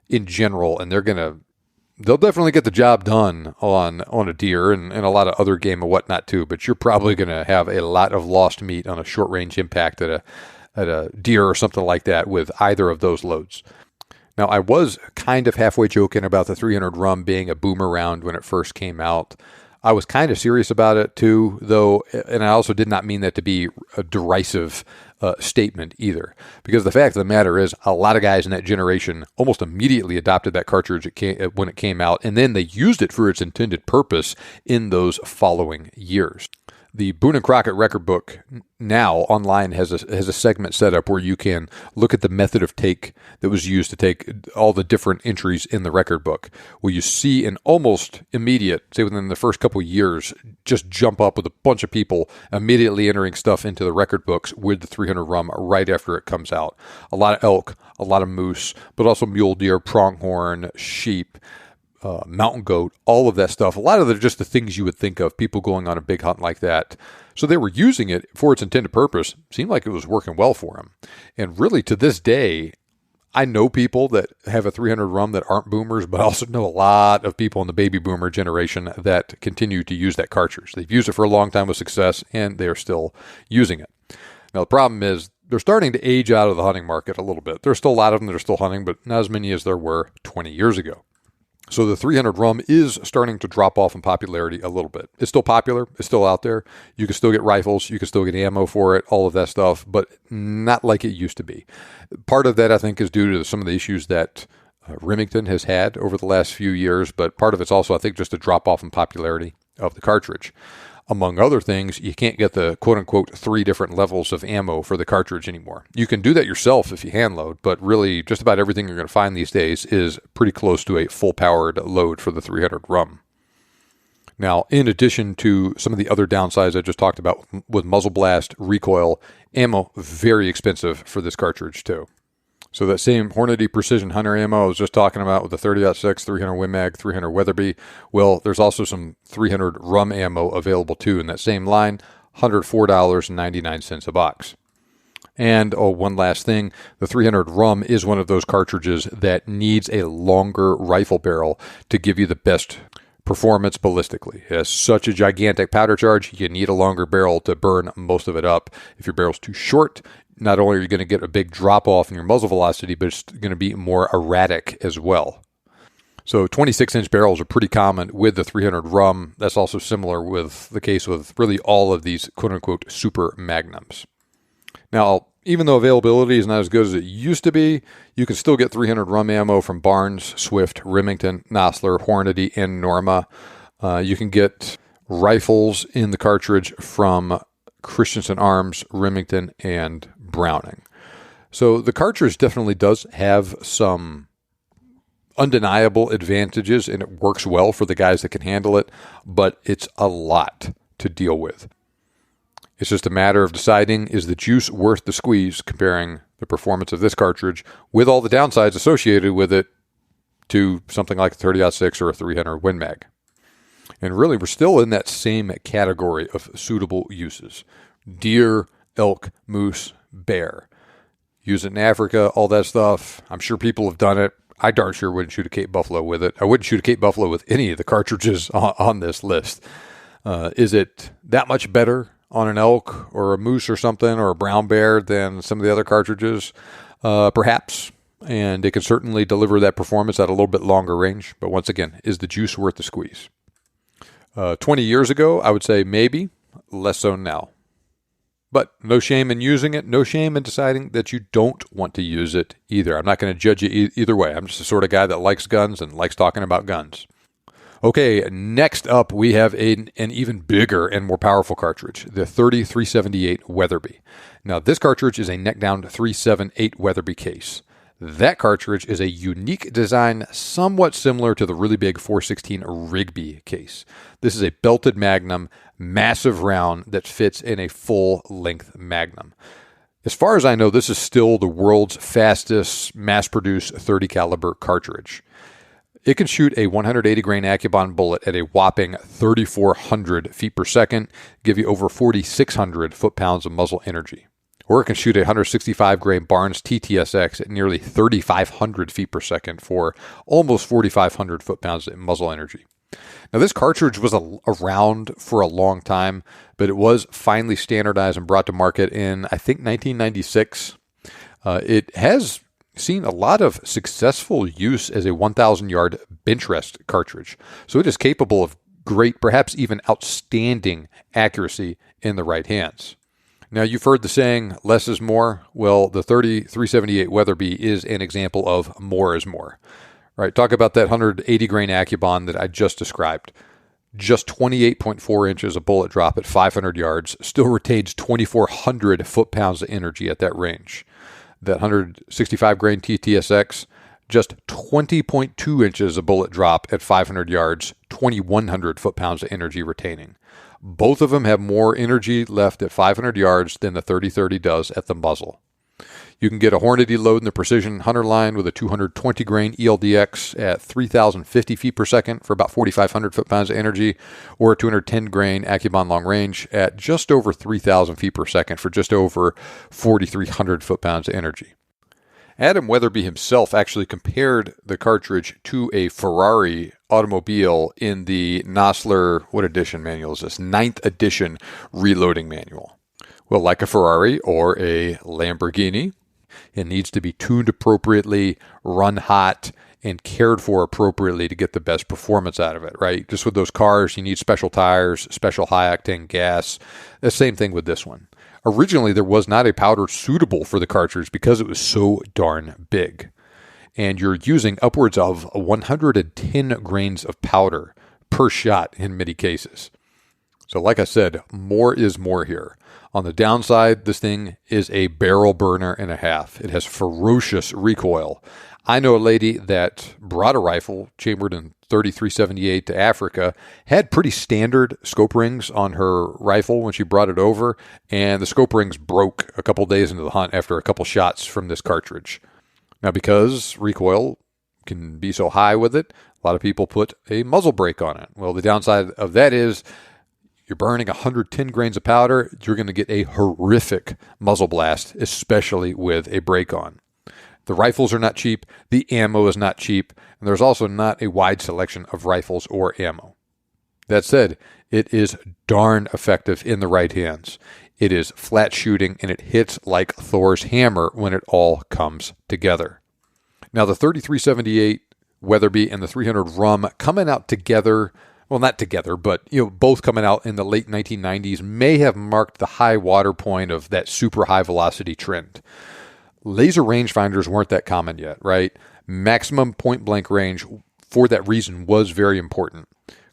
in general, and they'll definitely get the job done on a deer and a lot of other game and whatnot too, but you're probably going to have a lot of lost meat on a short range impact at a deer or something like that with either of those loads. Now, I was kind of halfway joking about the 300 Rum being a boomer round when it first came out. I was kind of serious about it too, though, and I also did not mean that to be a derisive statement either, because the fact of the matter is a lot of guys in that generation almost immediately adopted that cartridge when it came out, and then they used it for its intended purpose in those following years. The Boone & Crockett record book now online has a segment set up where you can look at the method of take that was used to take all the different entries in the record book. Well, you see an almost immediate, say within the first couple of years, just jump up with a bunch of people immediately entering stuff into the record books with the 300 Rum right after it comes out. A lot of elk, a lot of moose, but also mule deer, pronghorn, sheep, mountain goat, all of that stuff. A lot of it are just the things you would think of, people going on a big hunt like that. So they were using it for its intended purpose. Seemed like it was working well for them. And really, to this day, I know people that have a 300 rum that aren't boomers, but I also know a lot of people in the baby boomer generation that continue to use that cartridge. They've used it for a long time with success, and they're still using it. Now, the problem is they're starting to age out of the hunting market a little bit. There's still a lot of them that are still hunting, but not as many as there were 20 years ago. So the 300 rum is starting to drop off in popularity a little bit. It's still popular. It's still out there. You can still get rifles. You can still get ammo for it, all of that stuff, but not like it used to be. Part of that, I think, is due to some of the issues that Remington has had over the last few years, but part of it's also, I think, just a drop off in popularity of the cartridge. Among other things, you can't get the quote-unquote 3 different levels of ammo for the cartridge anymore. You can do that yourself if you hand load, but really just about everything you're going to find these days is pretty close to a full-powered load for the 300 rum. Now, in addition to some of the other downsides I just talked about with muzzle blast, recoil, ammo, very expensive for this cartridge too. So that same Hornady Precision Hunter ammo I was just talking about with the 30-06, 300 Win Mag, 300 Weatherby, well, there's also some 300 rum ammo available too in that same line, $104.99 a box. And, one last thing, the 300 rum is one of those cartridges that needs a longer rifle barrel to give you the best performance ballistically. It has such a gigantic powder charge, you need a longer barrel to burn most of it up. If your barrel's too short, not only are you going to get a big drop off in your muzzle velocity, but it's going to be more erratic as well. So 26-inch barrels are pretty common with the 300 rum. That's also similar with the case with really all of these quote-unquote super magnums. Now, even though availability is not as good as it used to be, you can still get 300 rum ammo from Barnes, Swift, Remington, Nosler, Hornady, and Norma. You can get rifles in the cartridge from Christensen Arms, Remington, and Browning. So the cartridge definitely does have some undeniable advantages, and it works well for the guys that can handle it, but it's a lot to deal with. It's just a matter of deciding, is the juice worth the squeeze, comparing the performance of this cartridge with all the downsides associated with it to something like a 30-06 or a 300 Win Mag. And really, we're still in that same category of suitable uses. Deer, elk, moose, bear. Use it in Africa, all that stuff. I'm sure people have done it. I darn sure wouldn't shoot a Cape Buffalo with it. I wouldn't shoot a Cape Buffalo with any of the cartridges on this list. Is it that much better on an elk or a moose or something, or a brown bear than some of the other cartridges? Perhaps. And it can certainly deliver that performance at a little bit longer range. But once again, is the juice worth the squeeze? 20 years ago, I would say maybe. Less so now. But no shame in using it. No shame in deciding that you don't want to use it either. I'm not going to judge you either way. I'm just the sort of guy that likes guns and likes talking about guns. Okay, next up we have an even bigger and more powerful cartridge, the 30-378 Weatherby. Now this cartridge is a neck-down 378 Weatherby case. That cartridge is a unique design somewhat similar to the really big 416 Rigby case. This is a belted magnum, massive round that fits in a full-length magnum. As far as I know, this is still the world's fastest mass-produced 30 caliber cartridge. It can shoot a 180 grain Accubon bullet at a whopping 3,400 feet per second, give you over 4,600 foot-pounds of muzzle energy. Or it can shoot a 165 grain Barnes TTSX at nearly 3,500 feet per second for almost 4,500 foot-pounds of muzzle energy. Now, this cartridge was around for a long time, but it was finally standardized and brought to market in, I think, 1996. It has seen a lot of successful use as a 1,000-yard bench rest cartridge. So it is capable of great, perhaps even outstanding accuracy in the right hands. Now, you've heard the saying, less is more. Well, the 30-378 Weatherby is an example of more is more. Right, talk about that 180 grain Accubon that I just described. Just 28.4 inches of bullet drop at 500 yards, still retains 2,400 foot-pounds of energy at that range. That 165 grain TTSX, just 20.2 inches of bullet drop at 500 yards, 2,100 foot-pounds of energy retaining. Both of them have more energy left at 500 yards than the 30-30 does at the muzzle. You can get a Hornady load in the Precision Hunter line with a 220 grain ELDX at 3,050 feet per second for about 4,500 foot-pounds of energy, or a 210 grain Accubon long range at just over 3,000 feet per second for just over 4,300 foot-pounds of energy. Adam Weatherby himself actually compared the cartridge to a Ferrari automobile in the Nosler, what edition manual is this? 9th edition reloading manual. Well, like a Ferrari or a Lamborghini, it needs to be tuned appropriately, run hot, and cared for appropriately to get the best performance out of it, right? Just with those cars, you need special tires, special high-octane gas. The same thing with this one. Originally, there was not a powder suitable for the cartridge because it was so darn big. And you're using upwards of 110 grains of powder per shot in many cases. So like I said, more is more here. On the downside, this thing is a barrel burner and a half. It has ferocious recoil. I know a lady that brought a rifle chambered in 3378 to Africa, had pretty standard scope rings on her rifle when she brought it over, and the scope rings broke a couple days into the hunt after a couple shots from this cartridge. Now, because recoil can be so high with it, a lot of people put a muzzle brake on it. Well, the downside of that is you're burning 110 grains of powder, you're going to get a horrific muzzle blast, especially with a brake on. The rifles are not cheap, the ammo is not cheap, and there's also not a wide selection of rifles or ammo. That said, it is darn effective in the right hands. It is flat shooting, and it hits like Thor's hammer when it all comes together. Now, the 3378 Weatherby and the 300 Rum coming out together, well, not together, but both coming out in the late 1990s may have marked the high water point of that super high velocity trend. Laser rangefinders weren't that common yet, right? Maximum point-blank range, for that reason, was very important.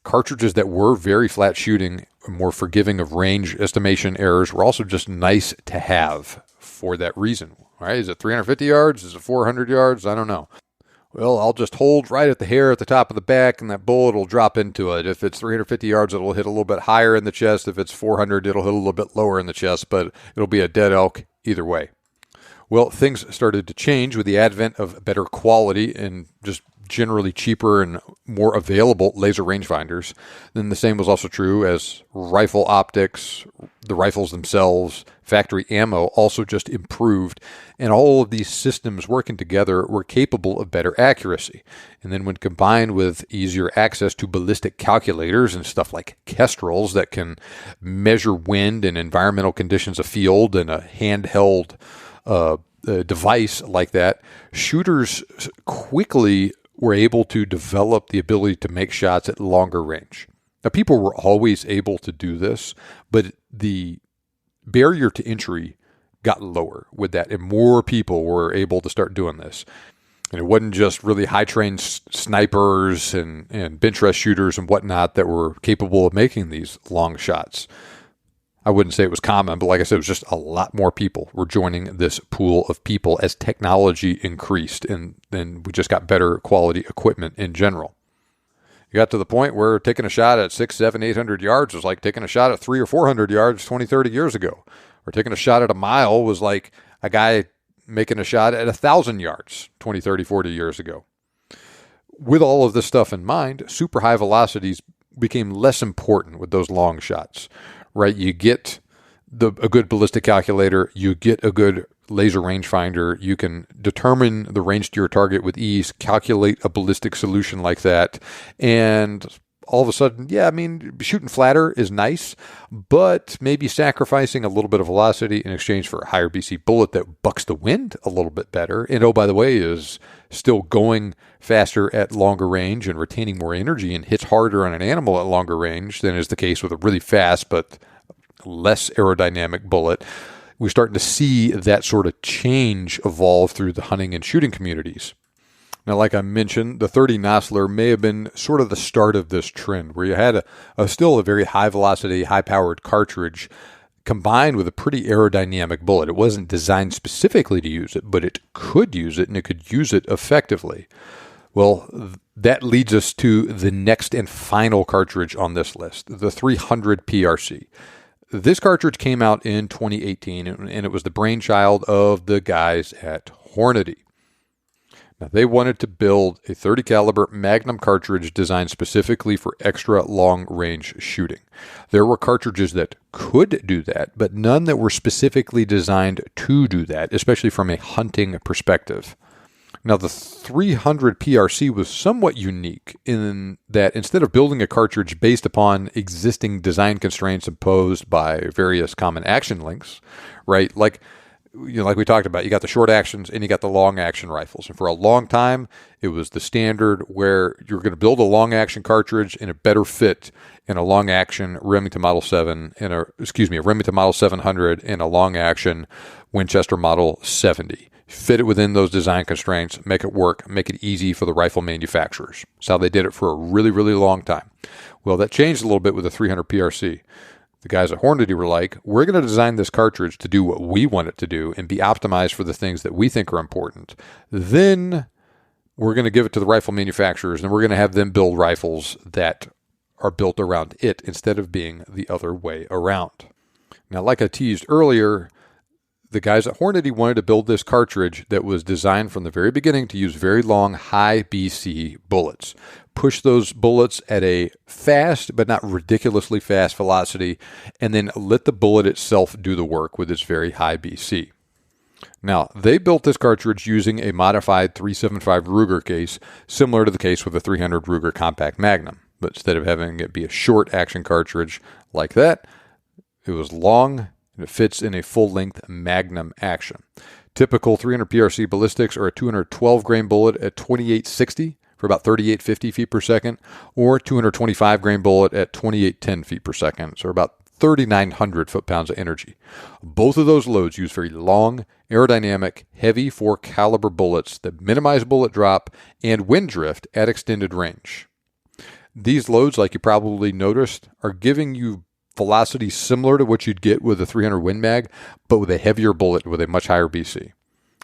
Cartridges that were very flat shooting, more forgiving of range estimation errors, were also just nice to have for that reason, right? Is it 350 yards? Is it 400 yards? I don't know. Well, I'll just hold right at the hair at the top of the back, and that bullet will drop into it. If it's 350 yards, it'll hit a little bit higher in the chest. If it's 400, it'll hit a little bit lower in the chest, but it'll be a dead elk either way. Well, things started to change with the advent of better quality and just generally cheaper and more available laser rangefinders. Then the same was also true as rifle optics, the rifles themselves, factory ammo also just improved. And all of these systems working together were capable of better accuracy. And then when combined with easier access to ballistic calculators and stuff like Kestrels that can measure wind and environmental conditions of field and a handheld device like that, shooters quickly were able to develop the ability to make shots at longer range. Now, people were always able to do this, but the barrier to entry got lower with that, and more people were able to start doing this. And it wasn't just really high-trained snipers and bench rest shooters and whatnot that were capable of making these long shots. I wouldn't say it was common, but like I said, it was just a lot more people were joining this pool of people as technology increased, and then we just got better quality equipment in general. You got to the point where taking a shot at 600, 700, 800 yards was like taking a shot at 300 or 400 yards 20, 30 years ago. Or taking a shot at a mile was like a guy making a shot at 1,000 yards 20, 30, 40 years ago. With all of this stuff in mind, super high velocities became less important with those long shots. Right, you get a good ballistic calculator, you get a good laser rangefinder, you can determine the range to your target with ease, calculate a ballistic solution like that, and all of a sudden, shooting flatter is nice, but maybe sacrificing a little bit of velocity in exchange for a higher BC bullet that bucks the wind a little bit better, and oh, by the way, is still going faster at longer range and retaining more energy and hits harder on an animal at longer range than is the case with a really fast but less aerodynamic bullet. We're starting to see that sort of change evolve through the hunting and shooting communities. Now, like I mentioned, the 30 Nosler may have been sort of the start of this trend, where you had still a very high-velocity, high-powered cartridge combined with a pretty aerodynamic bullet. It wasn't designed specifically to use it, but it could use it, and it could use it effectively. Well, that leads us to the next and final cartridge on this list, the 300 PRC. This cartridge came out in 2018, and it was the brainchild of the guys at Hornady. Now, they wanted to build a 30 caliber Magnum cartridge designed specifically for extra long range shooting. There were cartridges that could do that, but none that were specifically designed to do that, especially from a hunting perspective. Now, the 300 PRC was somewhat unique in that instead of building a cartridge based upon existing design constraints imposed by various common action lengths, right? Like we talked about, you got the short actions and you got the long action rifles. And for a long time, it was the standard where you're going to build a long action cartridge in a better fit in a long action Remington Model 7 a Remington Model 700 and a long action Winchester Model 70. Fit it within those design constraints, make it work, make it easy for the rifle manufacturers. That's how they did it for a really, really long time. Well, that changed a little bit with the 300 PRC. The guys at Hornady were like, we're going to design this cartridge to do what we want it to do and be optimized for the things that we think are important. Then we're going to give it to the rifle manufacturers and we're going to have them build rifles that are built around it instead of being the other way around. Now, like I teased earlier, the guys at Hornady wanted to build this cartridge that was designed from the very beginning to use very long, high BC bullets. Push those bullets at a fast, but not ridiculously fast velocity, and then let the bullet itself do the work with its very high BC. Now, they built this cartridge using a modified 375 Ruger case, similar to the case with the 300 Ruger Compact Magnum. But instead of having it be a short action cartridge like that, it was long, and it fits in a full-length Magnum action. Typical 300 PRC ballistics are a 212 grain bullet at 2860 for about 3850 feet per second, or 225 grain bullet at 2810 feet per second, so about 3,900 foot-pounds of energy. Both of those loads use very long, aerodynamic, heavy 4 caliber bullets that minimize bullet drop and wind drift at extended range. These loads, like you probably noticed, are giving you velocity similar to what you'd get with a 300 Win Mag, but with a heavier bullet with a much higher BC.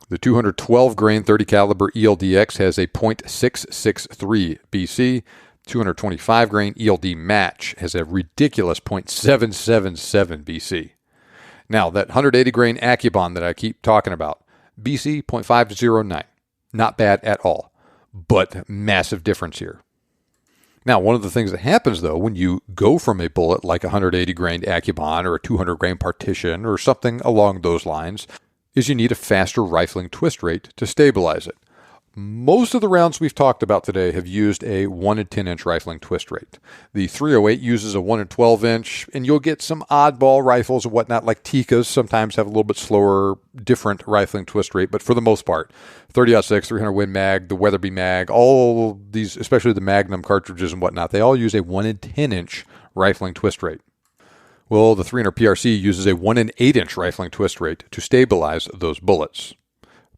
The 212 grain 30 caliber ELDX has a .663 BC. 225 grain ELD Match has a ridiculous .777 BC. Now, that 180 grain Accubon that I keep talking about, BC .509. Not bad at all, but massive difference here. Now, one of the things that happens, though, when you go from a bullet like a 180 grain Accubon or a 200 grain Partition or something along those lines, is you need a faster rifling twist rate to stabilize it. Most of the rounds we've talked about today have used a 1 and 10 inch rifling twist rate. The 308 uses a 1 and 12 inch, and you'll get some oddball rifles and whatnot, like Tikkas sometimes have a little bit slower, different rifling twist rate, but for the most part, 30-06, 300 Win Mag, the Weatherby Mag, all these, especially the Magnum cartridges and whatnot, they all use a 1 and 10 inch rifling twist rate. Well, the 300 PRC uses a 1 and 8 inch rifling twist rate to stabilize those bullets.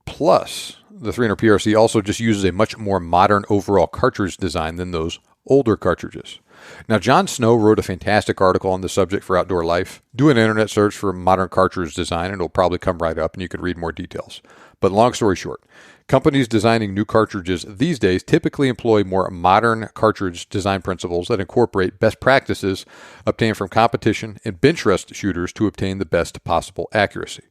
Plus, the 300 PRC also just uses a much more modern overall cartridge design than those older cartridges. Now, John Snow wrote a fantastic article on the subject for Outdoor Life. Do an internet search for modern cartridge design and it'll probably come right up and you can read more details. But long story short, companies designing new cartridges these days typically employ more modern cartridge design principles that incorporate best practices obtained from competition and bench rest shooters to obtain the best possible accuracy.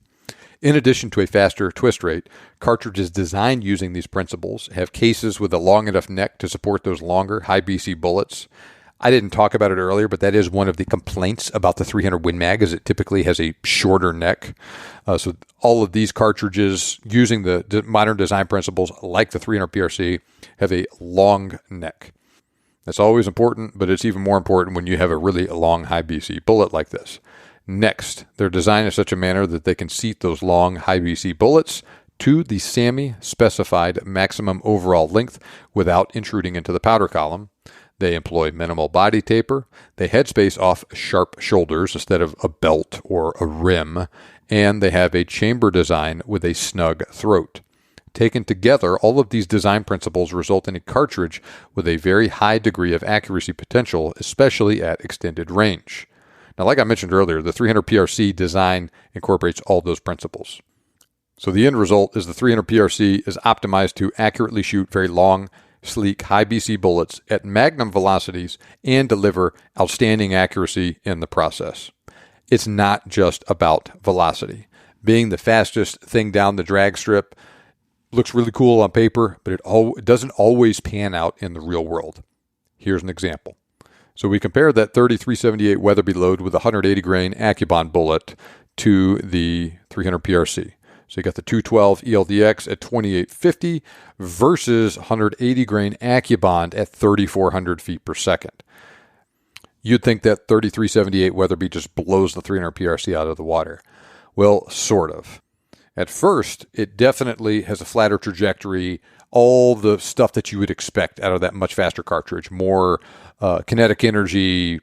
In addition to a faster twist rate, cartridges designed using these principles have cases with a long enough neck to support those longer, high BC bullets. I didn't talk about it earlier, but that is one of the complaints about the 300 Win Mag, is it typically has a shorter neck. So all of these cartridges using the modern design principles, like the 300 PRC, have a long neck. That's always important, but it's even more important when you have a really long, high BC bullet like this. Next, they're designed in such a manner that they can seat those long, high BC bullets to the SAMI specified maximum overall length without intruding into the powder column. They employ minimal body taper. They headspace off sharp shoulders instead of a belt or a rim. And they have a chamber design with a snug throat. Taken together, all of these design principles result in a cartridge with a very high degree of accuracy potential, especially at extended range. Now, like I mentioned earlier, the 300 PRC design incorporates all those principles. So the end result is the 300 PRC is optimized to accurately shoot very long, sleek, high BC bullets at Magnum velocities and deliver outstanding accuracy in the process. It's not just about velocity. Being the fastest thing down the drag strip looks really cool on paper, but it doesn't always pan out in the real world. Here's an example. So we compare that 3378 Weatherby load with a 180 grain AccuBond bullet to the 300 PRC. So you got the 212 ELDX at 2850 versus 180 grain AccuBond at 3,400 feet per second. You'd think that 3378 Weatherby just blows the 300 PRC out of the water. Well, sort of. At first, it definitely has a flatter trajectory, all the stuff that you would expect out of that much faster cartridge, more kinetic energy,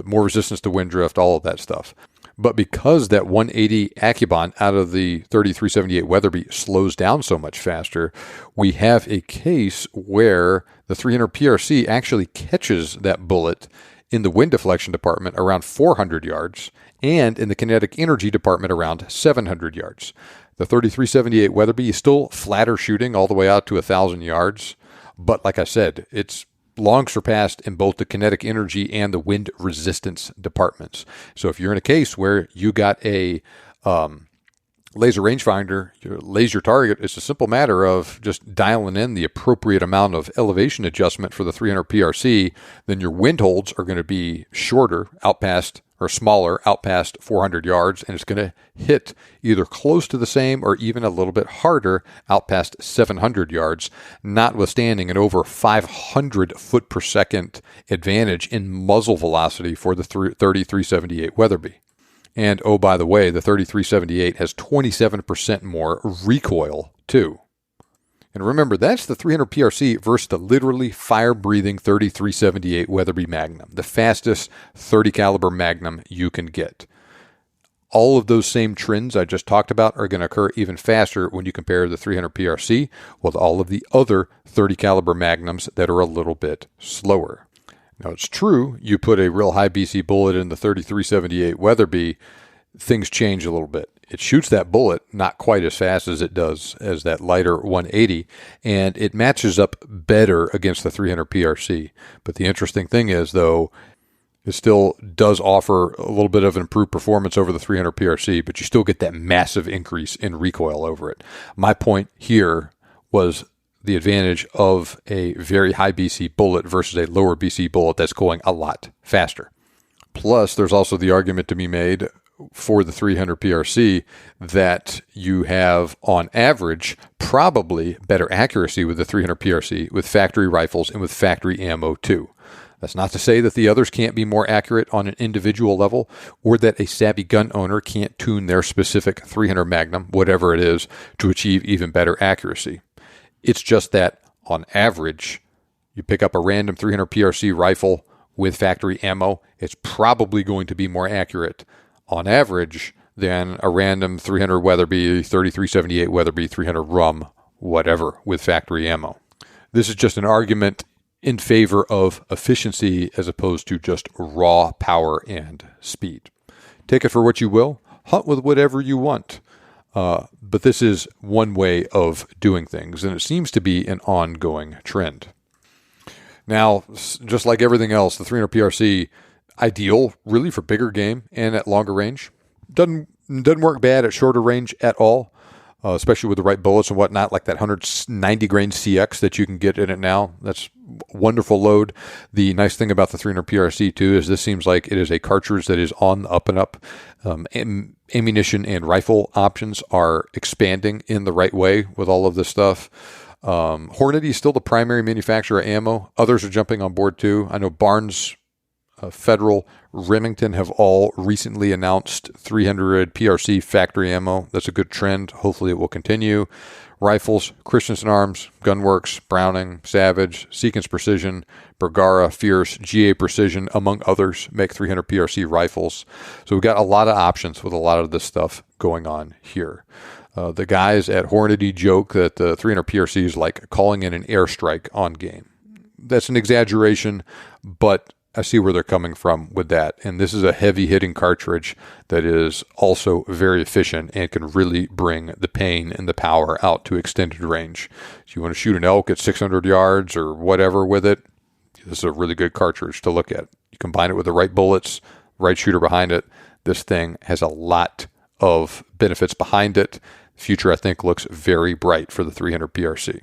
more resistance to wind drift, all of that stuff. But because that 180 AccuBond out of the 3378 Weatherby slows down so much faster, we have a case where the 300 PRC actually catches that bullet in the wind deflection department around 400 yards and in the kinetic energy department around 700 yards. The 3378 Weatherby is still flatter shooting all the way out to 1,000 yards, but like I said, it's long surpassed in both the kinetic energy and the wind resistance departments. So if you're in a case where you got a laser rangefinder, your laser target, it's a simple matter of just dialing in the appropriate amount of elevation adjustment for the 300 PRC, then your wind holds are going to be shorter, out past or smaller, out past 400 yards, and it's going to hit either close to the same or even a little bit harder out past 700 yards, notwithstanding an over 500 foot per second advantage in muzzle velocity for the 3378 Weatherby. And oh, by the way, the 3378 has 27% more recoil, too. And remember, that's the 300 PRC versus the literally fire-breathing 3378 Weatherby Magnum, the fastest 30 caliber Magnum you can get. All of those same trends I just talked about are going to occur even faster when you compare the 300 PRC with all of the other 30 caliber Magnums that are a little bit slower. Now, it's true, you put a real high BC bullet in the 3378 Weatherby, things change a little bit. It shoots that bullet not quite as fast as it does as that lighter 180, and it matches up better against the 300 PRC. But the interesting thing is, though, it still does offer a little bit of an improved performance over the 300 PRC, but you still get that massive increase in recoil over it. My point here was the advantage of a very high BC bullet versus a lower BC bullet that's going a lot faster. Plus, there's also the argument to be made for the 300 PRC that you have, on average, probably better accuracy with the 300 PRC with factory rifles and with factory ammo too. That's not to say that the others can't be more accurate on an individual level or that a savvy gun owner can't tune their specific 300 Magnum, whatever it is, to achieve even better accuracy. It's just that, on average, you pick up a random 300 PRC rifle with factory ammo, it's probably going to be more accurate on average than a random 300 Weatherby, 3378 Weatherby, 300 Rum, whatever, with factory ammo. This is just an argument in favor of efficiency as opposed to just raw power and speed. Take it for what you will. Hunt with whatever you want. But this is one way of doing things, and it seems to be an ongoing trend. Now, just like everything else, the 300 PRC, ideal really for bigger game and at longer range. Doesn't work bad at shorter range at all, especially with the right bullets and whatnot, like that 190 grain CX that you can get in it now. That's wonderful load. The nice thing about the 300 PRC too is this seems like it is a cartridge that is on the up and up. Ammunition and rifle options are expanding in the right way with all of this stuff. Hornady is still the primary manufacturer of ammo. Others are jumping on board too. I know Barnes, Federal, Remington have all recently announced 300 PRC factory ammo. That's a good trend. Hopefully it will continue. Rifles, Christensen Arms, Gunworks, Browning, Savage, Seekins Precision, Bergara, Fierce, GA Precision, among others, make 300 PRC rifles. So we've got a lot of options with a lot of this stuff going on here. The guys at Hornady joke that the 300 PRC is like calling in an airstrike on game. That's an exaggeration, but I see where they're coming from with that. And this is a heavy-hitting cartridge that is also very efficient and can really bring the pain and the power out to extended range. If you want to shoot an elk at 600 yards or whatever with it, this is a really good cartridge to look at. You combine it with the right bullets, right shooter behind it, this thing has a lot of benefits behind it. Future, I think, looks very bright for the 300 PRC.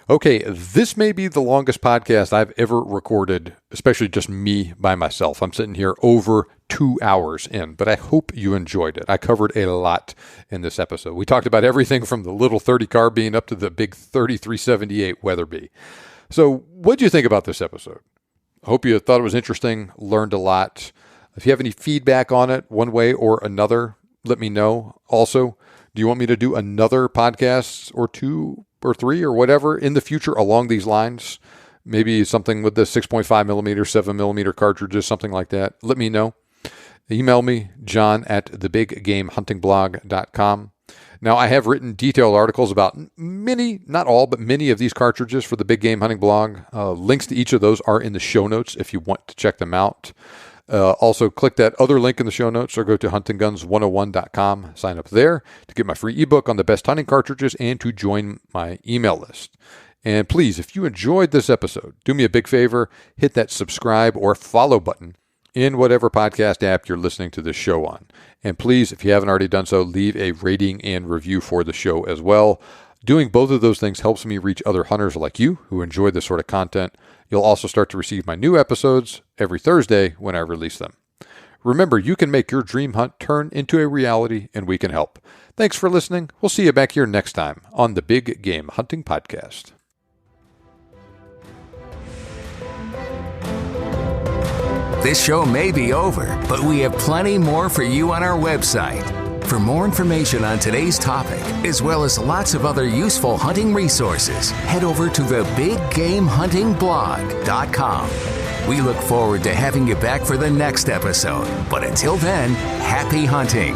Okay, this may be the longest podcast I've ever recorded, especially just me by myself. I'm sitting here over 2 hours in, but I hope you enjoyed it. I covered a lot in this episode. We talked about everything from the little 30 carbine up to the big 3378 Weatherby. So what do you think about this episode? I hope you thought it was interesting, learned a lot. If you have any feedback on it, one way or another, let me know. Also, do you want me to do another podcast or 2 or 3 or whatever in the future along these lines? Maybe something with the 6.5 millimeter, 7 millimeter cartridges, something like that. Let me know. Email me, john@thebiggamehuntingblog.com. Now, I have written detailed articles about many, not all, but many of these cartridges for the Big Game Hunting blog. Links to each of those are in the show notes if you want to check them out. Also, click that other link in the show notes or go to huntingguns101.com. Sign up there to get my free ebook on the best hunting cartridges and to join my email list. And please, if you enjoyed this episode, do me a big favor, hit that subscribe or follow button in whatever podcast app you're listening to this show on. And please, if you haven't already done so, leave a rating and review for the show as well. Doing both of those things helps me reach other hunters like you who enjoy this sort of content. You'll also start to receive my new episodes every Thursday when I release them. Remember, you can make your dream hunt turn into a reality, and we can help. Thanks for listening. We'll see you back here next time on the Big Game Hunting Podcast. This show may be over, but we have plenty more for you on our website. For more information on today's topic, as well as lots of other useful hunting resources, head over to thebiggamehuntingblog.com. We look forward to having you back for the next episode. But until then, happy hunting.